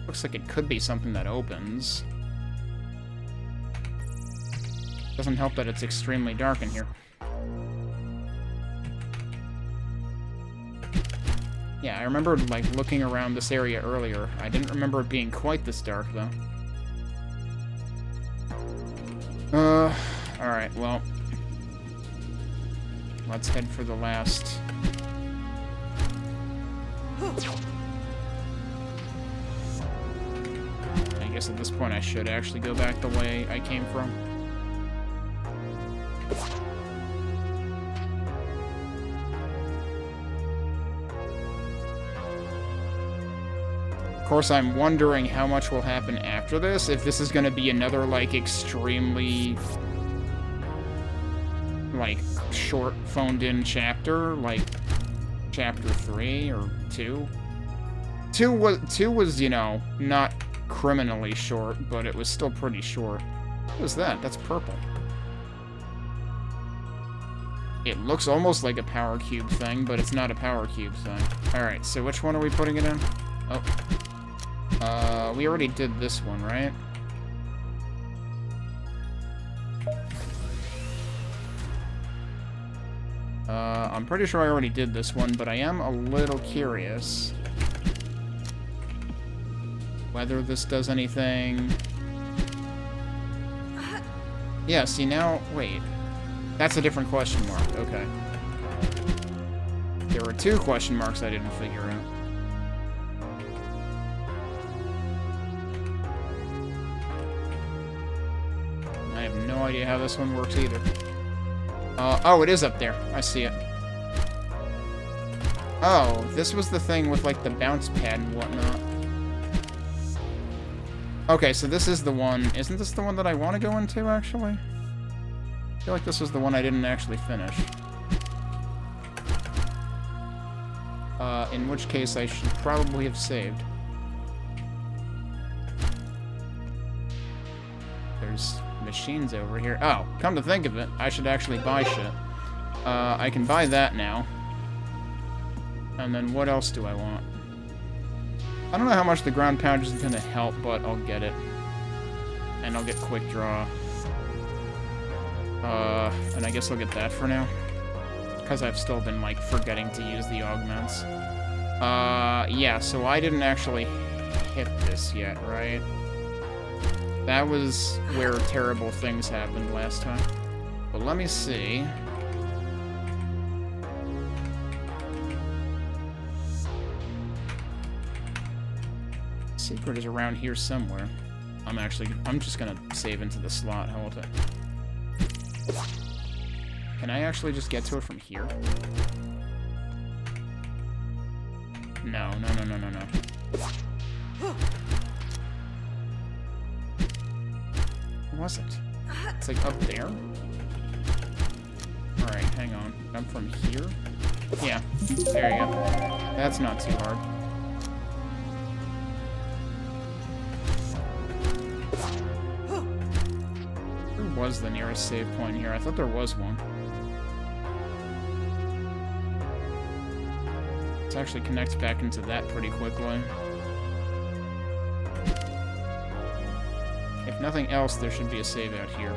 Looks like it could be something that opens. Doesn't help that it's extremely dark in here. Yeah, I remember, like, looking around this area earlier. I didn't remember it being quite this dark, though. Alright, well. Let's head for the last... I guess at this point I should actually go back the way I came from. Of course, I'm wondering how much will happen after this, if this is going to be another, like, extremely, like, short, phoned-in chapter, like, chapter 3 or 2. 2 was, you know, not criminally short, but it was still pretty short. What is that? That's purple. It looks almost like a power cube thing, but it's not a power cube thing. Alright, so which one are we putting it in? Oh. We already did this one, right? I'm pretty sure I already did this one, but I am a little curious whether this does anything. Yeah, see now, wait. That's a different question mark, okay. There were 2 question marks I didn't figure out. I have no idea how this one works either. Oh, it is up there. I see it. Oh, this was the thing with, like, the bounce pad and whatnot. Okay, so this is the one. Isn't this the one that I want to go into, actually? I feel like this was the one I didn't actually finish. In which case I should probably have saved. There's machines over here. Oh, come to think of it, I should actually buy shit. I can buy that now. And then what else do I want? I don't know how much the ground pound is going to help, but I'll get it. And I'll get quick draw. And I guess I'll get that for now. Because I've still been, like, forgetting to use the augments. Yeah, so I didn't actually hit this yet, right? That was where terrible things happened last time. But let me see. Secret is around here somewhere. I'm just gonna save into the slot. Hold it. Can I actually just get to it from here? No. Where was it? It's like up there? Alright, hang on. I'm from here? Yeah, there you go. That's not too hard. Where was the nearest save point here? I thought there was one. This actually connects back into that pretty quickly. If If nothing else, there should be a save out here.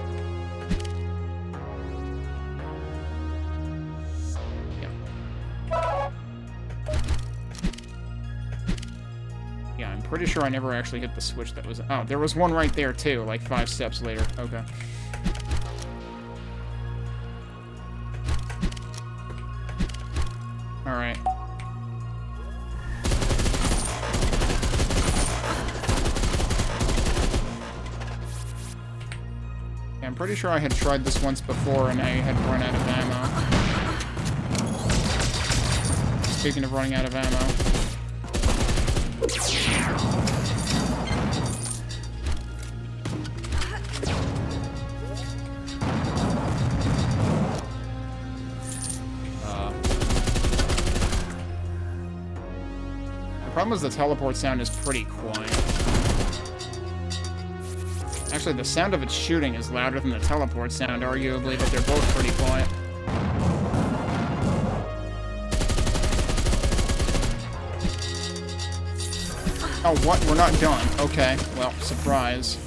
Yeah. Yeah, I'm pretty sure I never actually hit the switch that was... Oh, there was one right there, too, like 5 steps later. Okay. Alright. I'm pretty sure I had tried this once before and I had run out of ammo. Speaking of running out of ammo. The problem is the teleport sound is pretty quiet. Actually, the sound of its shooting is louder than the teleport sound, arguably, but they're both pretty quiet. Oh, what? We're not done. Okay, well, surprise.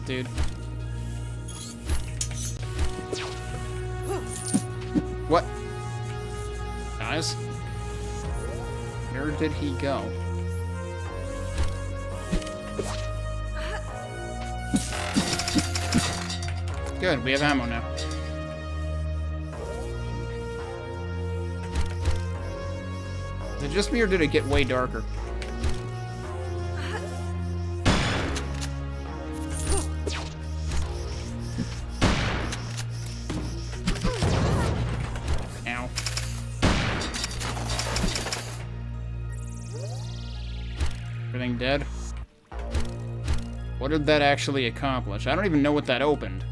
Dude. What? Guys? Where did he go? Good, we have ammo now. Is it just me or did it get way darker? Dead? What did that actually accomplish? I don't even know what that opened.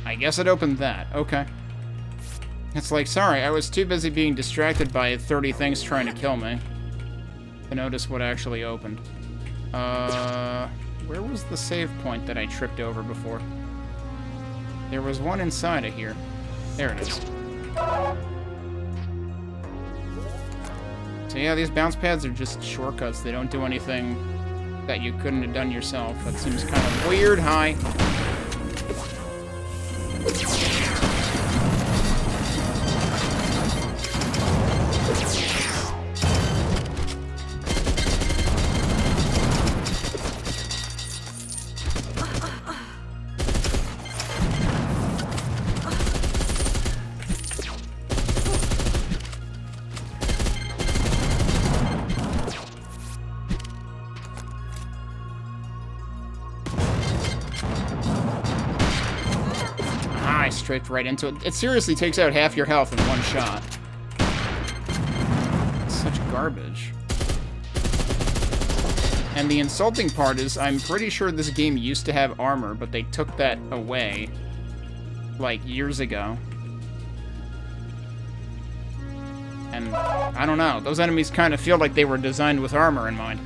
I guess it opened that. Okay. It's like, sorry, I was too busy being distracted by 30 things trying to kill me to notice what actually opened. Where was the save point that I tripped over before? There was one inside of here. There it is. So yeah, these bounce pads are just shortcuts. They don't do anything that you couldn't have done yourself. That seems kind of weird. Hi. Straight right into it. It seriously takes out half your health in one shot. It's such garbage. And the insulting part is, I'm pretty sure this game used to have armor, but they took that away, like, years ago. And, I don't know, those enemies kind of feel like they were designed with armor in mind.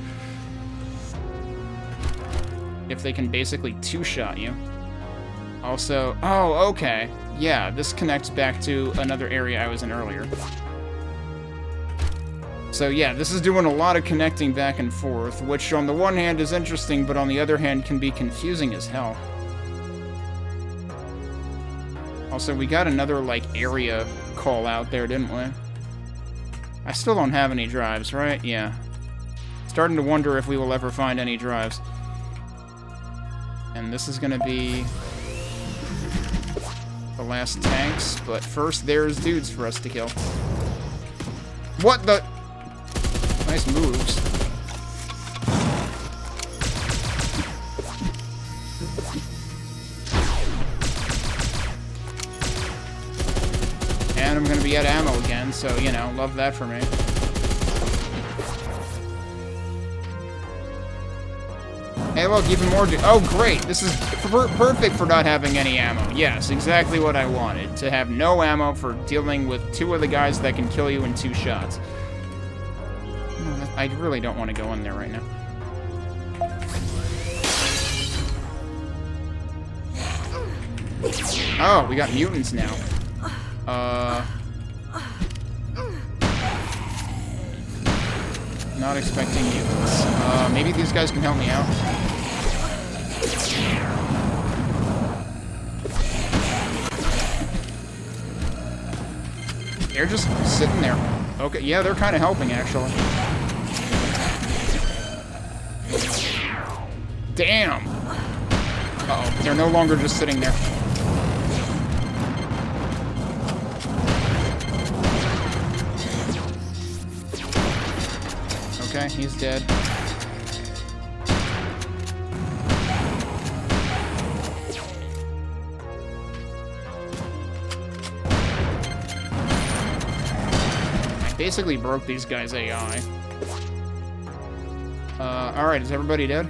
If they can basically two-shot you. Also, oh, okay. Yeah, this connects back to another area I was in earlier. So yeah, this is doing a lot of connecting back and forth, which on the one hand is interesting, but on the other hand can be confusing as hell. Also, we got another, like, area call out there, didn't we? I still don't have any drives, right? Yeah. Starting to wonder if we will ever find any drives. And this is gonna be the last tanks, but first there's dudes for us to kill. What the? Nice moves. And I'm gonna be out of ammo again, so, you know, love that for me. Hey, look, even more. Oh, great! This is perfect for not having any ammo. Yes, exactly what I wanted. To have no ammo for dealing with 2 of the guys that can kill you in 2 shots. No, I really don't want to go in there right now. Oh, we got mutants now. Not expecting mutants. Maybe these guys can help me out. They're just sitting there. Okay, yeah, they're kind of helping, actually. Damn! Uh-oh, they're no longer just sitting there. Okay, he's dead. I basically broke these guys' AI. Alright, is everybody dead?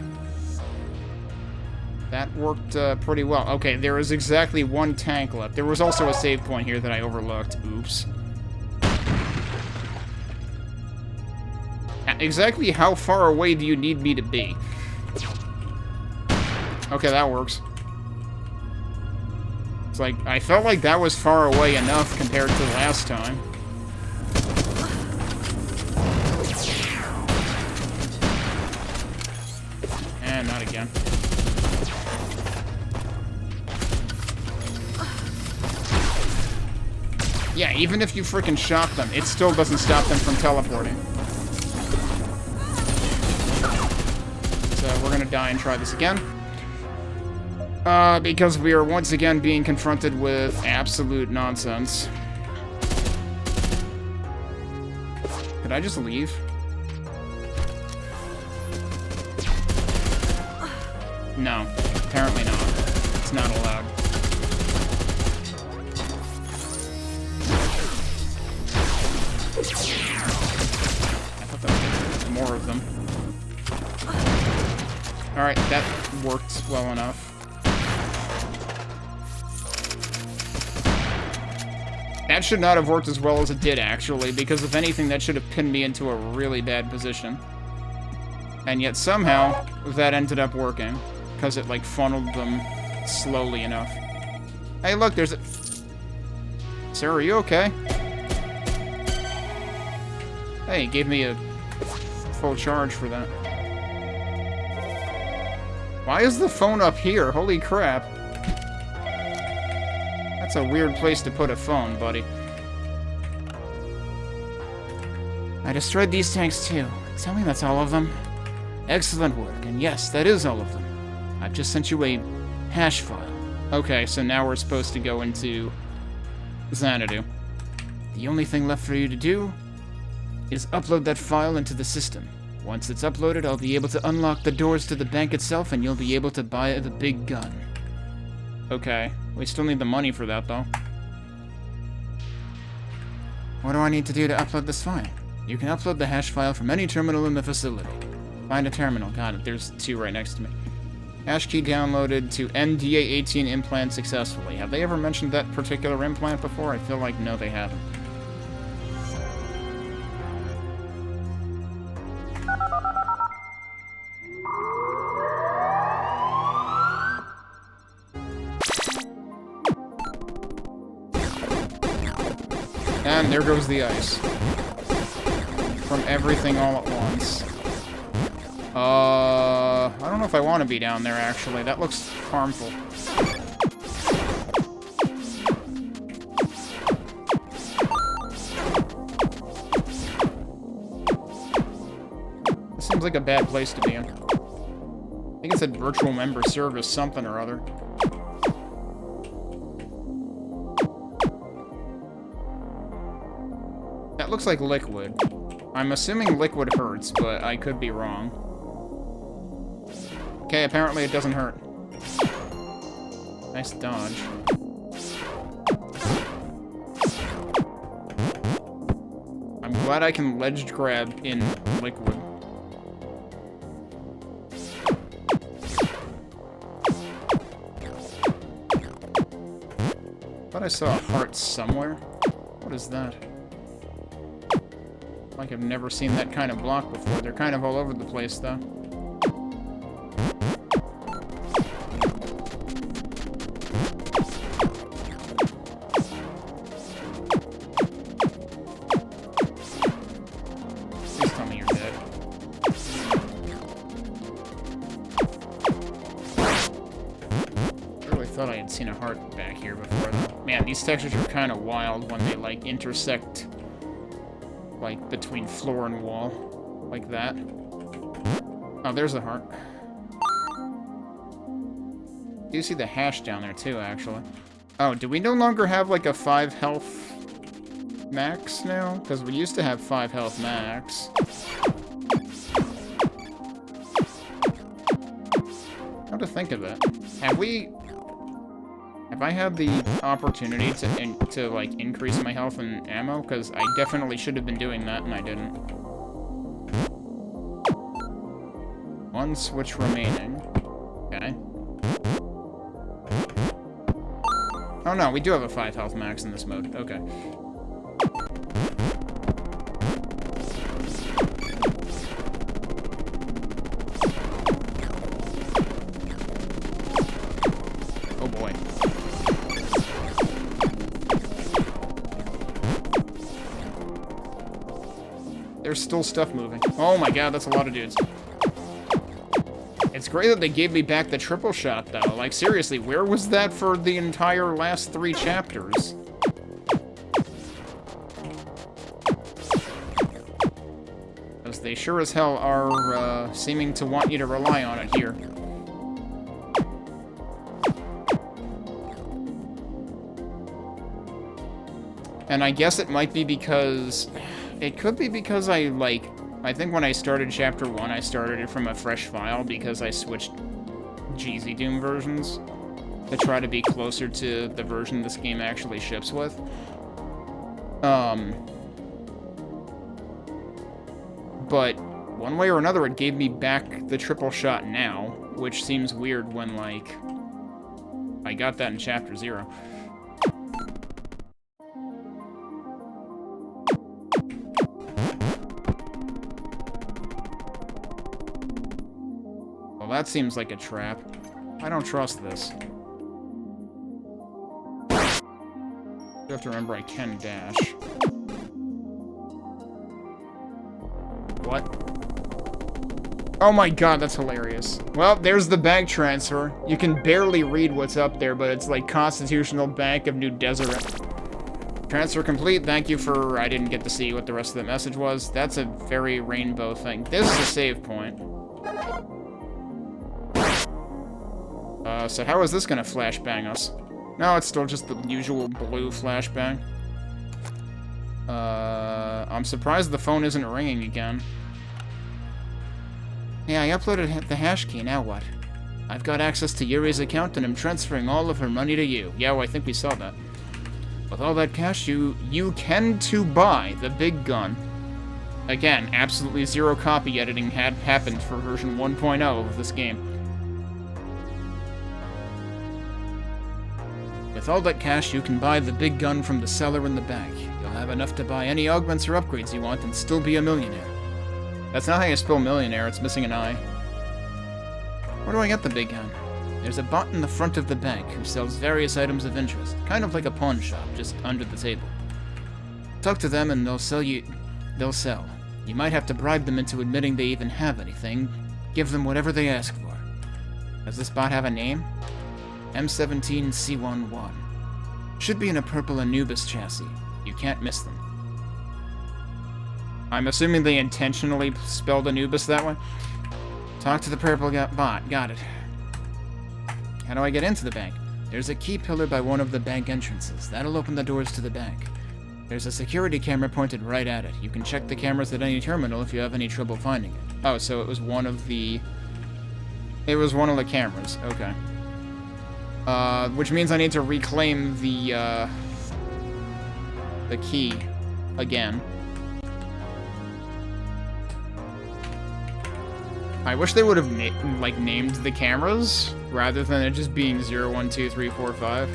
That worked pretty well. Okay, there is exactly 1 tank left. There was also a save point here that I overlooked. Oops. Exactly how far away do you need me to be? Okay, that works. It's like, I felt like that was far away enough compared to last time. And not again. Yeah, even if you freaking shock them, it still doesn't stop them from teleporting. So we're gonna die and try this again. Because we are once again being confronted with absolute nonsense. Could I just leave? No, apparently not. It's not allowed. I thought that was more of them. Alright, that worked well enough. That should not have worked as well as it did, actually, because if anything, that should have pinned me into a really bad position. And yet somehow, that ended up working, because it, like, funneled them slowly enough. Hey, look, there's a... Sir, are you okay? Hey, he gave me a full charge for that. Why is the phone up here? Holy crap. That's a weird place to put a phone, buddy. I destroyed these tanks too. Tell me that's all of them? Excellent work, and yes, that is all of them. I've just sent you a hash file. Okay, so now we're supposed to go into Xanadu. The only thing left for you to do is upload that file into the system. Once it's uploaded, I'll be able to unlock the doors to the bank itself, and you'll be able to buy the big gun. Okay. We still need the money for that, though. What do I need to do to upload this file? You can upload the hash file from any terminal in the facility. Find a terminal. Got it. There's 2 right next to me. Hash key downloaded to MDA-18 implant successfully. Have they ever mentioned that particular implant before? I feel like no, they haven't. And there goes the ice. From everything all at once. I don't know if I want to be down there, actually. That looks harmful. This seems like a bad place to be in. I think it said virtual member service something or other. That looks like liquid. I'm assuming liquid hurts, but I could be wrong. Okay, apparently it doesn't hurt. Nice dodge. I'm glad I can ledge grab in liquid. I saw a heart somewhere. What is that? Like I've never seen that kind of block before. They're kind of all over the place, though. Please tell me you're dead. I really thought I had seen a heart back here before, though. Man, these textures are kind of wild when they, like, intersect, like, between floor and wall. Like that. Oh, there's the heart. You see the hash down there, too, actually. Oh, do we no longer have, like, a 5 health max now? Because we used to have 5 health max. How to think of it? Have I had the opportunity to like, increase my health and ammo? Because I definitely should have been doing that, and I didn't. 1 switch remaining. Okay. Oh no, we do have a 5 health max in this mode. Okay. Oh boy. There's still stuff moving. Oh my god, that's a lot of dudes. It's great that they gave me back the triple shot, though. Like, seriously, where was that for the entire last 3 chapters? Because they sure as hell are, seeming to want you to rely on it here. And I guess it might be because... It could be because I think when I started Chapter 1, I started it from a fresh file because I switched Jeezy Doom versions to try to be closer to the version this game actually ships with. But one way or another, it gave me back the triple shot now, which seems weird when, like, I got that in Chapter 0. Well, that seems like a trap. I don't trust this. You have to remember I can dash. What? Oh my god, that's hilarious. Well, there's the bank transfer. You can barely read what's up there, but it's like Constitutional Bank of New Deseret. Transfer complete. Thank you for... I didn't get to see what the rest of the message was. That's a very rainbow thing. This is a save point. So how is this gonna flashbang us? No, it's still just the usual blue flashbang. I'm surprised the phone isn't ringing again. Yeah, I uploaded the hash key, now what? I've got access to Yuri's account and I'm transferring all of her money to you. Yeah, well, I think we saw that. With all that cash, you can to buy the big gun. Again, absolutely zero copy editing had happened for version 1.0 of this game. With all that cash, you can buy the big gun from the seller in the bank. You'll have enough to buy any augments or upgrades you want and still be a millionaire. That's not how you spell millionaire, it's missing an I. Where do I get the big gun? There's a bot in the front of the bank who sells various items of interest, kind of like a pawn shop, just under the table. Talk to them and they'll sell. You might have to bribe them into admitting they even have anything. Give them whatever they ask for. Does this bot have a name? M17C11. Should be in a purple Anubis chassis. You can't miss them. I'm assuming they intentionally spelled Anubis that way? Talk to the purple bot. Got it. How do I get into the bank? There's a key pillar by one of the bank entrances. That'll open the doors to the bank. There's a security camera pointed right at it. You can check the cameras at any terminal if you have any trouble finding it. Oh, so it was one of the... It was one of the cameras. Okay. Which means I need to reclaim the key again. I wish they would have named the cameras rather than it just being 0, 1, 2, 3, 4, 5.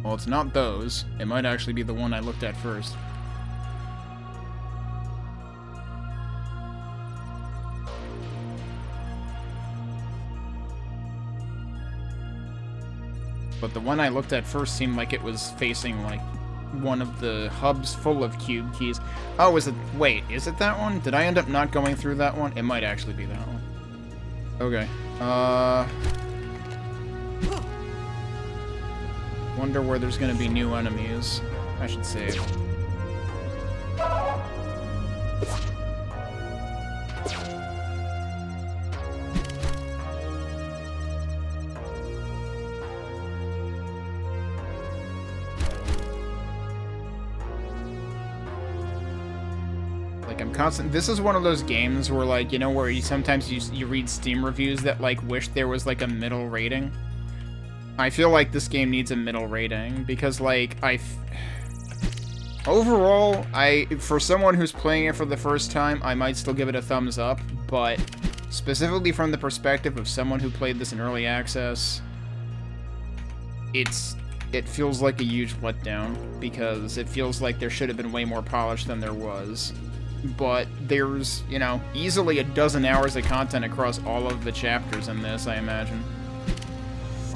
Well, it's not those. It might actually be the one I looked at first. But the one I looked at first seemed like it was facing, like, one of the hubs full of cube keys. Oh, is it... Wait, is it that one? Did I end up not going through that one? It might actually be that one. Okay. Wonder where there's gonna be new enemies. I should save. Like, I'm constant. This is one of those games where, like, you know, where you sometimes you read Steam reviews that, like, wish there was, like, a middle rating. I feel like this game needs a middle rating, because, like, overall, for someone who's playing it for the first time, I might still give it a thumbs up, but specifically from the perspective of someone who played this in early access, it feels like a huge letdown, because it feels like there should have been way more polish than there was. But there's, you know, easily a dozen hours of content across all of the chapters in this, I imagine.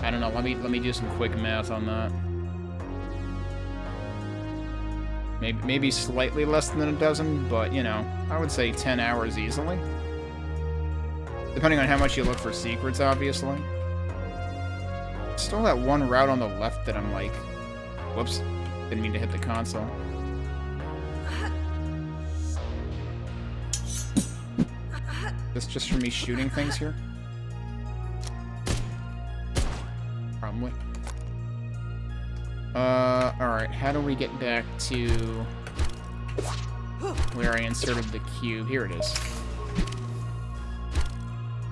I don't know, let me do some quick math on that. Maybe slightly less than a dozen, but, you know, I would say 10 hours easily. Depending on how much you look for secrets, obviously. Still that one route on the left that I'm like... Whoops. Didn't mean to hit the console. This just for me shooting things here? Probably. Alright, how do we get back to where I inserted the cube? Here it is.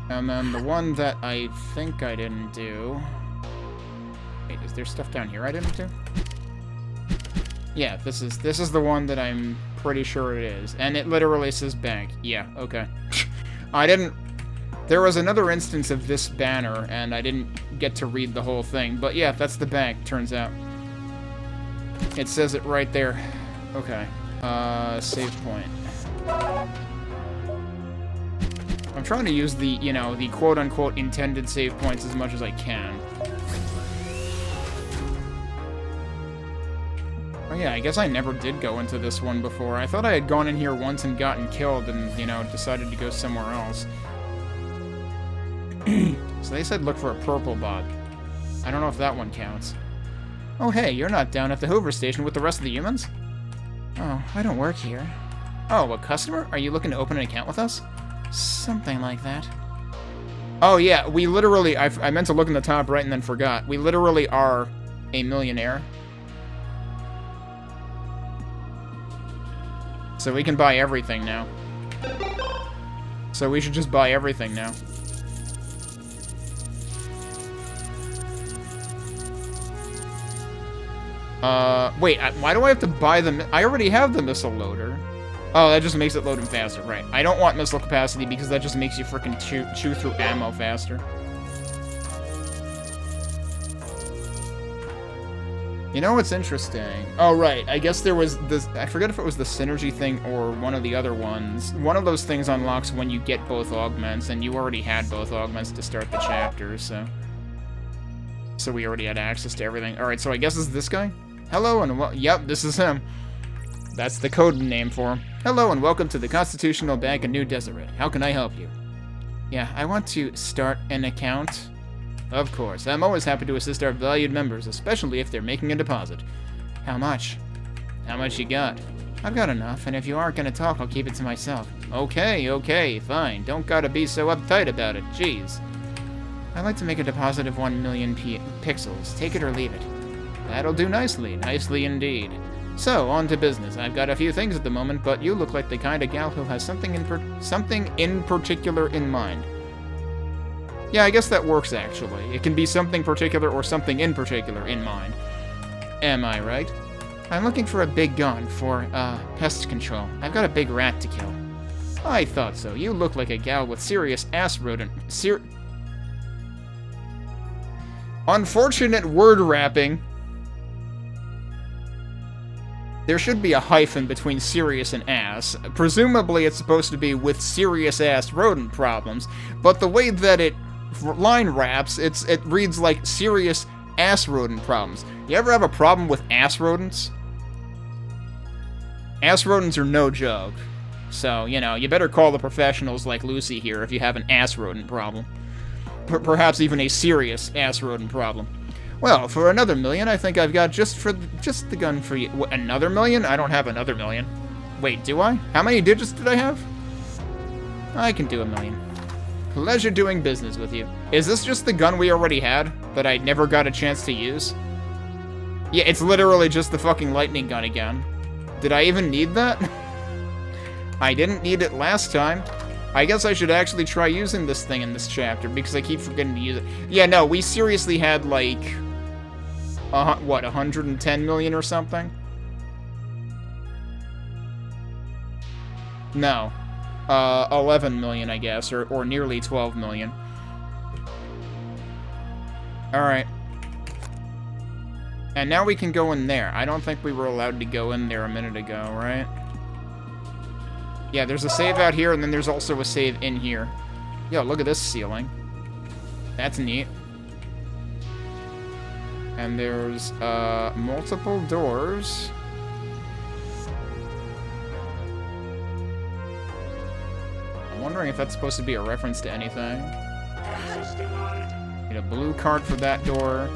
And then the one that I think I didn't do... Wait, is there stuff down here I didn't do? Yeah, this is the one that I'm pretty sure it is. And it literally says bank. Yeah, okay. I didn't... There was another instance of this banner, and I didn't get to read the whole thing. But yeah, that's the bank, turns out. It says it right there. Okay. Save point. I'm trying to use the, you know, the quote-unquote intended save points as much as I can. Oh yeah, I guess I never did go into this one before. I thought I had gone in here once and gotten killed and, you know, decided to go somewhere else. So they said look for a purple bug. I don't know if that one counts. Oh hey, you're not down at the Hoover station with the rest of the humans? Oh, I don't work here. Oh, a customer? Are you looking to open an account with us? Something like that. Oh yeah, we literally, I meant to look in the top right and then forgot. We literally are a millionaire. So we can buy everything now. So we should just buy everything now. Wait, why do I have to buy the... I already have the missile loader. Oh, that just makes it load them faster, right. I don't want missile capacity because that just makes you frickin' chew through ammo faster. You know what's interesting? Oh, right. I guess there was this... I forget if it was the synergy thing or one of the other ones. One of those things unlocks when you get both augments, and you already had both augments to start the chapter, so... So we already had access to everything. Alright, so I guess it's this guy? Hello and yep, this is him. That's the code name for him. Hello and welcome to the Constitutional Bank of New Deseret. How can I help you? Yeah, I want to start an account. Of course. I'm always happy to assist our valued members, especially if they're making a deposit. How much? How much you got? I've got enough, and if you aren't gonna talk, I'll keep it to myself. Okay, fine. Don't gotta be so uptight about it. Jeez. I'd like to make a deposit of 1 million pixels. Take it or leave it. That'll do nicely. Nicely indeed. So, on to business. I've got a few things at the moment, but you look like the kind of gal who has something in particular in mind. Yeah, I guess that works, actually. It can be something particular or something in particular in mind. Am I right? I'm looking for a big gun for, pest control. I've got a big rat to kill. I thought so. You look like a gal with serious ass rodent... Unfortunate word wrapping. There should be a hyphen between serious and ass. Presumably it's supposed to be with serious-ass rodent problems, but the way that it line wraps, it reads like serious ass rodent problems. You ever have a problem with ass rodents? Ass rodents are no joke. So, you know, you better call the professionals like Lucy here if you have an ass rodent problem. Perhaps even a serious ass rodent problem. Well, for another million, I think I've got just the gun for you. What, another million? I don't have another million. Wait, do I? How many digits did I have? I can do a million. Pleasure doing business with you. Is this just the gun we already had that I never got a chance to use? Yeah, it's literally just the fucking lightning gun again. Did I even need that? I didn't need it last time. I guess I should actually try using this thing in this chapter, because I keep forgetting to use it. Yeah, no, we seriously had, like... what, 110 million or something? No. 11 million, I guess, or nearly 12 million. Alright. And now we can go in there. I don't think we were allowed to go in there a minute ago, right? Yeah, there's a save out here, and then there's also a save in here. Yo, look at this ceiling. That's neat. And there's, multiple doors. I'm wondering if that's supposed to be a reference to anything. Get a blue card for that door.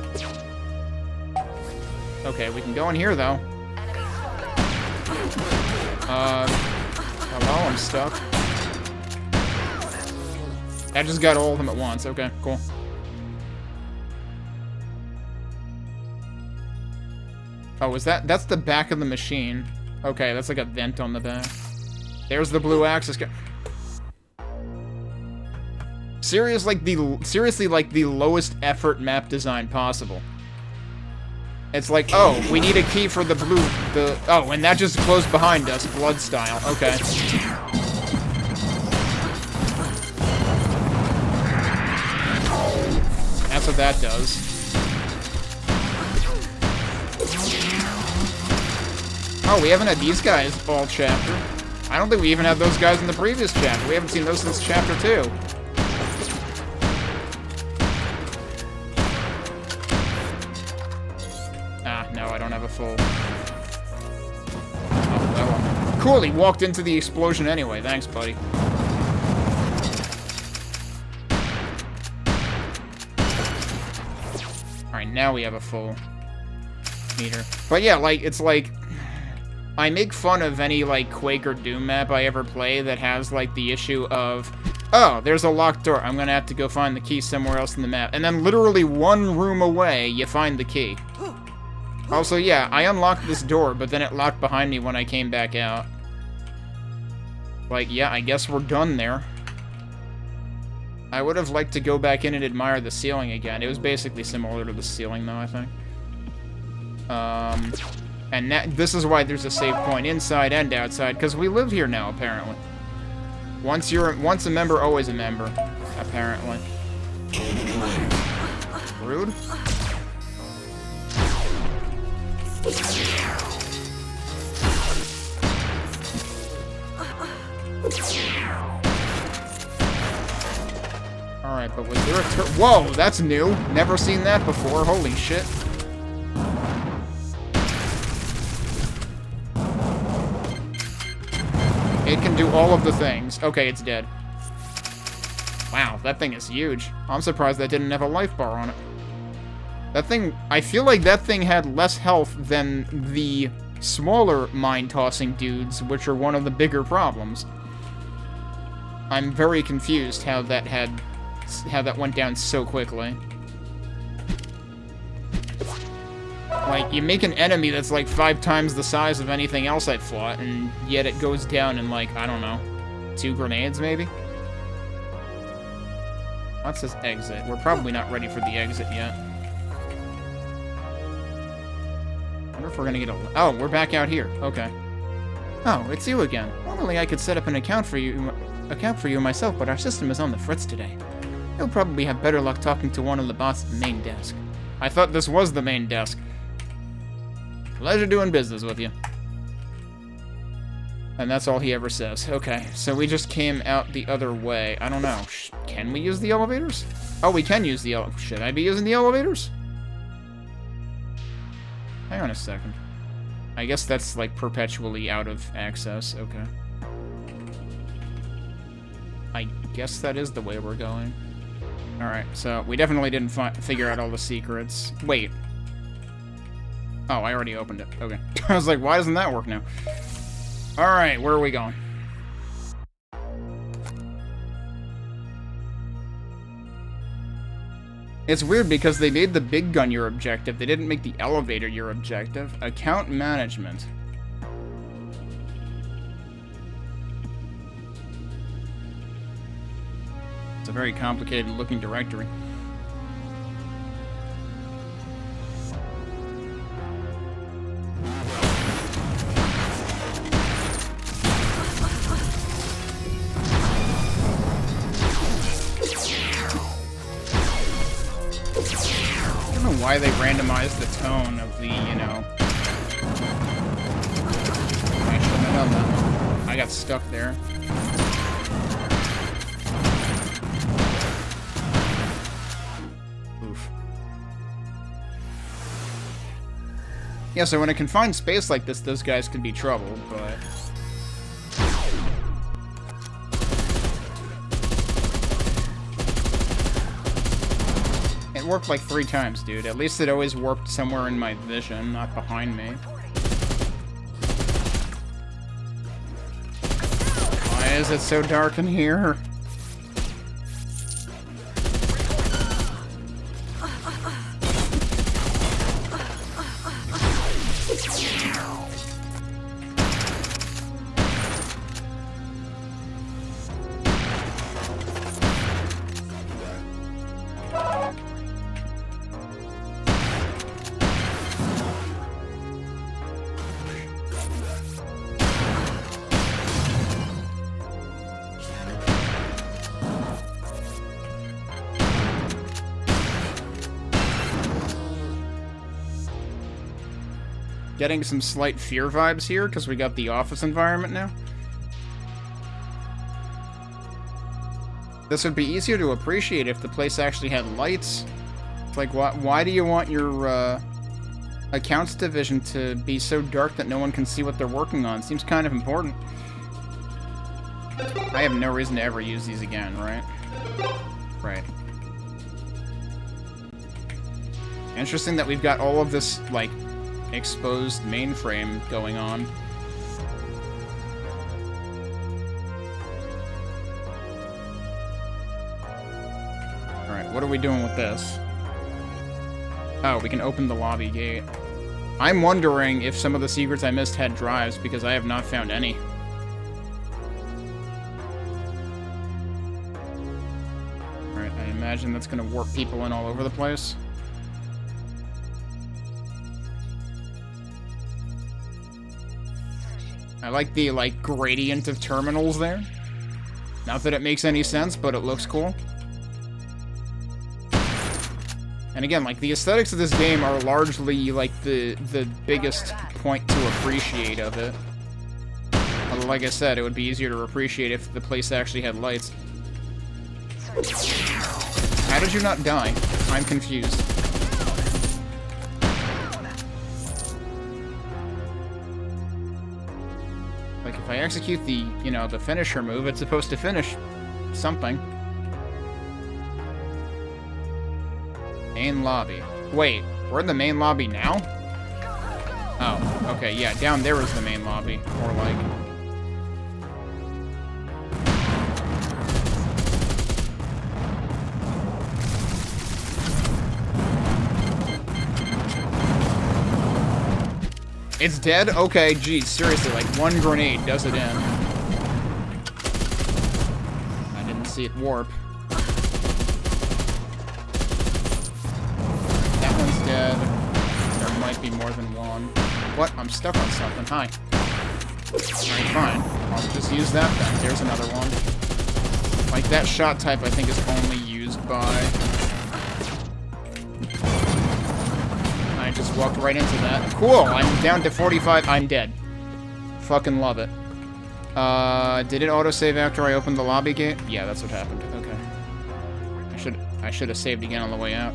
Okay, we can go in here, though. Hello, I'm stuck. I just got all of them at once. Okay, cool. Oh, is that's the back of the machine. Okay, that's like a vent on the back. There's the blue axis. Seriously, like the lowest effort map design possible. It's like, oh, we need a key for the blue, oh, and that just closed behind us, blood style, okay. That's what that does. Oh, we haven't had these guys all chapter. I don't think we even had those guys in the previous chapter. We haven't seen those since chapter 2. No, I don't have a full... Oh, well. Cool, he walked into the explosion anyway. Thanks, buddy. Alright, now we have a full meter. But yeah, like, it's like... I make fun of any, like, Quake or Doom map I ever play that has, like, the issue of... Oh, there's a locked door. I'm gonna have to go find the key somewhere else in the map. And then literally one room away, you find the key. Also, yeah, I unlocked this door, but then it locked behind me when I came back out. Like, yeah, I guess we're done there. I would have liked to go back in and admire the ceiling again. It was basically similar to the ceiling, though, I think. And this is why there's a save point inside and outside, because we live here now, apparently. Once a member, always a member, apparently. Rude. Alright, but was there a whoa, that's new. Never seen that before. Holy shit. It can do all of the things. Okay, it's dead. Wow, that thing is huge. I'm surprised that didn't have a life bar on it. That thing, I feel like that thing had less health than the smaller mine-tossing dudes, which are one of the bigger problems. I'm very confused how that went down so quickly. Like, you make an enemy that's like 5 times the size of anything else I've fought, and yet it goes down in like, I don't know, 2 grenades maybe? That says exit. We're probably not ready for the exit yet. I wonder if we're gonna get a... Oh, we're back out here. Okay. Oh, it's you again. Normally I could set up an account for you myself, but our system is on the fritz today. You'll probably have better luck talking to one of the bots at the main desk. I thought this was the main desk. Pleasure doing business with you. And that's all he ever says. Okay, so we just came out the other way. I don't know. Can we use the elevators? Oh, we can use the elevators. Should I be using the elevators? Hang on a second. I guess that's, like, perpetually out of access. Okay. I guess that is the way we're going. Alright, so we definitely didn't figure out all the secrets. Wait. Oh, I already opened it. Okay. I was like, why doesn't that work now? Alright, where are we going? It's weird because they made the big gun your objective. They didn't make the elevator your objective. Account management. It's a very complicated looking directory. Why they randomized the tone of the, you know... I shouldn't have done that. I got stuck there. Oof. Yeah, so in a confined space like this, those guys could be trouble, but... It worked like 3 times, dude. At least it always warped somewhere in my vision, not behind me. Why is it so dark in here? Getting some slight fear vibes here, because we got the office environment now. This would be easier to appreciate if the place actually had lights. It's like, why do you want your accounts division to be so dark that no one can see what they're working on? Seems kind of important. I have no reason to ever use these again, right? Right. Interesting that we've got all of this, like, exposed mainframe going on. Alright, what are we doing with this? Oh, we can open the lobby gate. I'm wondering if some of the secrets I missed had drives, because I have not found any. Alright, I imagine that's gonna warp people in all over the place. I like the, like, gradient of terminals there. Not that it makes any sense, but it looks cool. And again, like, the aesthetics of this game are largely, like, the biggest point to appreciate of it. Although, like I said, it would be easier to appreciate if the place actually had lights. How did you not die? I'm confused. Like, if I execute the, you know, the finisher move, it's supposed to finish something. Main lobby. Wait, we're in the main lobby now? Oh, okay, yeah, down there is the main lobby. Or like... It's dead? Okay, geez, seriously, like, one grenade does it in. I didn't see it warp. That one's dead. There might be more than one. What? I'm stuck on something. Hi. Alright, fine. I'll just use that then. There's another one. Like, that shot type I think is only used by... I just walked right into that. Cool, I'm down to 45. I'm dead. Fucking love it. Did it autosave after I opened the lobby gate? Yeah, that's what happened. Okay. I should have saved again on the way out.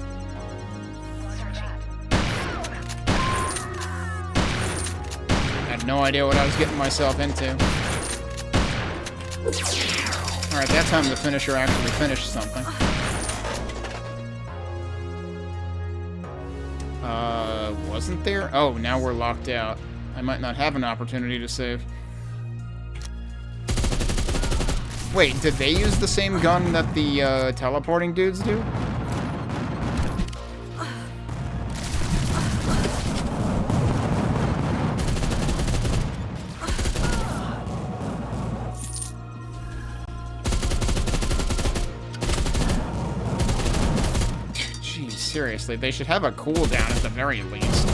Had no idea what I was getting myself into. Alright, that time the finisher actually finished something. Wasn't there? Oh, now we're locked out. I might not have an opportunity to save. Wait, did they use the same gun that the teleporting dudes do? Jeez, seriously, they should have a cooldown at the very least.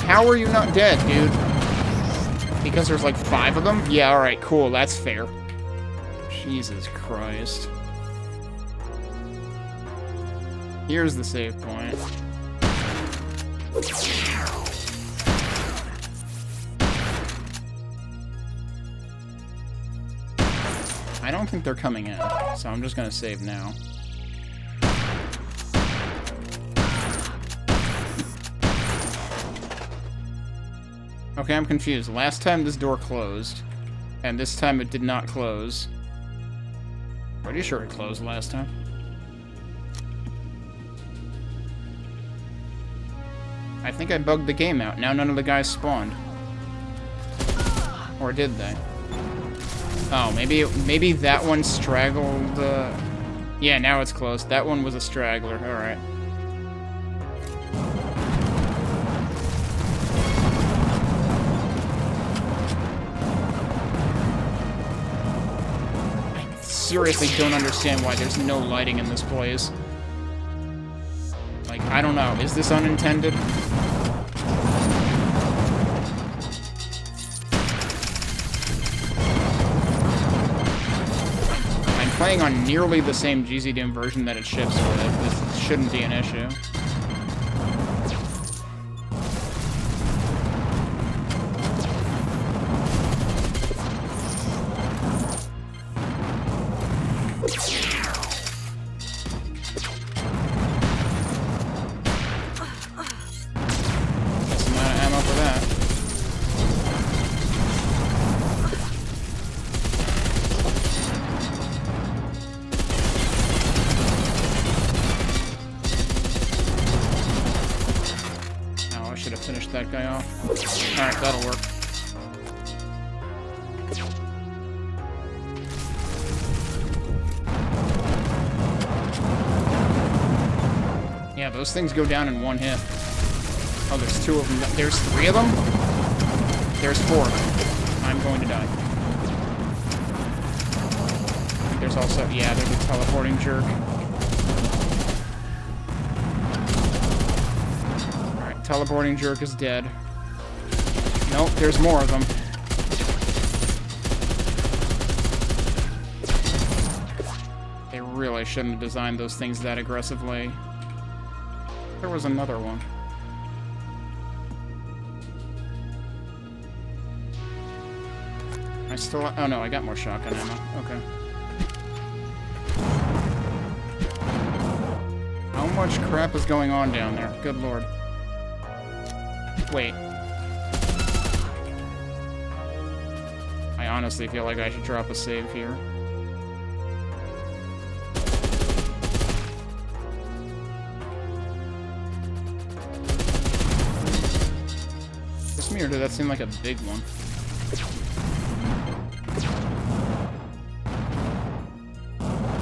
How are you not dead, dude? Because there's like 5 of them? Yeah, alright, cool, that's fair. Jesus Christ. Here's the save point. I don't think they're coming in, so I'm just gonna save now. Okay, I'm confused. Last time this door closed, and this time it did not close. Pretty sure it closed last time. I think I bugged the game out. Now none of the guys spawned. Or did they? Oh, maybe that one straggled, Yeah, now it's closed. That one was a straggler. Alright. Seriously don't understand why there's no lighting in this place. Like, I don't know. Is this unintended? I'm playing on nearly the same GZDoom version that it ships with. This shouldn't be an issue. That guy off. Alright, that'll work. Yeah, those things go down in one hit. Oh, there's 2 of them. There's 3 of them? There's 4 of them. I'm going to die. There's also, yeah, there's a teleporting jerk. Teleporting jerk is dead. Nope, there's more of them. They really shouldn't have designed those things that aggressively. There was another one. I still... Oh no, I got more shotgun ammo. Okay. How much crap is going on down there? Good lord. Wait. I honestly feel like I should drop a save here. Just me, or did that seem like a big one?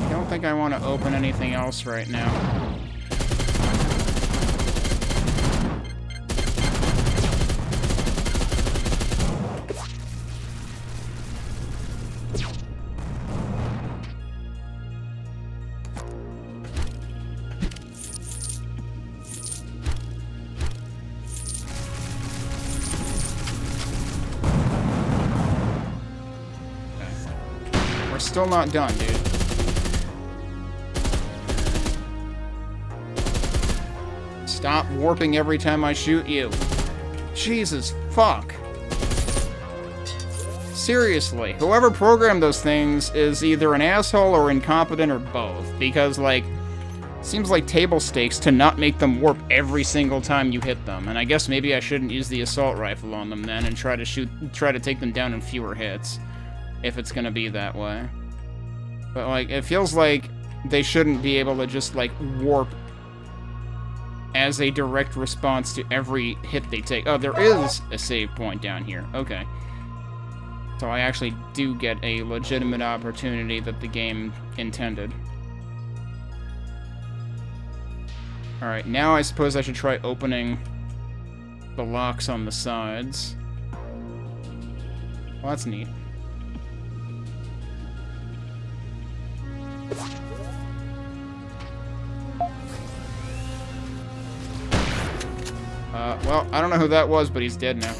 I don't think I want to open anything else right now. Still not done, dude. Stop warping every time I shoot you. Jesus, fuck. Seriously, whoever programmed those things is either an asshole or incompetent or both, because, like, seems like table stakes to not make them warp every single time you hit them, and I guess maybe I shouldn't use the assault rifle on them then and try to take them down in fewer hits, if it's gonna be that way. But, like, it feels like they shouldn't be able to just, like, warp as a direct response to every hit they take. Oh, there is a save point down here. Okay. So I actually do get a legitimate opportunity that the game intended. Alright, now I suppose I should try opening the locks on the sides. Well, that's neat. Well, I don't know who that was, but he's dead now.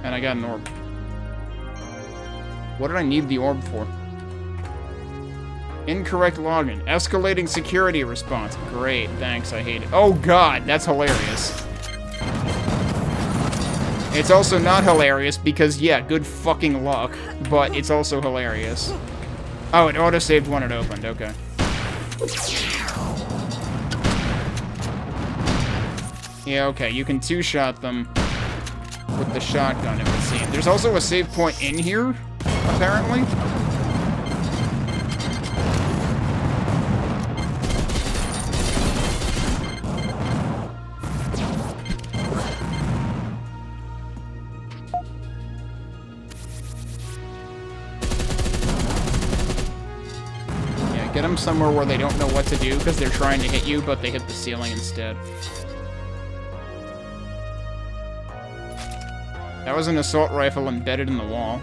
And I got an orb. What did I need the orb for? Incorrect login. Escalating security response. Great, thanks, I hate it. Oh god, that's hilarious. It's also not hilarious because, yeah, good fucking luck, but it's also hilarious. Oh, it auto-saved when it opened, okay. Yeah, okay, you can two-shot them with the shotgun, it would seem. There's also a save point in here, apparently. Yeah, get them somewhere where they don't know what to do because they're trying to hit you, but they hit the ceiling instead. That was an assault rifle embedded in the wall.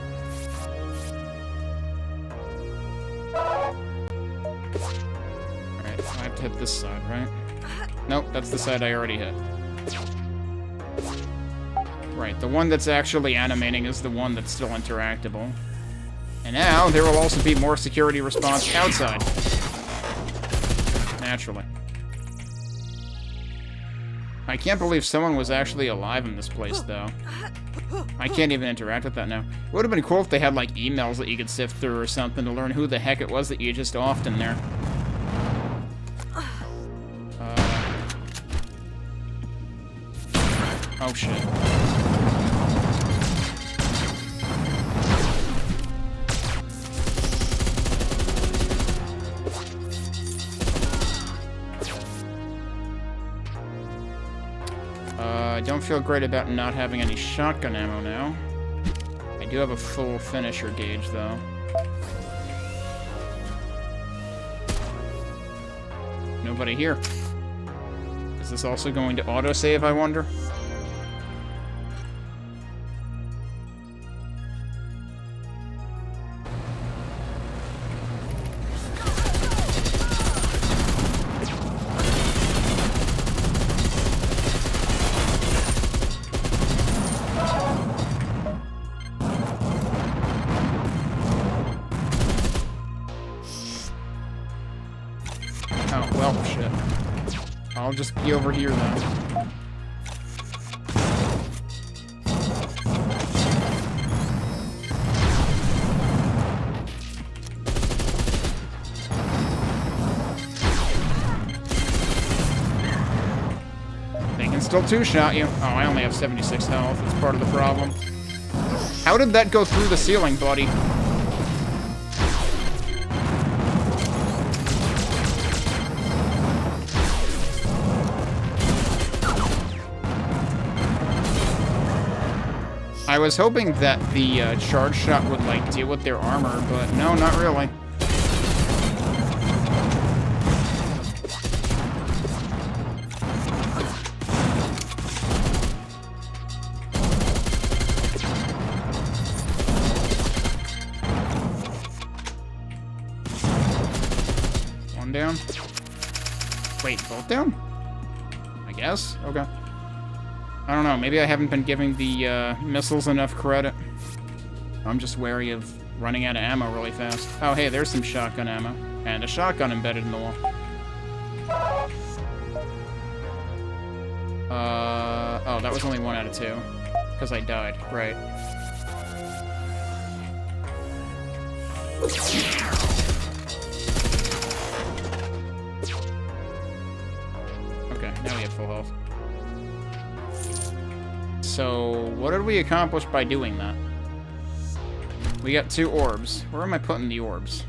Alright, I have to hit this side, right? Nope, that's the side I already hit. Right, the one that's actually animating is the one that's still interactable. And now, there will also be more security response outside. Naturally. I can't believe someone was actually alive in this place, though. I can't even interact with that now. It would have been cool if they had, like, emails that you could sift through or something to learn who the heck it was that you just offed in there. Oh, shit. I don't feel great about not having any shotgun ammo now. I do have a full finisher gauge, though. Nobody here. Is this also going to autosave, I wonder? Oh, well, shit. I'll just be over here, then. They can still two-shot you. Oh, I only have 76 health. That's part of the problem. How did that go through the ceiling, buddy? I was hoping that the charge shot would, like, deal with their armor, but no, not really. One down. Wait, both down? I guess? Okay. I don't know, maybe I haven't been giving the missiles enough credit. I'm just wary of running out of ammo really fast. Oh, hey, there's some shotgun ammo. And a shotgun embedded in the wall. Oh, that was only 1 out of 2. Because I died. Right. Okay, now we have full health. So, what did we accomplish by doing that? We got 2 orbs. Where am I putting the orbs?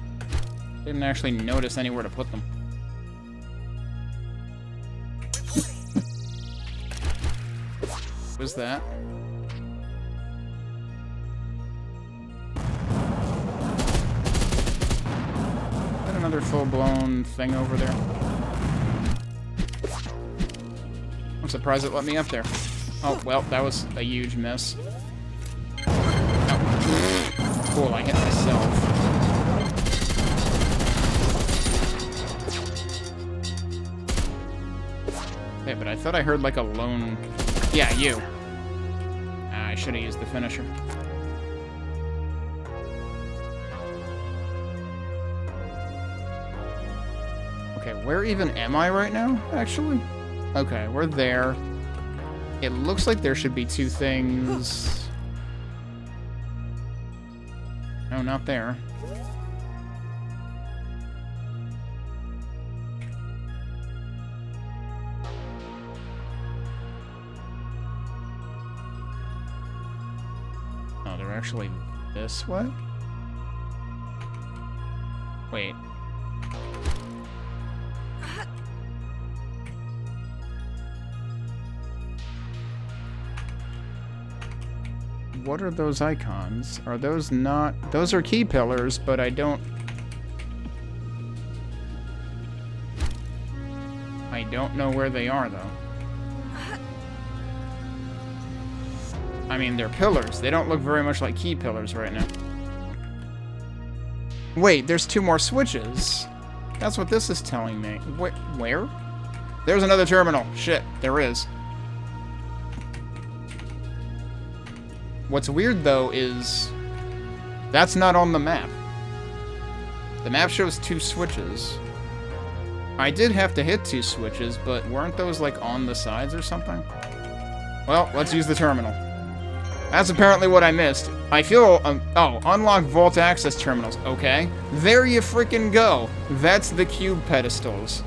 Didn't actually notice anywhere to put them. What was that? Is that another full-blown thing over there? I'm surprised it let me up there. Oh, well, that was a huge miss. Oh. Cool, I hit myself. Okay, but I thought I heard like a lone... Yeah, you. I should have used the finisher. Okay, where even am I right now, actually? Okay, we're there. It looks like there should be 2 things... No, not there. Oh, they're actually this way? Wait. What are those icons? Are those not... Those are key pillars, but I don't know where they are, though. I mean, they're pillars. They don't look very much like key pillars right now. Wait, there's 2 more switches. That's what this is telling me. Where? There's another terminal. Shit, there is. What's weird, though, is that's not on the map. The map shows 2 switches. I did have to hit 2 switches, but weren't those, like, on the sides or something? Well, let's use the terminal. That's apparently what I missed. I feel... oh, unlock vault access terminals. Okay. There you freaking go. That's the cube pedestals.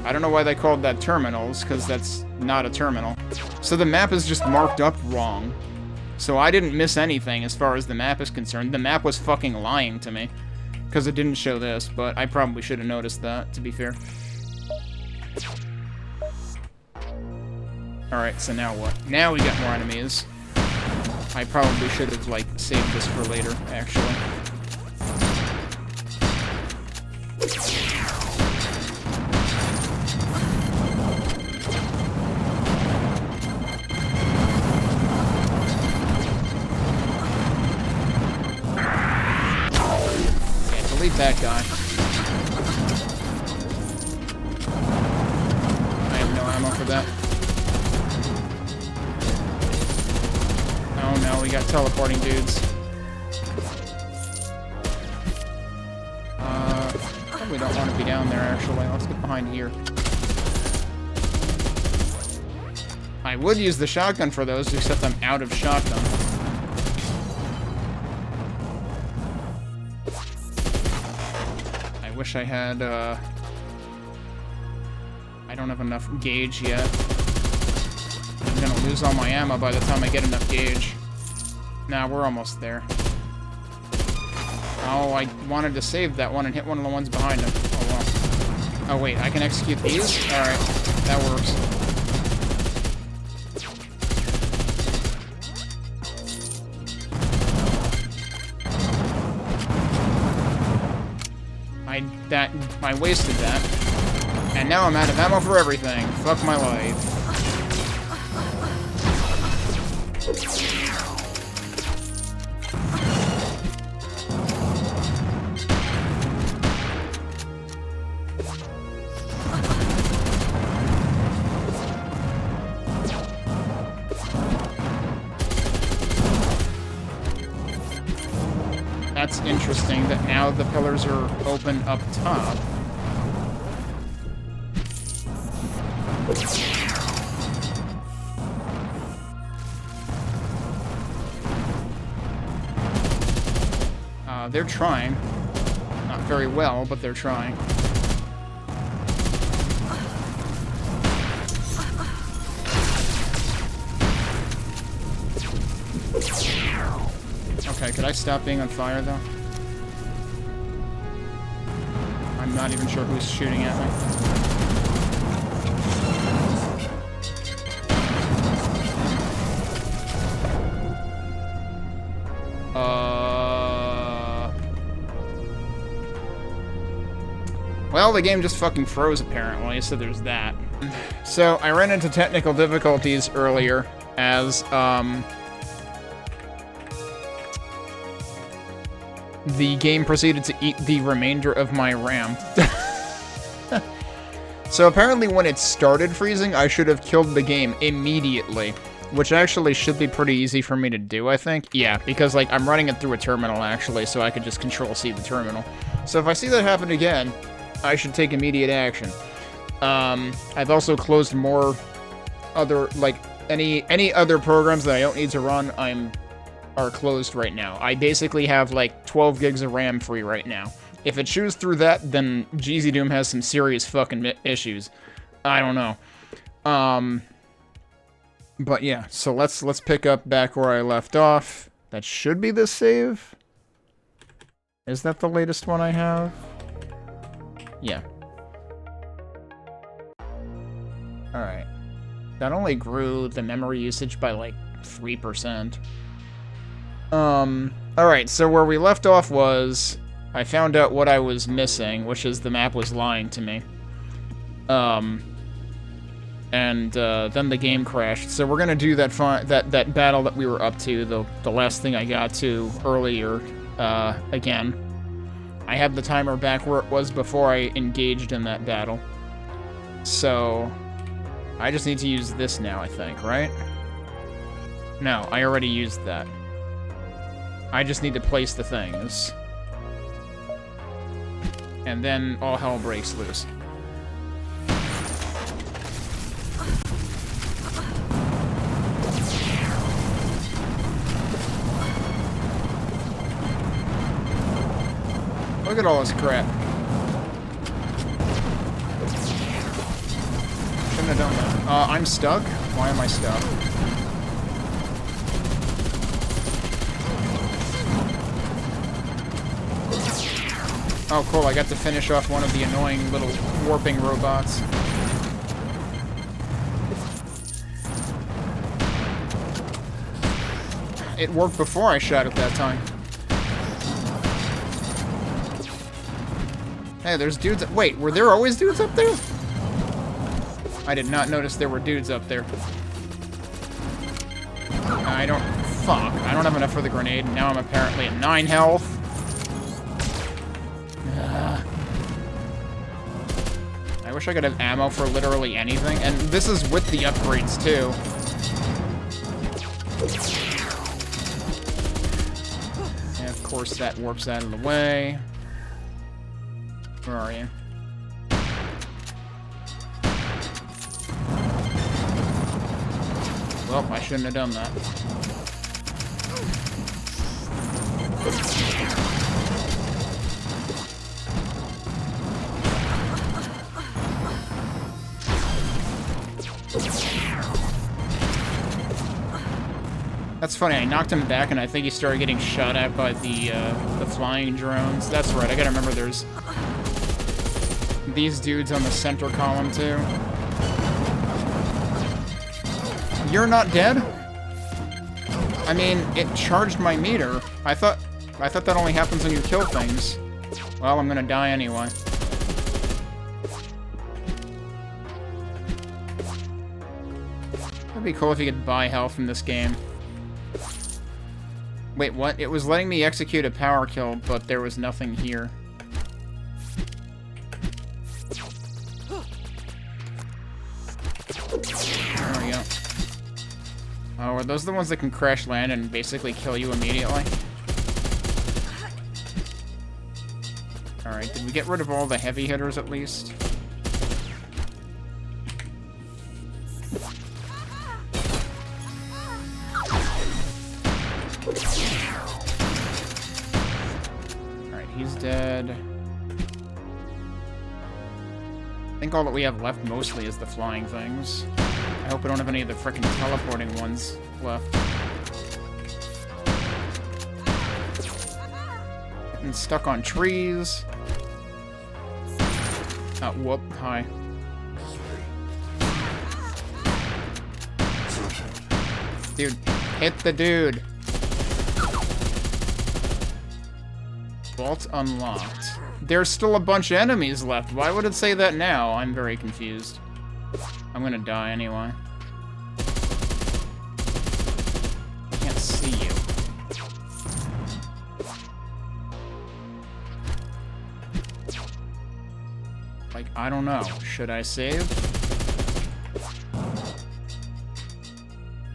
I don't know why they called that terminals, because that's not a terminal. So the map is just marked up wrong. So I didn't miss anything as far as the map is concerned. The map was fucking lying to me. Because it didn't show this, but I probably should have noticed that, to be fair. Alright, so now what? Now we got more enemies. I probably should have, like, saved this for later, actually. Okay, delete that guy. I have no ammo for that. Oh no, we got teleporting dudes. Probably don't want to be down there, actually. Let's get behind here. I would use the shotgun for those, except I'm out of shotgun. I wish I had, I don't have enough gauge yet. I'm gonna lose all my ammo by the time I get enough gauge. Nah, we're almost there. Oh, I wanted to save that one and hit one of the ones behind him. Oh, well. Oh, wait, I can execute these? Alright, that works. I wasted that. And now I'm out of ammo for everything. Fuck my life. That's interesting that now the pillars are open up top. They're trying. Not very well, but they're trying. Okay, could I stop being on fire, though? I'm not even sure who's shooting at me. Well, the game just fucking froze, apparently, so there's that. So, I ran into technical difficulties earlier, as, the game proceeded to eat the remainder of my RAM. So apparently when it started freezing, I should have killed the game immediately, which actually should be pretty easy for me to do, I think. Yeah, because, like, I'm running it through a terminal, actually, so I could just Control-C the terminal. So if I see that happen again, I should take immediate action. I've also closed more other, like, any other programs that I don't need to run, are closed right now. I basically have, like, 12 gigs of RAM free right now. If it chews through that, then Jeezy Doom has some serious fucking issues. I don't know. But yeah, so let's pick up back where I left off. That should be the save. Is that the latest one I have? Yeah. Alright. That only grew the memory usage by like 3%. Alright, so where we left off was I found out what I was missing, which is the map was lying to me. Then the game crashed. So we're gonna do that battle that we were up to, the last thing I got to earlier, again. I have the timer back where it was before I engaged in that battle. So I just need to use this now, I think, right? No, I already used that. I just need to place the things. And then all hell breaks loose. Look at all this crap. Shouldn't have done that. I'm stuck? Why am I stuck? Oh, cool, I got to finish off one of the annoying little warping robots. It worked before I shot it that time. Hey, there's dudes... Wait, were there always dudes up there? I did not notice there were dudes up there. I don't... Fuck. I don't have enough for the grenade, and now I'm apparently at 9 health. I wish I could have ammo for literally anything, and this is with the upgrades, too. And of course that warps out of the way. Where are you? Well, I shouldn't have done that. That's funny, I knocked him back and I think he started getting shot at by the flying drones. That's right, I gotta remember there's these dudes on the center column too. You're not dead? I mean, it charged my meter. I thought that only happens when you kill things. Well, I'm gonna die anyway. It'd be cool if you could buy health in this game. Wait, what? It was letting me execute a power kill, but there was nothing here. There we go. Oh, are those the ones that can crash land and basically kill you immediately? Alright, did we get rid of all the heavy hitters at least? dead. I think all that we have left mostly is the flying things. I hope we don't have any of the frickin' teleporting ones left. Getting stuck on trees. Whoop, hi. Dude, hit the dude. Vault unlocked. There's still a bunch of enemies left. Why would it say that now? I'm very confused. I'm gonna die anyway. Can't see you. Like, I don't know. Should I save?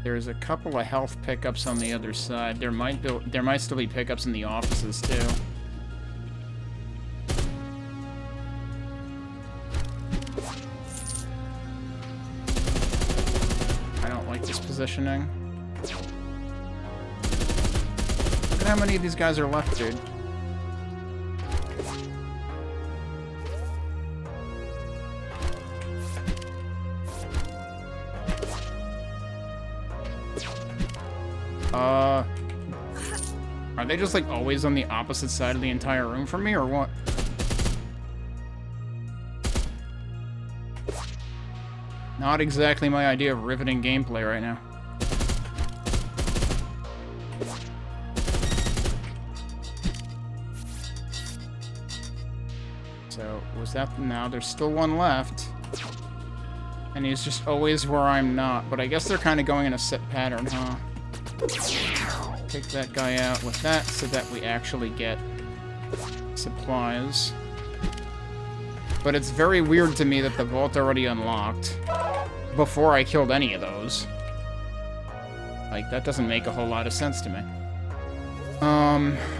There's a couple of health pickups on the other side. There might still be pickups in the offices too. I don't like this positioning. Look at how many of these guys are left, dude. Are they just, like, always on the opposite side of the entire room from me, or what? Not exactly my idea of riveting gameplay right now. So, was that... No, there's still one left. And he's just always where I'm not, but I guess they're kind of going in a set pattern, huh? Take that guy out with that so that we actually get supplies. But it's very weird to me that the vault already unlocked before I killed any of those. Like, that doesn't make a whole lot of sense to me.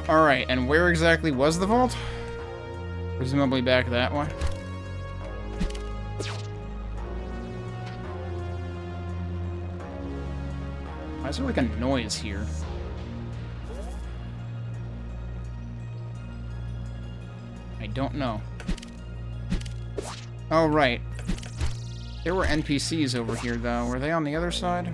Alright, and where exactly was the vault? Presumably back that way. Why is there like a noise here? I don't know. Oh, right. There were NPCs over here, though. Were they on the other side?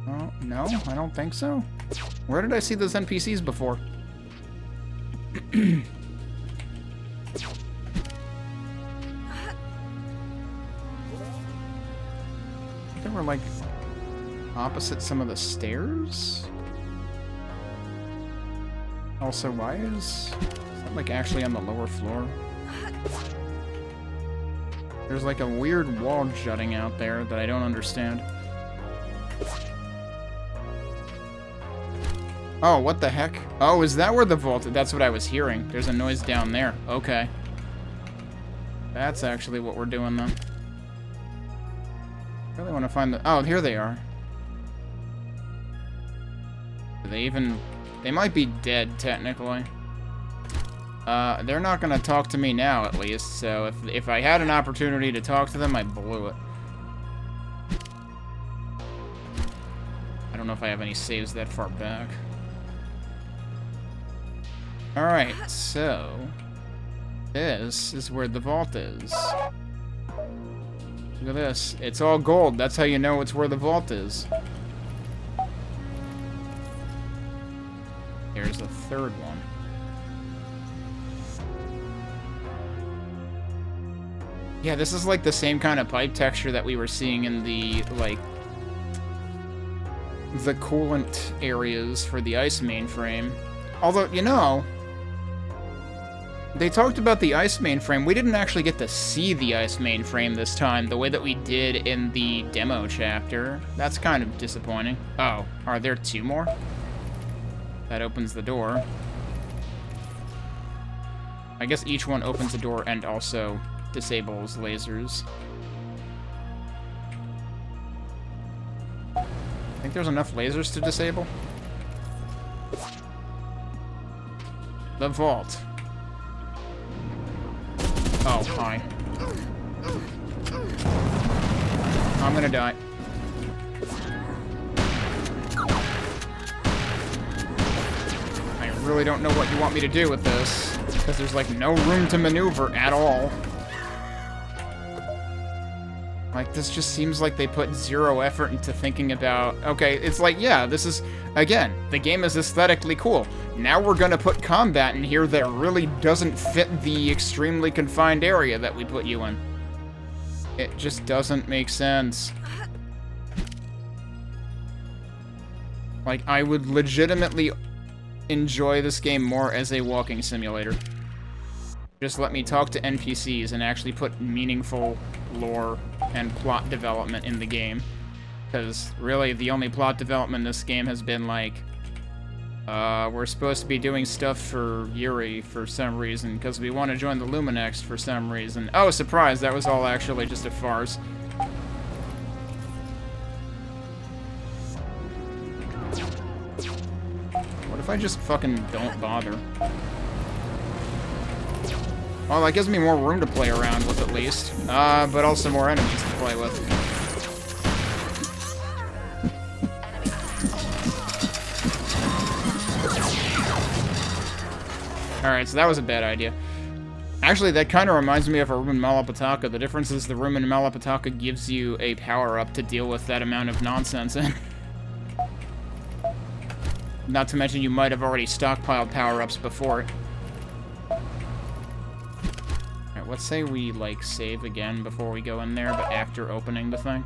Oh, no? I don't think so. Where did I see those NPCs before? They were, like, opposite some of the stairs? Also, why is that, like, actually on the lower floor? There's, like, a weird wall jutting out there that I don't understand. Oh, what the heck? Oh, is that where the vault... That's what I was hearing. There's a noise down there. Okay. That's actually what we're doing, then. I really want to find the... Oh, here they are. Do they even... They might be dead, technically. They're not going to talk to me now, at least. So if I had an opportunity to talk to them, I blew it. I don't know if I have any saves that far back. Alright, so... This is where the vault is. Look at this. It's all gold. That's how you know it's where the vault is. Here's the third one. Yeah, this is like the same kind of pipe texture that we were seeing in the, like, the coolant areas for the ice mainframe. Although, you know, they talked about the ice mainframe. We didn't actually get to see the ice mainframe this time, the way that we did in the demo chapter. That's kind of disappointing. Oh, are there two more? That opens the door. I guess each one opens the door and also disables lasers. I think there's enough lasers to disable. The vault. Oh, hi. I'm gonna die. really don't know what you want me to do with this, because there's, like, no room to maneuver at all. Like, this just seems like they put zero effort into thinking about... Okay, it's like, yeah, this is... Again, the game is aesthetically cool. Now we're gonna put combat in here that really doesn't fit the extremely confined area that we put you in. It just doesn't make sense. Like, I would legitimately enjoy this game more as a walking simulator. Just let me talk to NPCs and actually put meaningful lore and plot development in the game. Because, really, the only plot development in this game has been, like, we're supposed to be doing stuff for Yuri for some reason, because we want to join the Luminext for some reason. Oh, surprise, that was all actually just a farce. What if I just fucking don't bother? Well, that gives me more room to play around with, at least. But also more enemies to play with. Alright, so that was a bad idea. Actually, that kind of reminds me of a room in Malapataka. The difference is the room in Malapataka gives you a power-up to deal with that amount of nonsense in. Not to mention you might have already stockpiled power-ups before it. Alright, let's say we, like, save again before we go in there, but after opening the thing.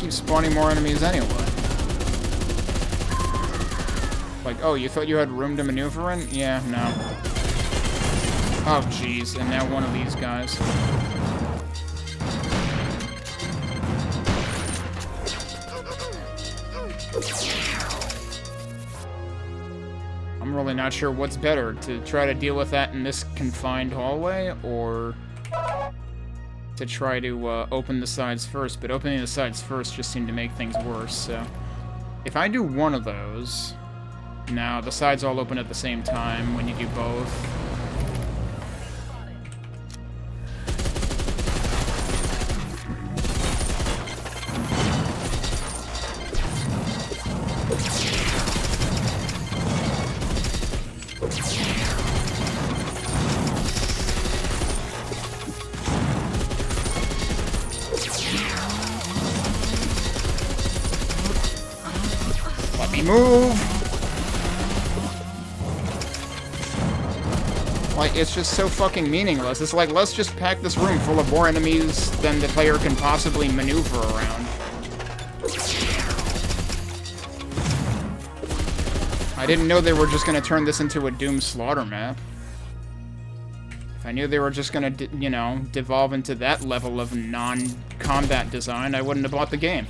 Spawning more enemies anyway. Like, oh, you thought you had room to maneuver in? Yeah, no. Oh, jeez, and now one of these guys. I'm really not sure what's better, to try to deal with that in this confined hallway, or to try to open the sides first, but opening the sides first just seemed to make things worse, so... If I do one of those... Now, the sides all open at the same time when you do both. Move! Like, it's just so fucking meaningless. It's like, let's just pack this room full of more enemies than the player can possibly maneuver around. I didn't know they were just gonna turn this into a Doom Slaughter map. If I knew they were just gonna, you know, devolve into that level of non-combat design, I wouldn't have bought the game.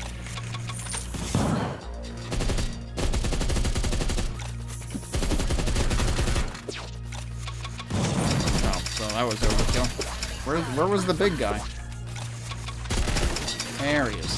That was overkill. Where was the big guy? There he is.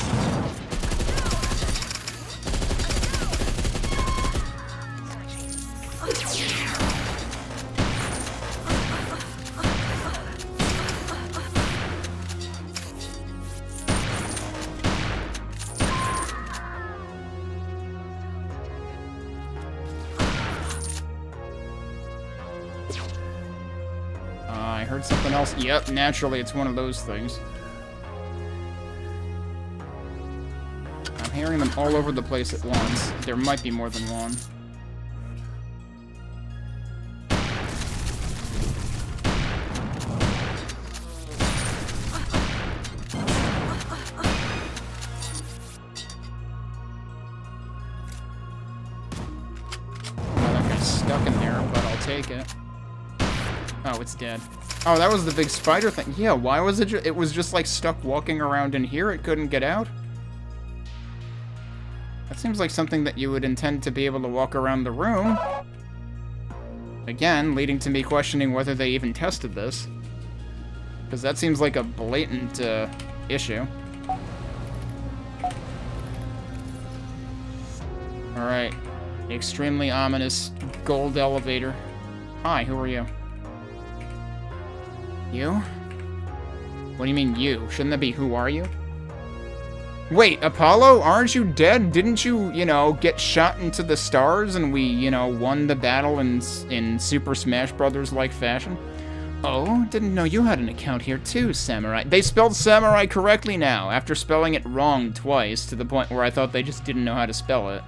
I heard something else. Yep, naturally, it's one of those things. I'm hearing them all over the place at once. There might be more than one. Well, that guy's stuck in there, but I'll take it. Oh, it's dead. Oh, that was the big spider thing. Yeah, why was it it was just, like, stuck walking around in here? It couldn't get out? That seems like something that you would intend to be able to walk around the room. Again, leading to me questioning whether they even tested this. Because that seems like a blatant issue. Alright. Extremely ominous gold elevator. Hi, who are you? You? What do you mean, you? Shouldn't that be who are you? Wait, Apollo? Aren't you dead? Didn't you, you know, get shot into the stars and we, you know, won the battle in Super Smash Brothers-like fashion? Oh, didn't know you had an account here too, Samurai. They spelled Samurai correctly now, after spelling it wrong twice, to the point where I thought they just didn't know how to spell it.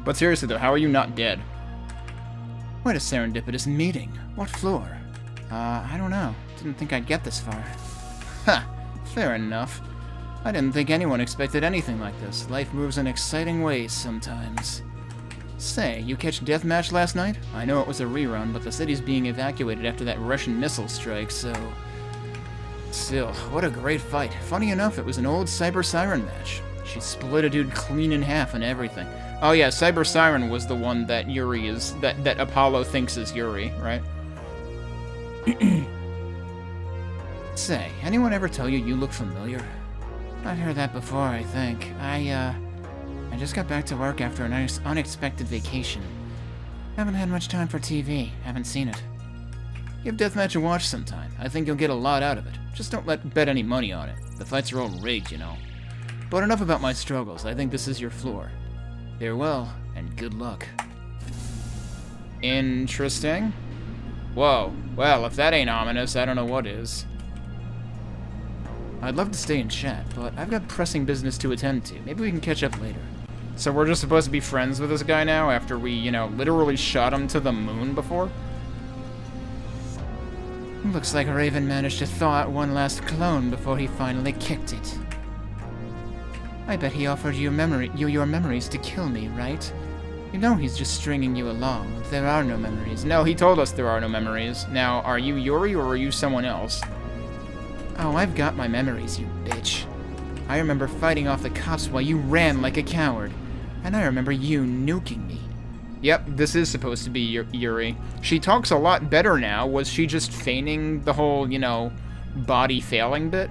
But seriously though, how are you not dead? What a serendipitous meeting. What floor? I don't know. Didn't think I'd get this far. Ha! Fair enough. I didn't think anyone expected anything like this. Life moves in exciting ways sometimes. Say, you catch Deathmatch last night? I know it was a rerun, but the city's being evacuated after that Russian missile strike, so... Still, what a great fight. Funny enough, it was an old Cyber Siren match. She split a dude clean in half and everything. Oh yeah, Cyber Siren was the one that Yuri is... that Apollo thinks is Yuri, right? Say, anyone ever tell you look familiar? I've heard that before, I think. I just got back to work after an unexpected vacation. Haven't had much time for TV. Haven't seen it. Give Deathmatch a watch sometime. I think you'll get a lot out of it. Just don't bet any money on it. The fights are all rigged, you know. But enough about my struggles. I think this is your floor. Farewell, and good luck. Interesting. Whoa. Well, if that ain't ominous, I don't know what is. I'd love to stay and chat, but I've got pressing business to attend to. Maybe we can catch up later. So we're just supposed to be friends with this guy now after we, you know, literally shot him to the moon before? Looks like Raven managed to thaw out one last clone before he finally kicked it. I bet he offered you your memories to kill me, right? You know he's just stringing you along. There are no memories. No, he told us there are no memories. Now, are you Yuri or are you someone else? Oh, I've got my memories, you bitch. I remember fighting off the cops while you ran like a coward. And I remember you nuking me. Yep, this is supposed to be Yuri. She talks a lot better now. Was she just feigning the whole, you know, body failing bit?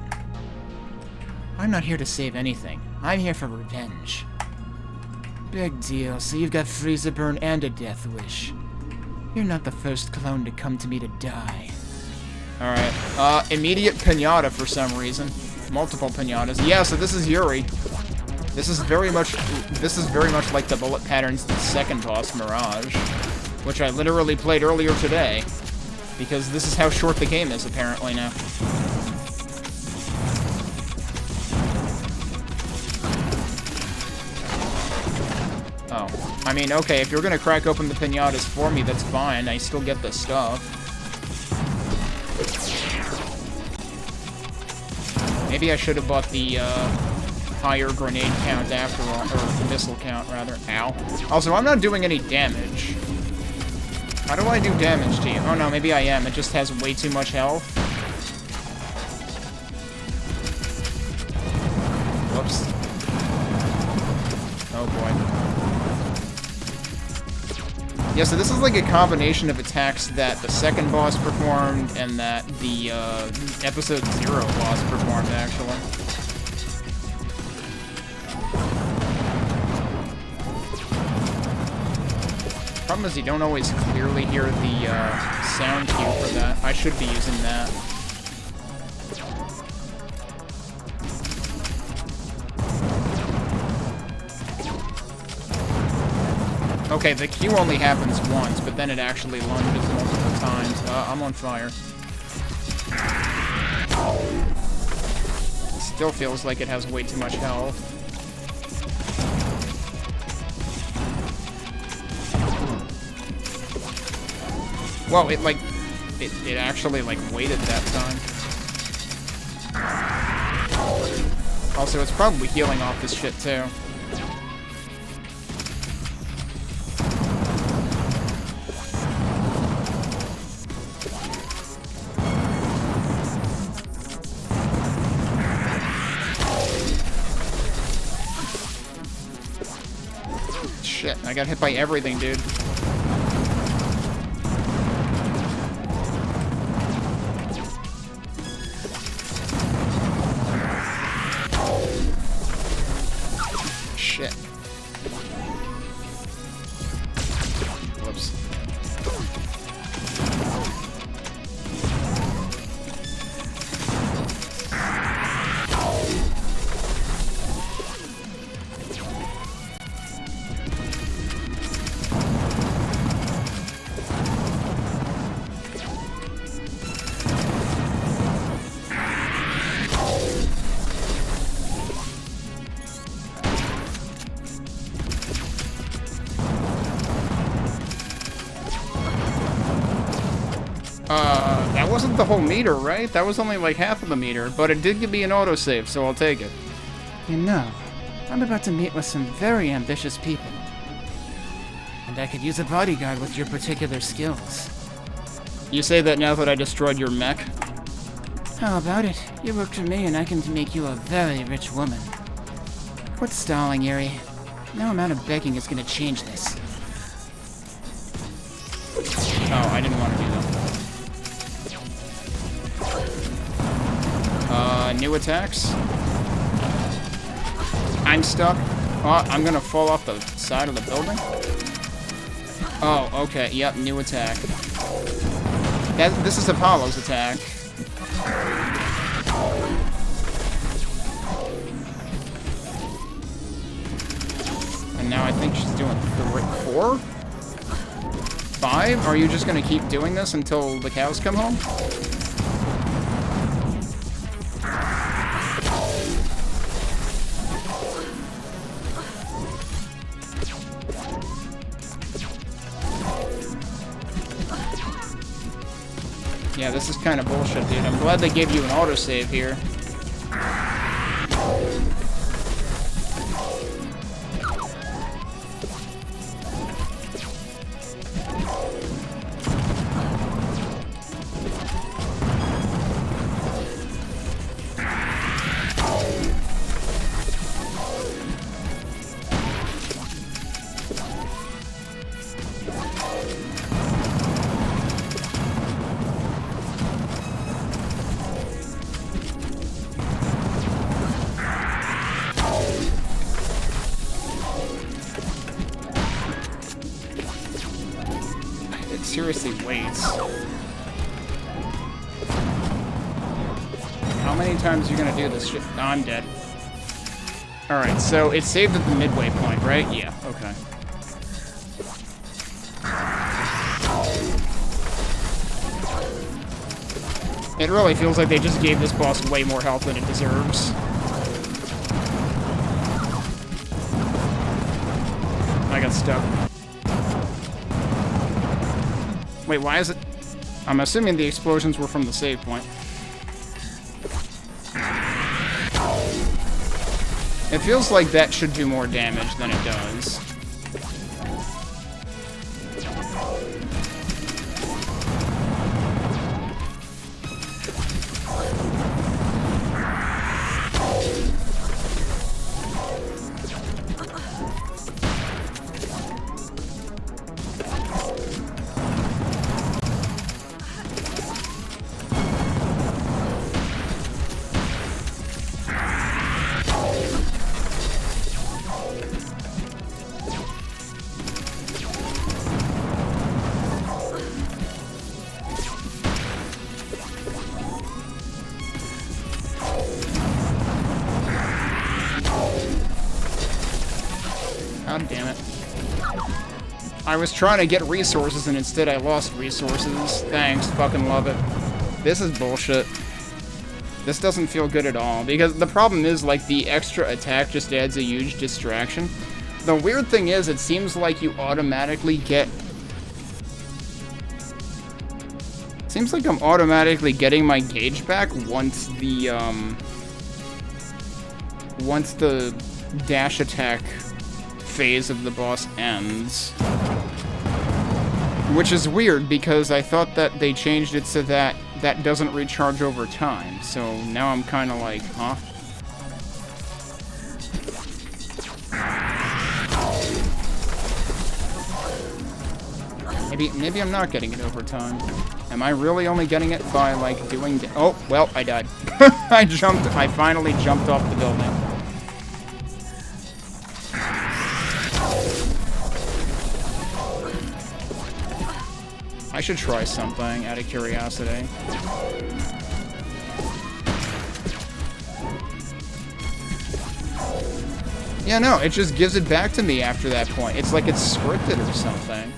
I'm not here to save anything. I'm here for revenge. Big deal, so you've got freezer burn and a death wish. You're not the first clone to come to me to die. Alright, immediate pinata for some reason. Multiple pinatas. Yeah, so this is Yuri. This is very much like the bullet pattern's second boss, Mirage, which I literally played earlier today, because this is how short the game is, apparently, now. Oh. I mean, okay, if you're gonna crack open the pinatas for me, that's fine. I still get the stuff. Maybe I should have bought the, higher grenade count after all, or missile count, rather. Ow. Also, I'm not doing any damage. How do I do damage to you? Oh no, maybe I am. It just has way too much health. Whoops. Oh boy. Yeah, so this is like a combination of attacks that the second boss performed and that the, episode 0 boss performed, actually. Problem is you don't always clearly hear the sound cue for that. I should be using that. Okay, the cue only happens once, but then it actually lunges multiple times. I'm on fire. It still feels like it has way too much health. Whoa, it actually, like, waited that time. Also, it's probably healing off this shit, too. Shit, I got hit by everything, dude. wasn't the whole meter, right? That was only like half of the meter, but it did give me an autosave, so I'll take it. You know, I'm about to meet with some very ambitious people. And I could use a bodyguard with your particular skills. You say that now that I destroyed your mech? How about it? You work for me and I can make you a very rich woman. Quit stalling, Yuri. No amount of begging is gonna change this. Oh, I didn't want to do that. New attacks? I'm stuck. Oh, I'm gonna fall off the side of the building? Oh, okay, yep, new attack. This is Apollo's attack. And now I think she's doing 4? 5? Are you just gonna keep doing this until the cows come home? Yeah, this is kind of bullshit, dude. I'm glad they gave you an autosave here. Seriously waits. How many times are you gonna do this shit? No, I'm dead. Alright, so it's saved at the midway point, right? Yeah, okay. It really feels like they just gave this boss way more health than it deserves. I got stuck. Wait, why is it? I'm assuming the explosions were from the save point. It feels like that should do more damage than it does. God damn it. I was trying to get resources and instead I lost resources. Thanks, fucking love it. This is bullshit. This doesn't feel good at all, because the problem is, like, the extra attack just adds a huge distraction. The weird thing is, it seems like you automatically get... Seems like I'm automatically getting my gauge back once the dash attack phase of the boss ends. Which is weird, because I thought that they changed it so that that doesn't recharge over time. So now I'm kind of like, huh? Maybe I'm not getting it over time. Am I really only getting it by, like, doing... Oh, well, I died. I finally jumped off the building. I should try something out of curiosity. Yeah, no, it just gives it back to me after that point. It's like it's scripted or something.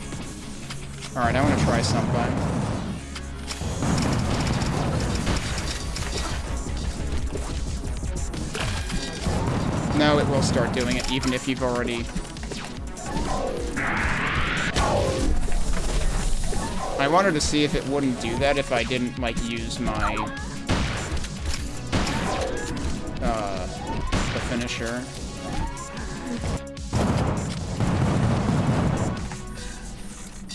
Alright, I want to try something. No, it will start doing it, even if you've already... I wanted to see if it wouldn't do that if I didn't, like, use my, the finisher.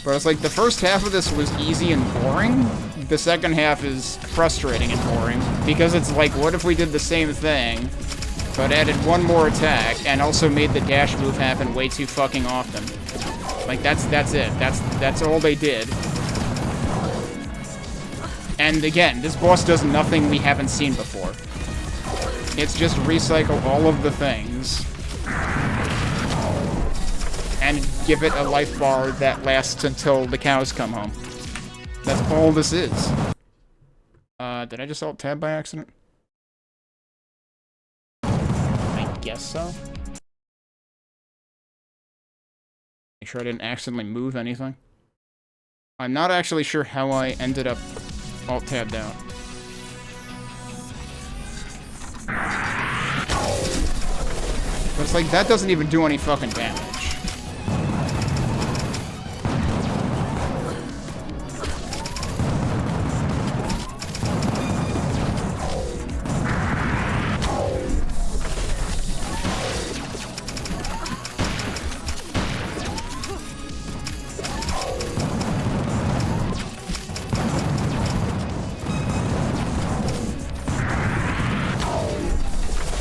But it's like, the first half of this was easy and boring. The second half is frustrating and boring. Because it's like, what if we did the same thing, but added one more attack, and also made the dash move happen way too fucking often? Like, that's it. That's all they did. And again, this boss does nothing we haven't seen before. It's just recycle all of the things. And give it a life bar that lasts until the cows come home. That's all this is. Did I just alt-tab by accident? I guess so. Make sure I didn't accidentally move anything. I'm not actually sure how I ended up alt-tabbed out. But it's like, that doesn't even do any fucking damage.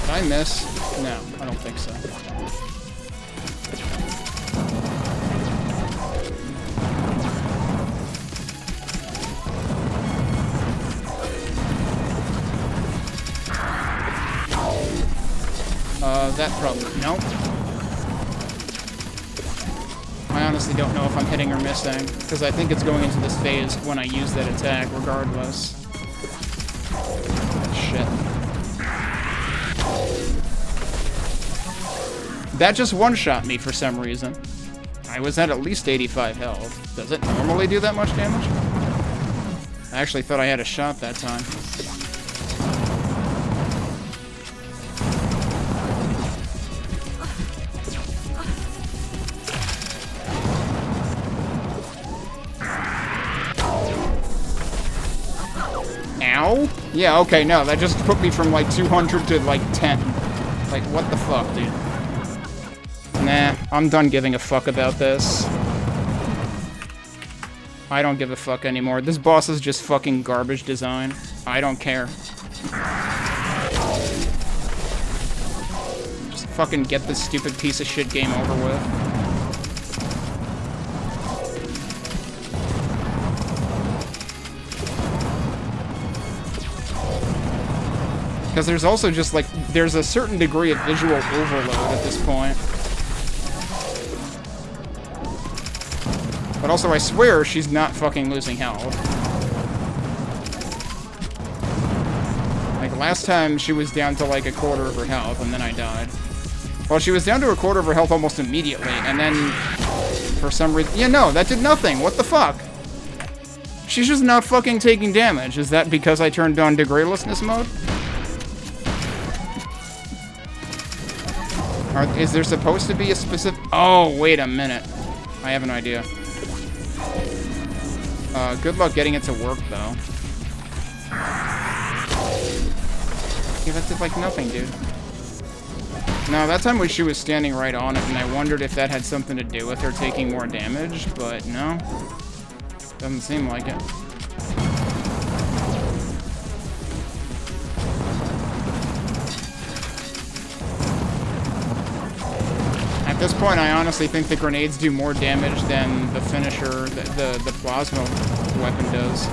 Did I miss? No, I don't think so. That probably... Nope. I honestly don't know if I'm hitting or missing, because I think it's going into this phase when I use that attack, regardless. Shit. That just one-shot me for some reason. I was at least 85 health. Does it normally do that much damage? I actually thought I had a shot that time. Ow? Yeah, okay, no, that just put me from like 200 to like 10. Like, what the fuck, dude? Nah, I'm done giving a fuck about this. I don't give a fuck anymore. This boss is just fucking garbage design. I don't care. Just fucking get this stupid piece of shit game over with. Because there's also just, like, there's a certain degree of visual overload at this point. But also, I swear, she's not fucking losing health. Like, last time, she was down to, like, a quarter of her health, and then I died. Well, she was down to a quarter of her health almost immediately, and then, for some reason... Yeah, no, that did nothing! What the fuck? She's just not fucking taking damage. Is that because I turned on Degradelessness mode? Is there supposed to be a specific... Oh, wait a minute. I have an idea. Good luck getting it to work, though. Yeah, that did, like, nothing, dude. No, that time when she was standing right on it, and I wondered if that had something to do with her taking more damage, but no. Doesn't seem like it. At this point, I honestly think the grenades do more damage than the finisher, the plasma weapon does.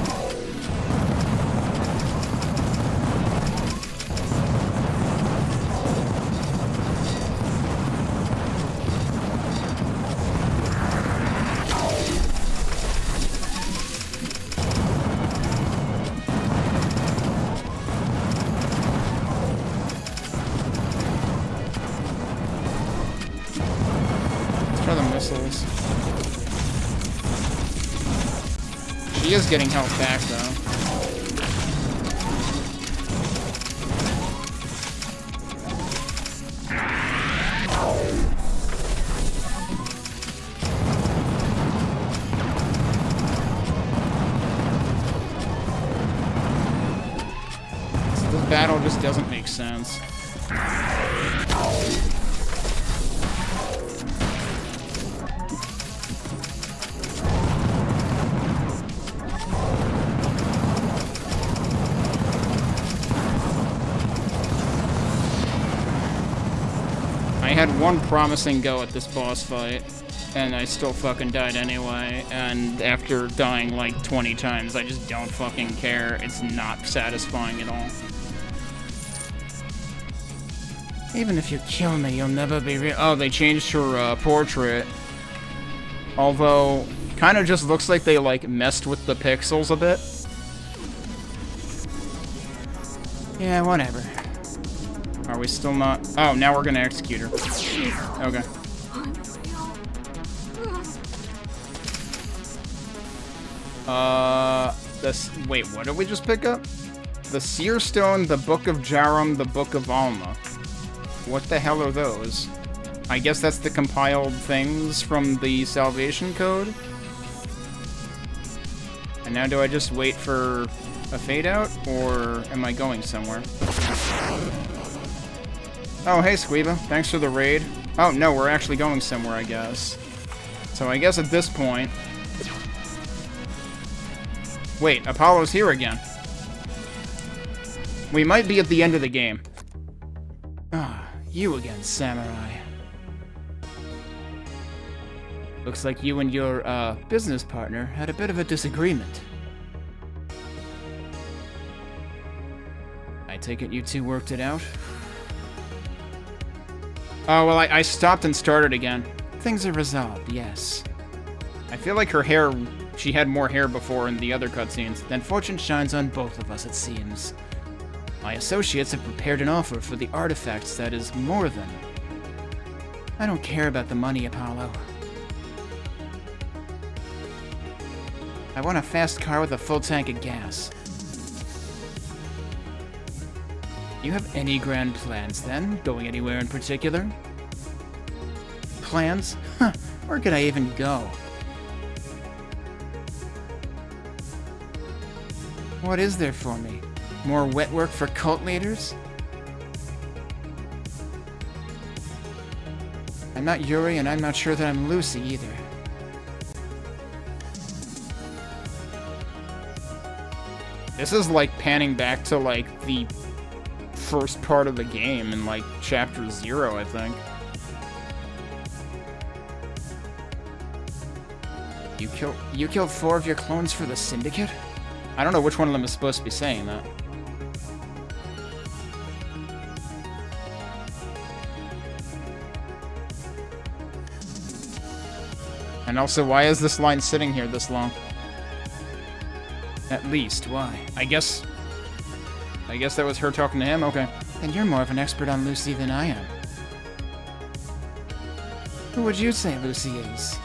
She is getting health back, though. battle just doesn't make sense. I had one promising go at this boss fight, and I still fucking died anyway, and after dying like 20 times, I just don't fucking care. It's not satisfying at all. Even if you kill me, you'll never be real. Oh, they changed her portrait. Although, kind of just looks like they like messed with the pixels a bit. Yeah, whatever. Are we still not? Oh, now we're gonna execute her. Okay. Wait, what did we just pick up? The Seer Stone, the Book of Jarum, the Book of Alma. What the hell are those? I guess that's the compiled things from the Salvation Code? And now do I just wait for a fade out, or am I going somewhere? Oh, hey, Squeeba. Thanks for the raid. Oh, no, we're actually going somewhere, I guess. So I guess at this point... Wait, Apollo's here again. We might be at the end of the game. Ah, you again, Samurai. Looks like you and your, business partner had a bit of a disagreement. I take it you two worked it out? Oh, well, I stopped and started again. Things are resolved, yes. I feel like her hair... She had more hair before in the other cutscenes. Then fortune shines on both of us, it seems. My associates have prepared an offer for the artifacts that is more than... I don't care about the money, Apollo. I want a fast car with a full tank of gas. You have any grand plans, then? Going anywhere in particular? Plans? Huh, where could I even go? What is there for me? More wet work for cult leaders? I'm not Yuri, and I'm not sure that I'm Lucy either. This is like panning back to like the first part of the game in like chapter 0, I think. You killed 4 of your clones for the Syndicate? I don't know which one of them is supposed to be saying that. And also, why is this line sitting here this long? At least, why? I guess that was her talking to him? Okay. Then you're more of an expert on Lucy than I am. Who would you say Lucy is?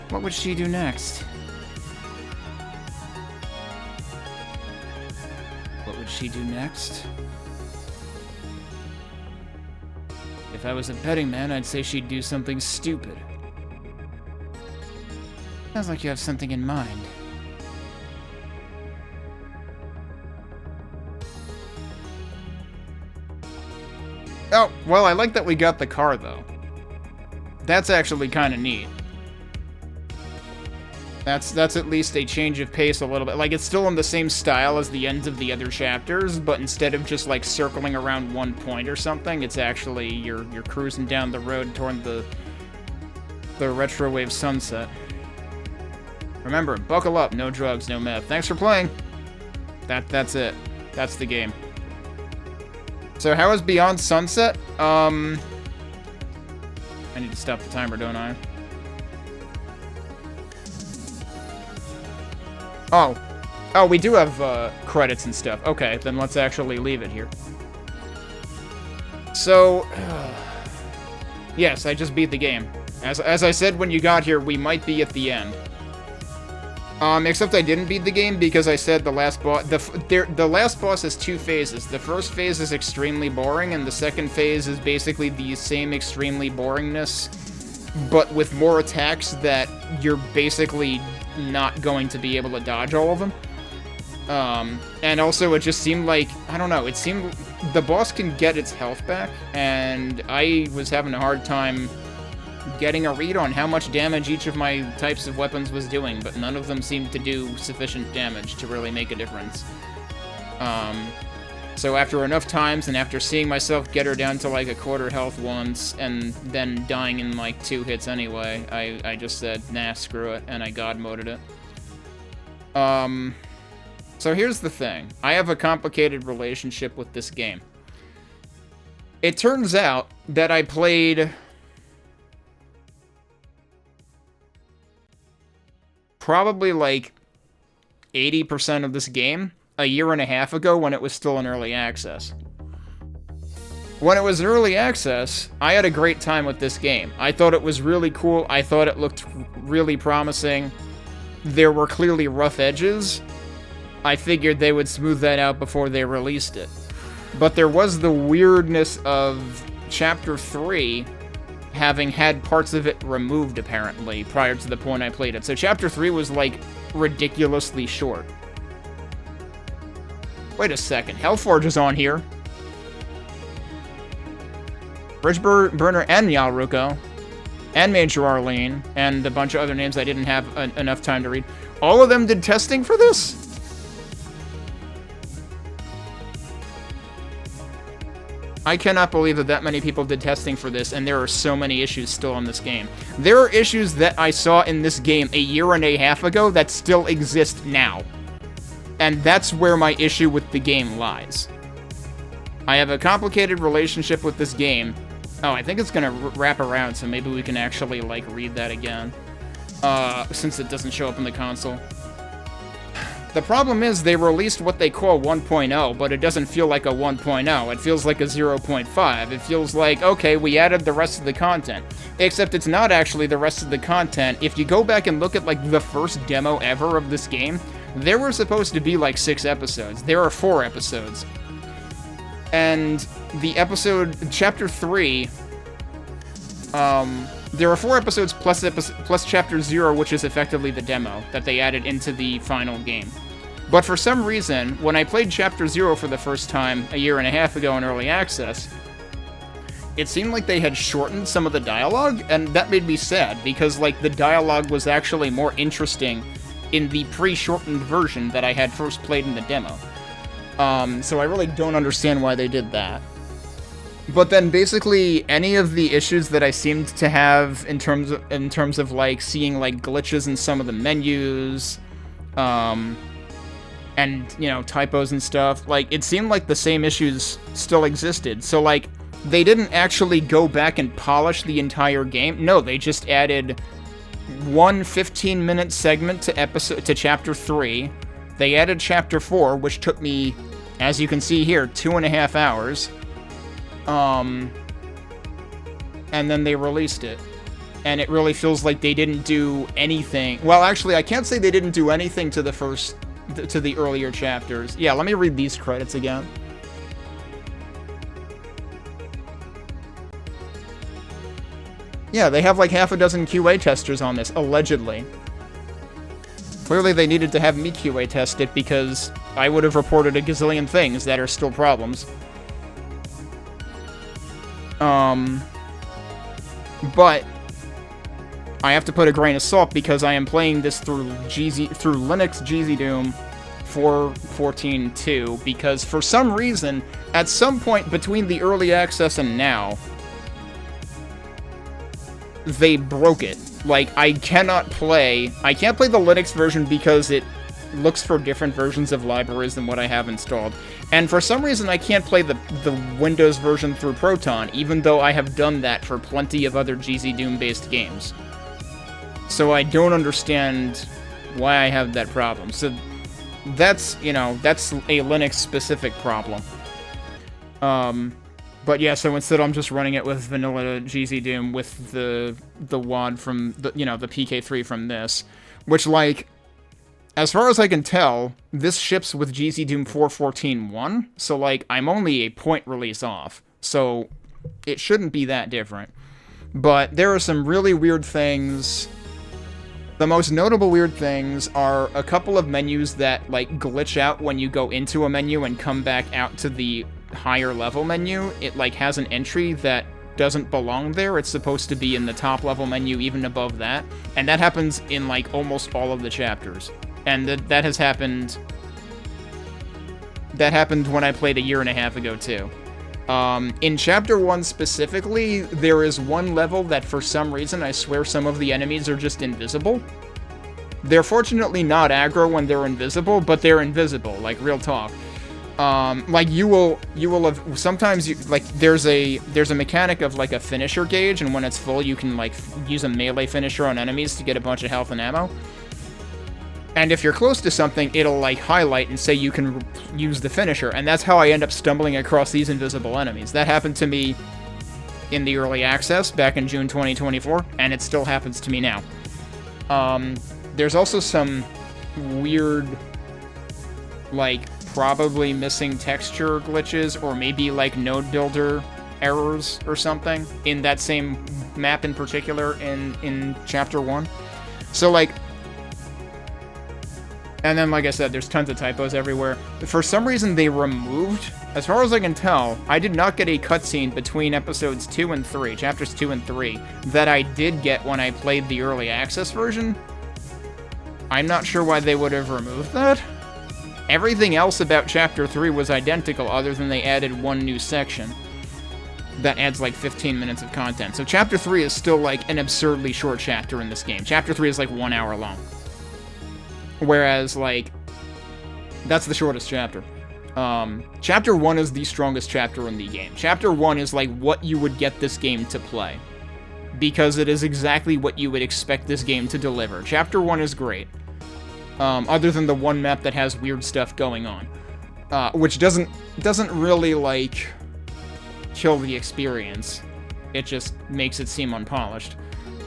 What would she do next? What would she do next? If I was a betting man, I'd say she'd do something stupid. Sounds like you have something in mind. Oh, well, I like that we got the car, though. That's actually kind of neat. That's at least a change of pace a little bit. Like, it's still in the same style as the ends of the other chapters, but instead of just, like, circling around one point or something, it's actually, you're cruising down the road toward the retrowave sunset. Remember, buckle up, no drugs, no meth. Thanks for playing. That's it. That's the game. So how is Beyond Sunset? I need to stop the timer, don't I? Oh, we do have credits and stuff. Okay, then let's actually leave it here. So, yes, I just beat the game. As I said when you got here, we might be at the end. Except I didn't beat the game because I said the last boss... The last boss has 2 phases. The first phase is extremely boring, and the second phase is basically the same extremely boringness, but with more attacks that you're basically not going to be able to dodge all of them. And also it just seemed like, I don't know, it seemed the boss can get its health back, and I was having a hard time getting a read on how much damage each of my types of weapons was doing, but none of them seemed to do sufficient damage to really make a difference. So after enough times, and after seeing myself get her down to like a quarter health once, and then dying in like 2 hits anyway, I just said, nah, screw it, and I god moded it. So here's the thing. I have a complicated relationship with this game. It turns out that I played probably like 80% of this game a year and a half ago when it was still in early access. When it was in early access, I had a great time with this game. I thought it was really cool. I thought it looked really promising. There were clearly rough edges. I figured they would smooth that out before they released it. But there was the weirdness of Chapter 3 having had parts of it removed, apparently, prior to the point I played it. So Chapter 3 was, like, ridiculously short. Wait a second. Hellforge is on here. Bridge Burner and Yalruko. And Major Arlene. And a bunch of other names I didn't have enough time to read. All of them did testing for this? I cannot believe that many people did testing for this, and there are so many issues still in this game. There are issues that I saw in this game a year and a half ago that still exist now. And that's where my issue with the game lies. I have a complicated relationship with this game. Oh, I think it's gonna wrap around, so maybe we can actually, like, read that again. Since it doesn't show up in the console. The problem is they released what they call 1.0, but it doesn't feel like a 1.0. It feels like a 0.5. It feels like, okay, we added the rest of the content. Except it's not actually the rest of the content. If you go back and look at, like, the first demo ever of this game, there were supposed to be, like, 6 episodes. There are 4 episodes. And the episode, Chapter 3, there are 4 episodes plus Chapter 0, which is effectively the demo that they added into the final game. But for some reason, when I played Chapter 0 for the first time a year and a half ago in Early Access, it seemed like they had shortened some of the dialogue, and that made me sad, because, like, the dialogue was actually more interesting in the pre-shortened version that I had first played in the demo. So I really don't understand why they did that. But then basically any of the issues that I seemed to have in terms of like seeing like glitches in some of the menus, and, you know, typos and stuff, like, it seemed like the same issues still existed. So, like, they didn't actually go back and polish the entire game. No, they just added one 15-minute segment to Chapter 3. They added Chapter 4, which took me, as you can see here, 2.5 hours. And then they released it. And it really feels like they didn't do anything. Well, actually, I can't say they didn't do anything to the earlier chapters. Yeah, let me read these credits again. Yeah, they have like half a dozen QA testers on this, allegedly. Clearly they needed to have me QA test it because I would have reported a gazillion things that are still problems. But I have to put a grain of salt because I am playing this through Linux GZDoom 4.14.2 because for some reason, at some point between the early access and now, they broke it. Like, I can't play the Linux version because it looks for different versions of libraries than what I have installed. And for some reason, I can't play the Windows version through Proton, even though I have done that for plenty of other GZDoom-based games. So I don't understand why I have that problem. So that's, you know, that's a Linux-specific problem. But yeah, so instead I'm just running it with vanilla GZDoom with the WAD from, the PK3 from this. Which, like, as far as I can tell, this ships with GZDoom 4.14.1, so, like, I'm only a point release off. So it shouldn't be that different. But there are some really weird things The most notable weird things are a couple of menus that, like, glitch out when you go into a menu and come back out to the higher level menu. It, like, has an entry that doesn't belong there. It's supposed to be in the top level menu, even above that. And that happens in, like, almost all of the chapters. And that has happened... That happened when I played a year and a half ago, too. In Chapter 1 specifically, there is one level that for some reason, I swear some of the enemies are just invisible. They're fortunately not aggro when they're invisible, but they're invisible, like, real talk. Like, you will have, sometimes, there's a mechanic of, like, a finisher gauge, and when it's full, you can, like, use a melee finisher on enemies to get a bunch of health and ammo. And if you're close to something, it'll, like, highlight and say you can use the finisher, and that's how I end up stumbling across these invisible enemies. That happened to me in the early access back in June 2024, and it still happens to me now. There's also some weird, like, probably missing texture glitches, or maybe, like, node builder errors or something in that same map in particular in Chapter 1. So, like... And then, like I said, there's tons of typos everywhere. For some reason, they removed, as far as I can tell, I did not get a cutscene between episodes 2 and 3, chapters 2 and 3, that I did get when I played the early access version. I'm not sure why they would have removed that. Everything else about chapter 3 was identical, other than they added one new section that adds like 15 minutes of content. So chapter 3 is still like an absurdly short chapter in this game. Chapter 3 is like 1 hour long. Whereas, like, that's the shortest chapter. Chapter 1 is the strongest chapter in the game. Chapter 1 is, like, what you would get this game to play. Because it is exactly what you would expect this game to deliver. Chapter 1 is great. Other than the one map that has weird stuff going on. Which doesn't really, like, kill the experience. It just makes it seem unpolished.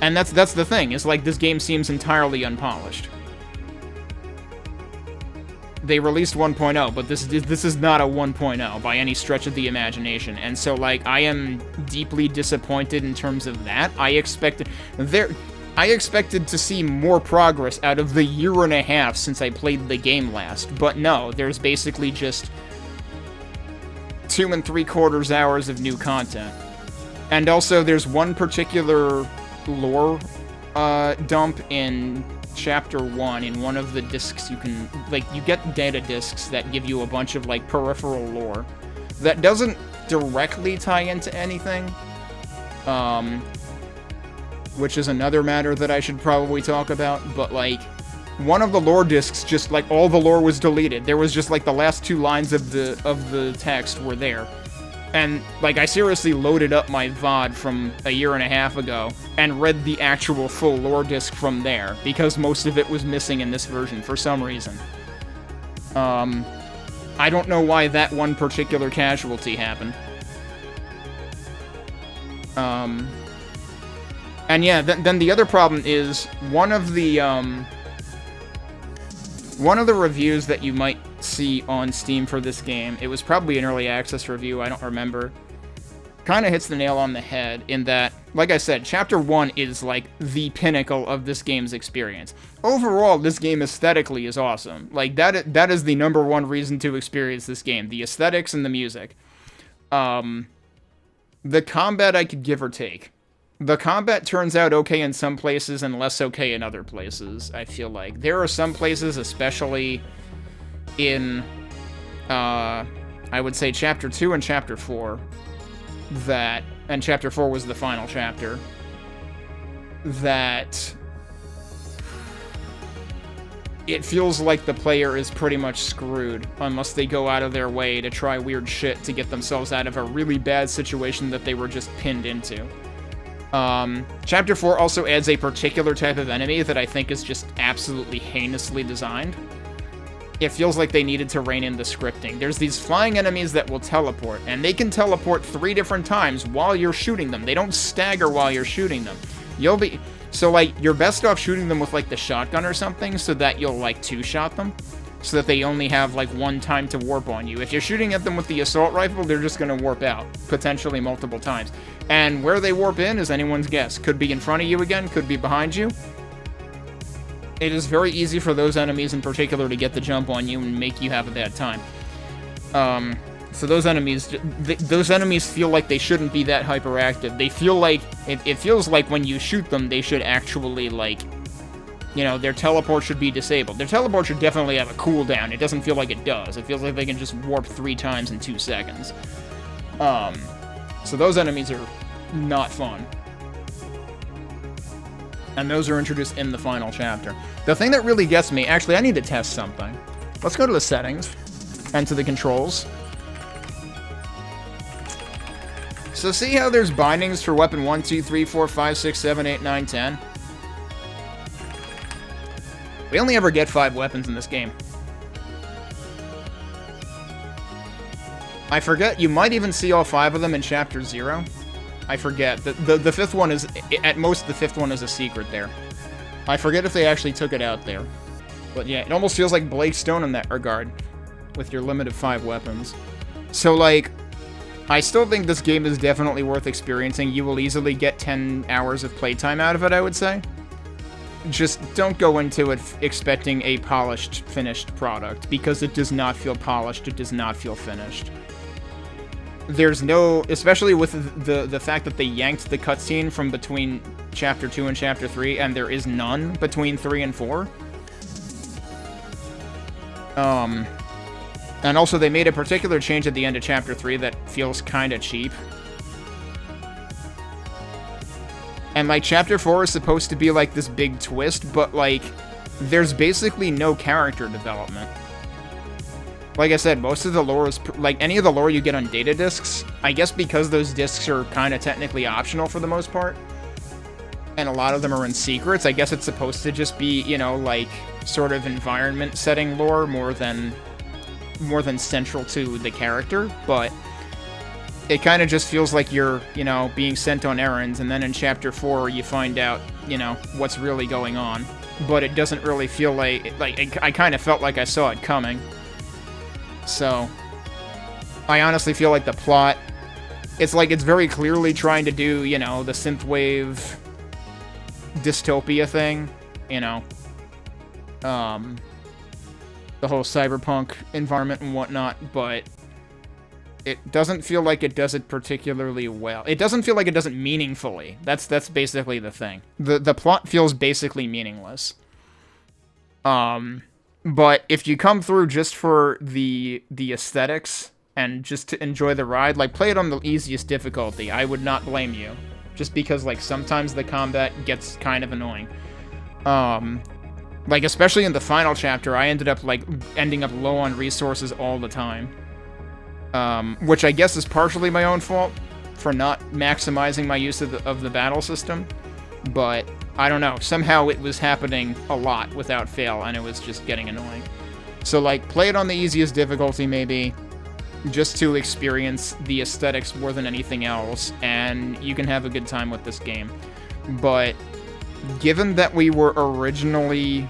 And that's the thing, is, like, this game seems entirely unpolished. They released 1.0, but this is not a 1.0 by any stretch of the imagination, and so, like, I am deeply disappointed in terms of that. I expected to see more progress out of the year and a half since I played the game last, but no, there's basically just 2 3/4 hours of new content. And also, there's one particular lore dump in Chapter 1, in one of the discs you can, like, you get data discs that give you a bunch of, like, peripheral lore that doesn't directly tie into anything, which is another matter that I should probably talk about, but, like, one of the lore discs, just, like, all the lore was deleted. There was just, like, the last 2 lines of the text were there. And, like, I seriously loaded up my VOD from a year and a half ago and read the actual full lore disc from there, because most of it was missing in this version for some reason. I don't know why that one particular casualty happened. And yeah, then the other problem is, one of the reviews that you might see on Steam for this game, it was probably an early access review, I don't remember, kind of hits the nail on the head in that, like I said, Chapter 1 is, like, the pinnacle of this game's experience. Overall, this game aesthetically is awesome. Like, that is the number one reason to experience this game, the aesthetics and the music. The combat I could give or take. The combat turns out okay in some places and less okay in other places, I feel like. There are some places, especially in, I would say Chapter 2 and Chapter 4, and Chapter 4 was the final chapter, that it feels like the player is pretty much screwed unless they go out of their way to try weird shit to get themselves out of a really bad situation that they were just pinned into. Chapter 4 also adds a particular type of enemy that I think is just absolutely heinously designed. It feels like they needed to rein in the scripting. There's these flying enemies that will teleport, and they can teleport 3 different times while you're shooting them. They don't stagger while you're shooting them. So, like, you're best off shooting them with, like, the shotgun or something so that you'll, like, 2-shot them. So that they only have, like, 1 time to warp on you. If you're shooting at them with the assault rifle, they're just gonna warp out, potentially multiple times. And where they warp in is anyone's guess. Could be in front of you again, could be behind you. It is very easy for those enemies in particular to get the jump on you and make you have a bad time. So those enemies feel like they shouldn't be that hyperactive. They feel like, it feels like when you shoot them, they should actually, like, you know, their teleport should be disabled. Their teleport should definitely have a cooldown. It doesn't feel like it does. It feels like they can just warp 3 times in 2 seconds. So those enemies are not fun. And those are introduced in the final chapter. The thing that really gets me, actually, I need to test something. Let's go to the settings and to the controls. So see how there's bindings for weapon 1, 2, 3, 4, 5, 6, 7, 8, 9, 10? We only ever get 5 weapons in this game. I forget, you might even see all 5 of them in Chapter 0. I forget. The 5th one is, at most, the 5th one is a secret there. I forget if they actually took it out there. But yeah, it almost feels like Blake Stone in that regard, with your limit of 5 weapons. So, like, I still think this game is definitely worth experiencing. You will easily get 10 hours of playtime out of it, I would say. Just don't go into it expecting a polished, finished product, because it does not feel polished, it does not feel finished. There's no, especially with the fact that they yanked the cutscene from between Chapter 2 and Chapter 3, and there is none between 3 and 4. And also they made a particular change at the end of Chapter 3 that feels kinda cheap. And, like, Chapter 4 is supposed to be, like, this big twist, but, like, there's basically no character development. Like I said, most of the lore is, like, any of the lore you get on data discs, I guess because those discs are kind of technically optional for the most part, and a lot of them are in secrets, I guess it's supposed to just be, you know, like, sort of environment setting lore more than central to the character, but it kind of just feels like you're, you know, being sent on errands, and then in Chapter 4 you find out, you know, what's really going on, but it doesn't really feel like I kind of felt like I saw it coming. So, I honestly feel like the plot, it's like it's very clearly trying to do, you know, the synthwave dystopia thing, you know, the whole cyberpunk environment and whatnot, but it doesn't feel like it does it particularly well. It doesn't feel like it does it meaningfully. That's basically the thing. The plot feels basically meaningless. But if you come through just for the aesthetics and just to enjoy the ride, like, play it on the easiest difficulty. I would not blame you. Just because, like, sometimes the combat gets kind of annoying. Like, especially in the final chapter, I ended up, like, ending up low on resources all the time. Which I guess is partially my own fault for not maximizing my use of the battle system. But I don't know, somehow it was happening a lot without fail, and it was just getting annoying. So, like, play it on the easiest difficulty, maybe, just to experience the aesthetics more than anything else, and you can have a good time with this game. But, given that we were originally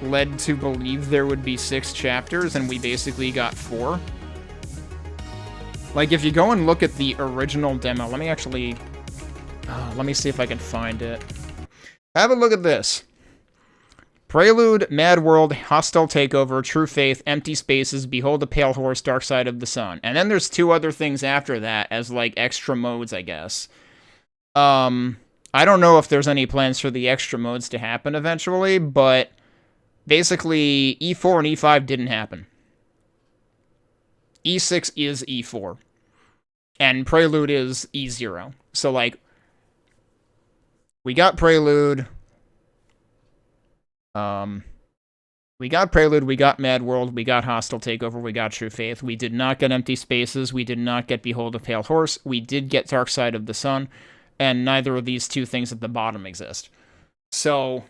led to believe there would be 6 chapters, and we basically got 4, like, if you go and look at the original demo, let me see if I can find it. Have a look at this. Prelude, Mad World, Hostile Takeover, True Faith, Empty Spaces, Behold the Pale Horse, Dark Side of the Sun. And then there's 2 other things after that as, like, extra modes, I guess. I don't know if there's any plans for the extra modes to happen eventually, but basically E4 and E5 didn't happen. E6 is E4. And Prelude is E0. So, like, we got Prelude. We got Prelude, we got Mad World, we got Hostile Takeover, we got True Faith. We did not get Empty Spaces, we did not get Behold a Pale Horse, we did get Dark Side of the Sun, and neither of these 2 things at the bottom exist. So,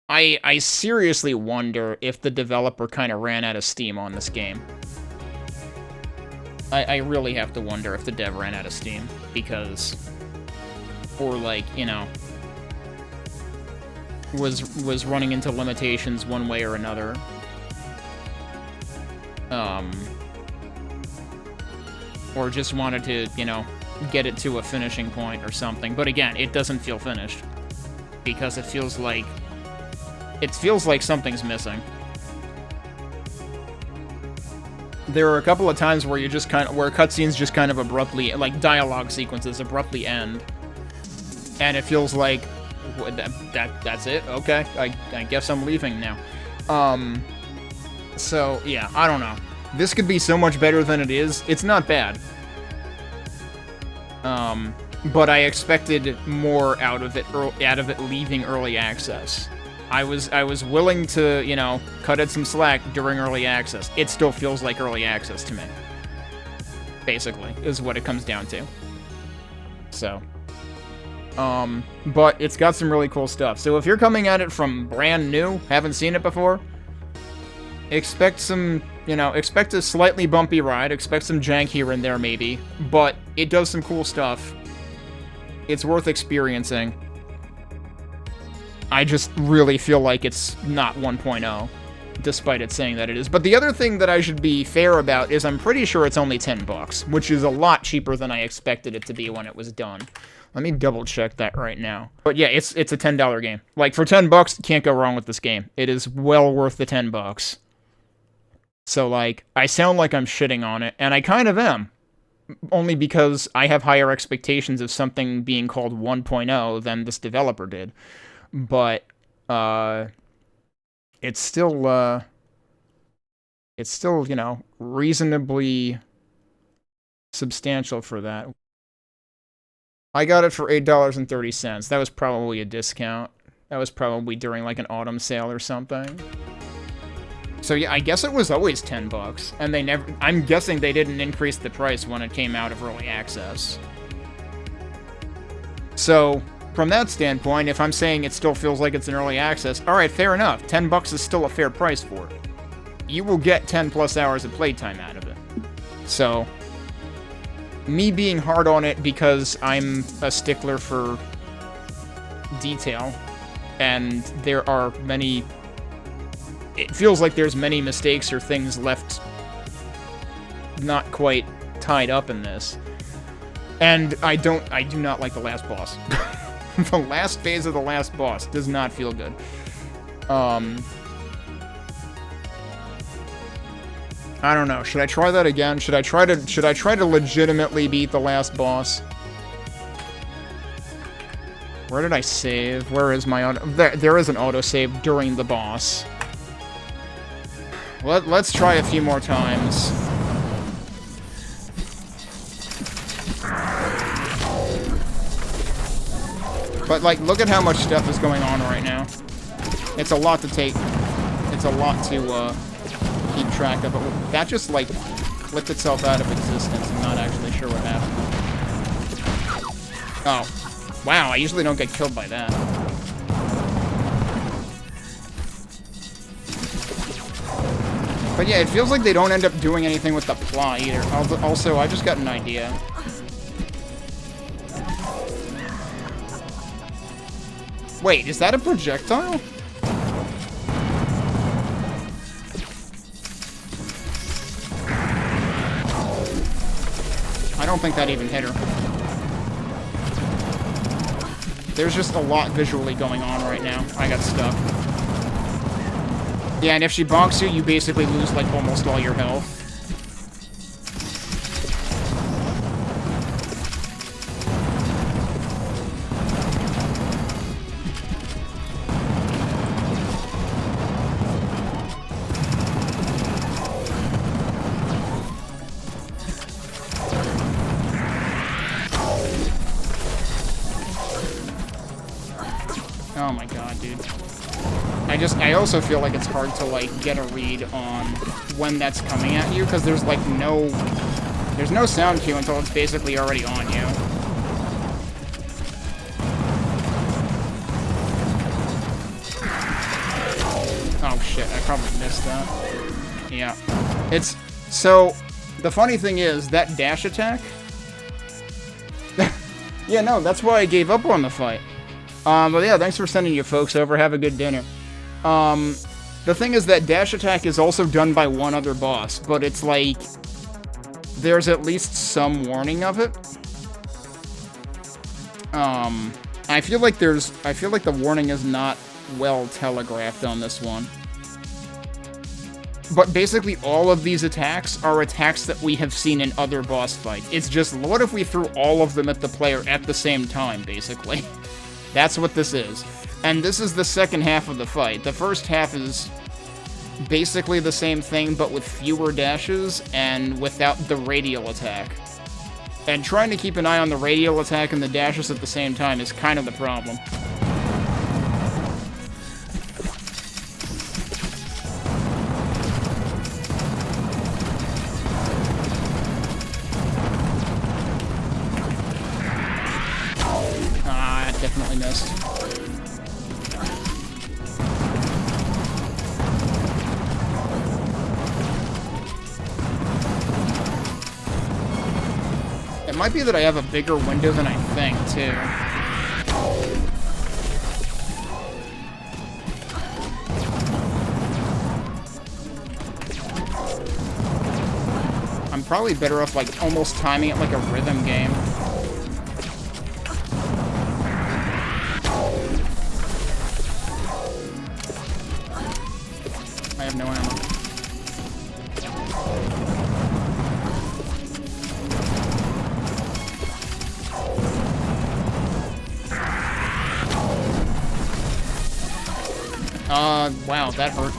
I seriously wonder if the developer kind of ran out of steam on this game. I really have to wonder if the dev ran out of steam, because... or, like, you know, was running into limitations one way or another. Or just wanted to, you know, get it to a finishing point or something. But again, it doesn't feel finished. because it feels like something's missing. There are a couple of times where where cutscenes just kind of abruptly, like dialogue sequences abruptly end, and it feels like that's it. Okay, I guess I'm leaving now. So yeah, I don't know. This could be so much better than it is. It's not bad. But I expected more out of it leaving early access. I was willing to, you know, cut it some slack during early access. It still feels like early access to me. Basically, is what it comes down to. So, but it's got some really cool stuff. So if you're coming at it from brand new, haven't seen it before, expect some, you know, expect a slightly bumpy ride, expect some jank here and there maybe, but it does some cool stuff. It's worth experiencing. I just really feel like it's not 1.0, despite it saying that it is. But the other thing that I should be fair about is I'm pretty sure it's only $10, which is a lot cheaper than I expected it to be when it was done. Let me double check that right now. But yeah, it's a $10 game. Like, for $10, can't go wrong with this game. It is well worth the $10. So, like, I sound like I'm shitting on it, and I kind of am. Only because I have higher expectations of something being called 1.0 than this developer did. But, it's still, you know, reasonably substantial for that. I got it for $8.30. That was probably a discount. That was probably during, like, an autumn sale or something. So yeah, I guess it was always $10, and they never... I'm guessing they didn't increase the price when it came out of early access. So, from that standpoint, if I'm saying it still feels like it's in early access, alright, fair enough. $10 is still a fair price for it. You will get 10 plus hours of playtime out of it. So, me being hard on it because I'm a stickler for detail, and there are many... It feels like there's many mistakes or things left not quite tied up in this. And I do not like the last boss. The last phase of the last boss does not feel good. I don't know. Should I try that again? Should I try to legitimately beat the last boss? Where did I save? Where is my auto? There is an autosave during the boss. Let's try a few more times. But, like, look at how much stuff is going on right now. It's a lot to take. It's a lot to, keep track of. But that just, like, flipped itself out of existence. I'm not actually sure what happened. Oh. Wow, I usually don't get killed by that. But yeah, it feels like they don't end up doing anything with the plot either. Also, I just got an idea. Wait, is that a projectile? I don't think that even hit her. There's just a lot visually going on right now. I got stuck. Yeah, and if she bonks you, you basically lose, like, almost all your health. Oh my god, dude. I also feel like it's hard to, like, get a read on when that's coming at you, because there's, like, there's no sound cue until it's basically already on you. Oh shit, I probably missed that. Yeah. So, the funny thing is, that dash attack... Yeah, no, that's why I gave up on the fight. But yeah, thanks for sending you folks over. Have a good dinner. The thing is that dash attack is also done by one other boss, but it's like, there's at least some warning of it. I feel like the warning is not well telegraphed on this one. But basically all of these attacks are attacks that we have seen in other boss fights. It's just, what if we threw all of them at the player at the same time, basically? That's what this is. And this is the second half of the fight. The first half is basically the same thing, but with fewer dashes and without the radial attack. And trying to keep an eye on the radial attack and the dashes at the same time is kind of the problem. Ah, definitely missed. It might be that I have a bigger window than I think, too. I'm probably better off, like, almost timing it like a rhythm game. I have no ammo. Wow, that hurt.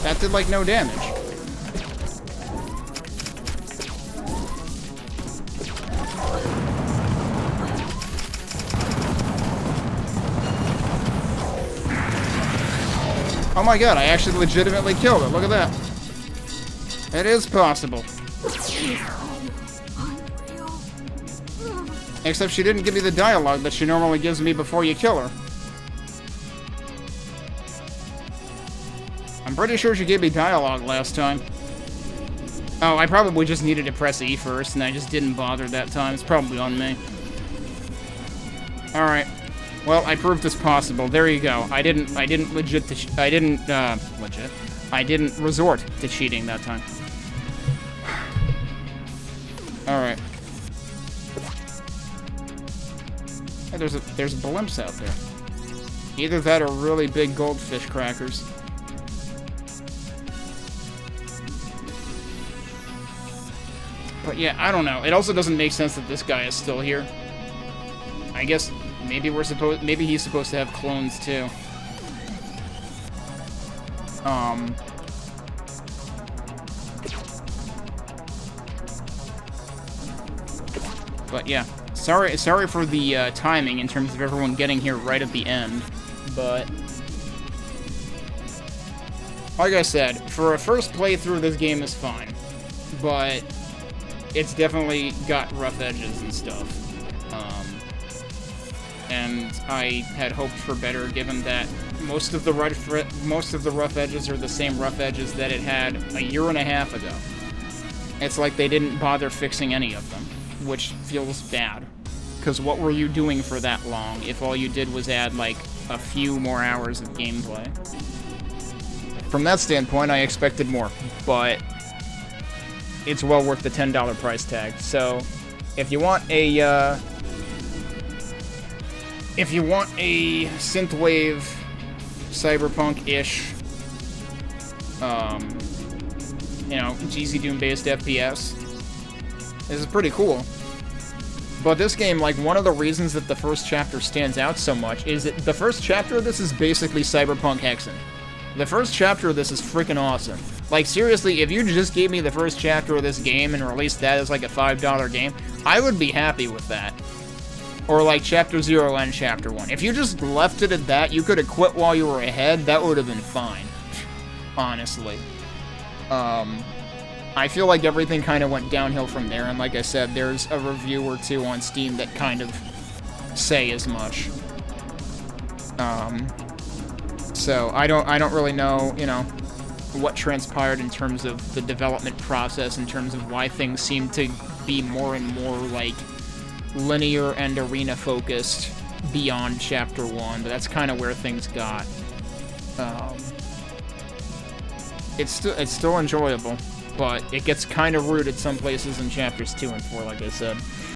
That did, like, no damage. Oh my god, I actually legitimately killed it. Look at that. It is possible. Except she didn't give me the dialogue that she normally gives me before you kill her. I'm pretty sure she gave me dialogue last time. Oh, I probably just needed to press E first, and I just didn't bother that time. It's probably on me. Alright. Well, I proved this possible. There you go. I didn't resort to cheating that time. Alright. Hey, there's blimps out there. Either that or really big goldfish crackers. But yeah, I don't know. It also doesn't make sense that this guy is still here. I guess maybe he's supposed to have clones too. But yeah, sorry for the timing in terms of everyone getting here right at the end, but like I said, for a first playthrough, this game is fine, but it's definitely got rough edges and stuff. And I had hoped for better, given that most of the rough edges are the same rough edges that it had a year and a half ago. It's like they didn't bother fixing any of them, which feels bad. Because what were you doing for that long if all you did was add, like, a few more hours of gameplay? From that standpoint, I expected more, but it's well worth the $10 price tag. So, if you want a synthwave, cyberpunk-ish, GZ Doom-based FPS, this is pretty cool. But this game, like, one of the reasons that the first chapter stands out so much is that the first chapter of this is basically Cyberpunk Hexen. The first chapter of this is freaking awesome. Like, seriously, if you just gave me the first chapter of this game and released that as, like, a $5 game, I would be happy with that. Or, like, Chapter 0 and Chapter 1. If you just left it at that, you could have quit while you were ahead, that would have been fine. Honestly. I feel like everything kind of went downhill from there, and like I said, there's a review or two on Steam that kind of say as much. So I don't really know, what transpired in terms of the development process, in terms of why things seem to be more and more, like, linear and arena focused beyond Chapter 1, but that's kind of where things got. it's still enjoyable, but it gets kind of rude at some places in chapters 2 and 4, like I said.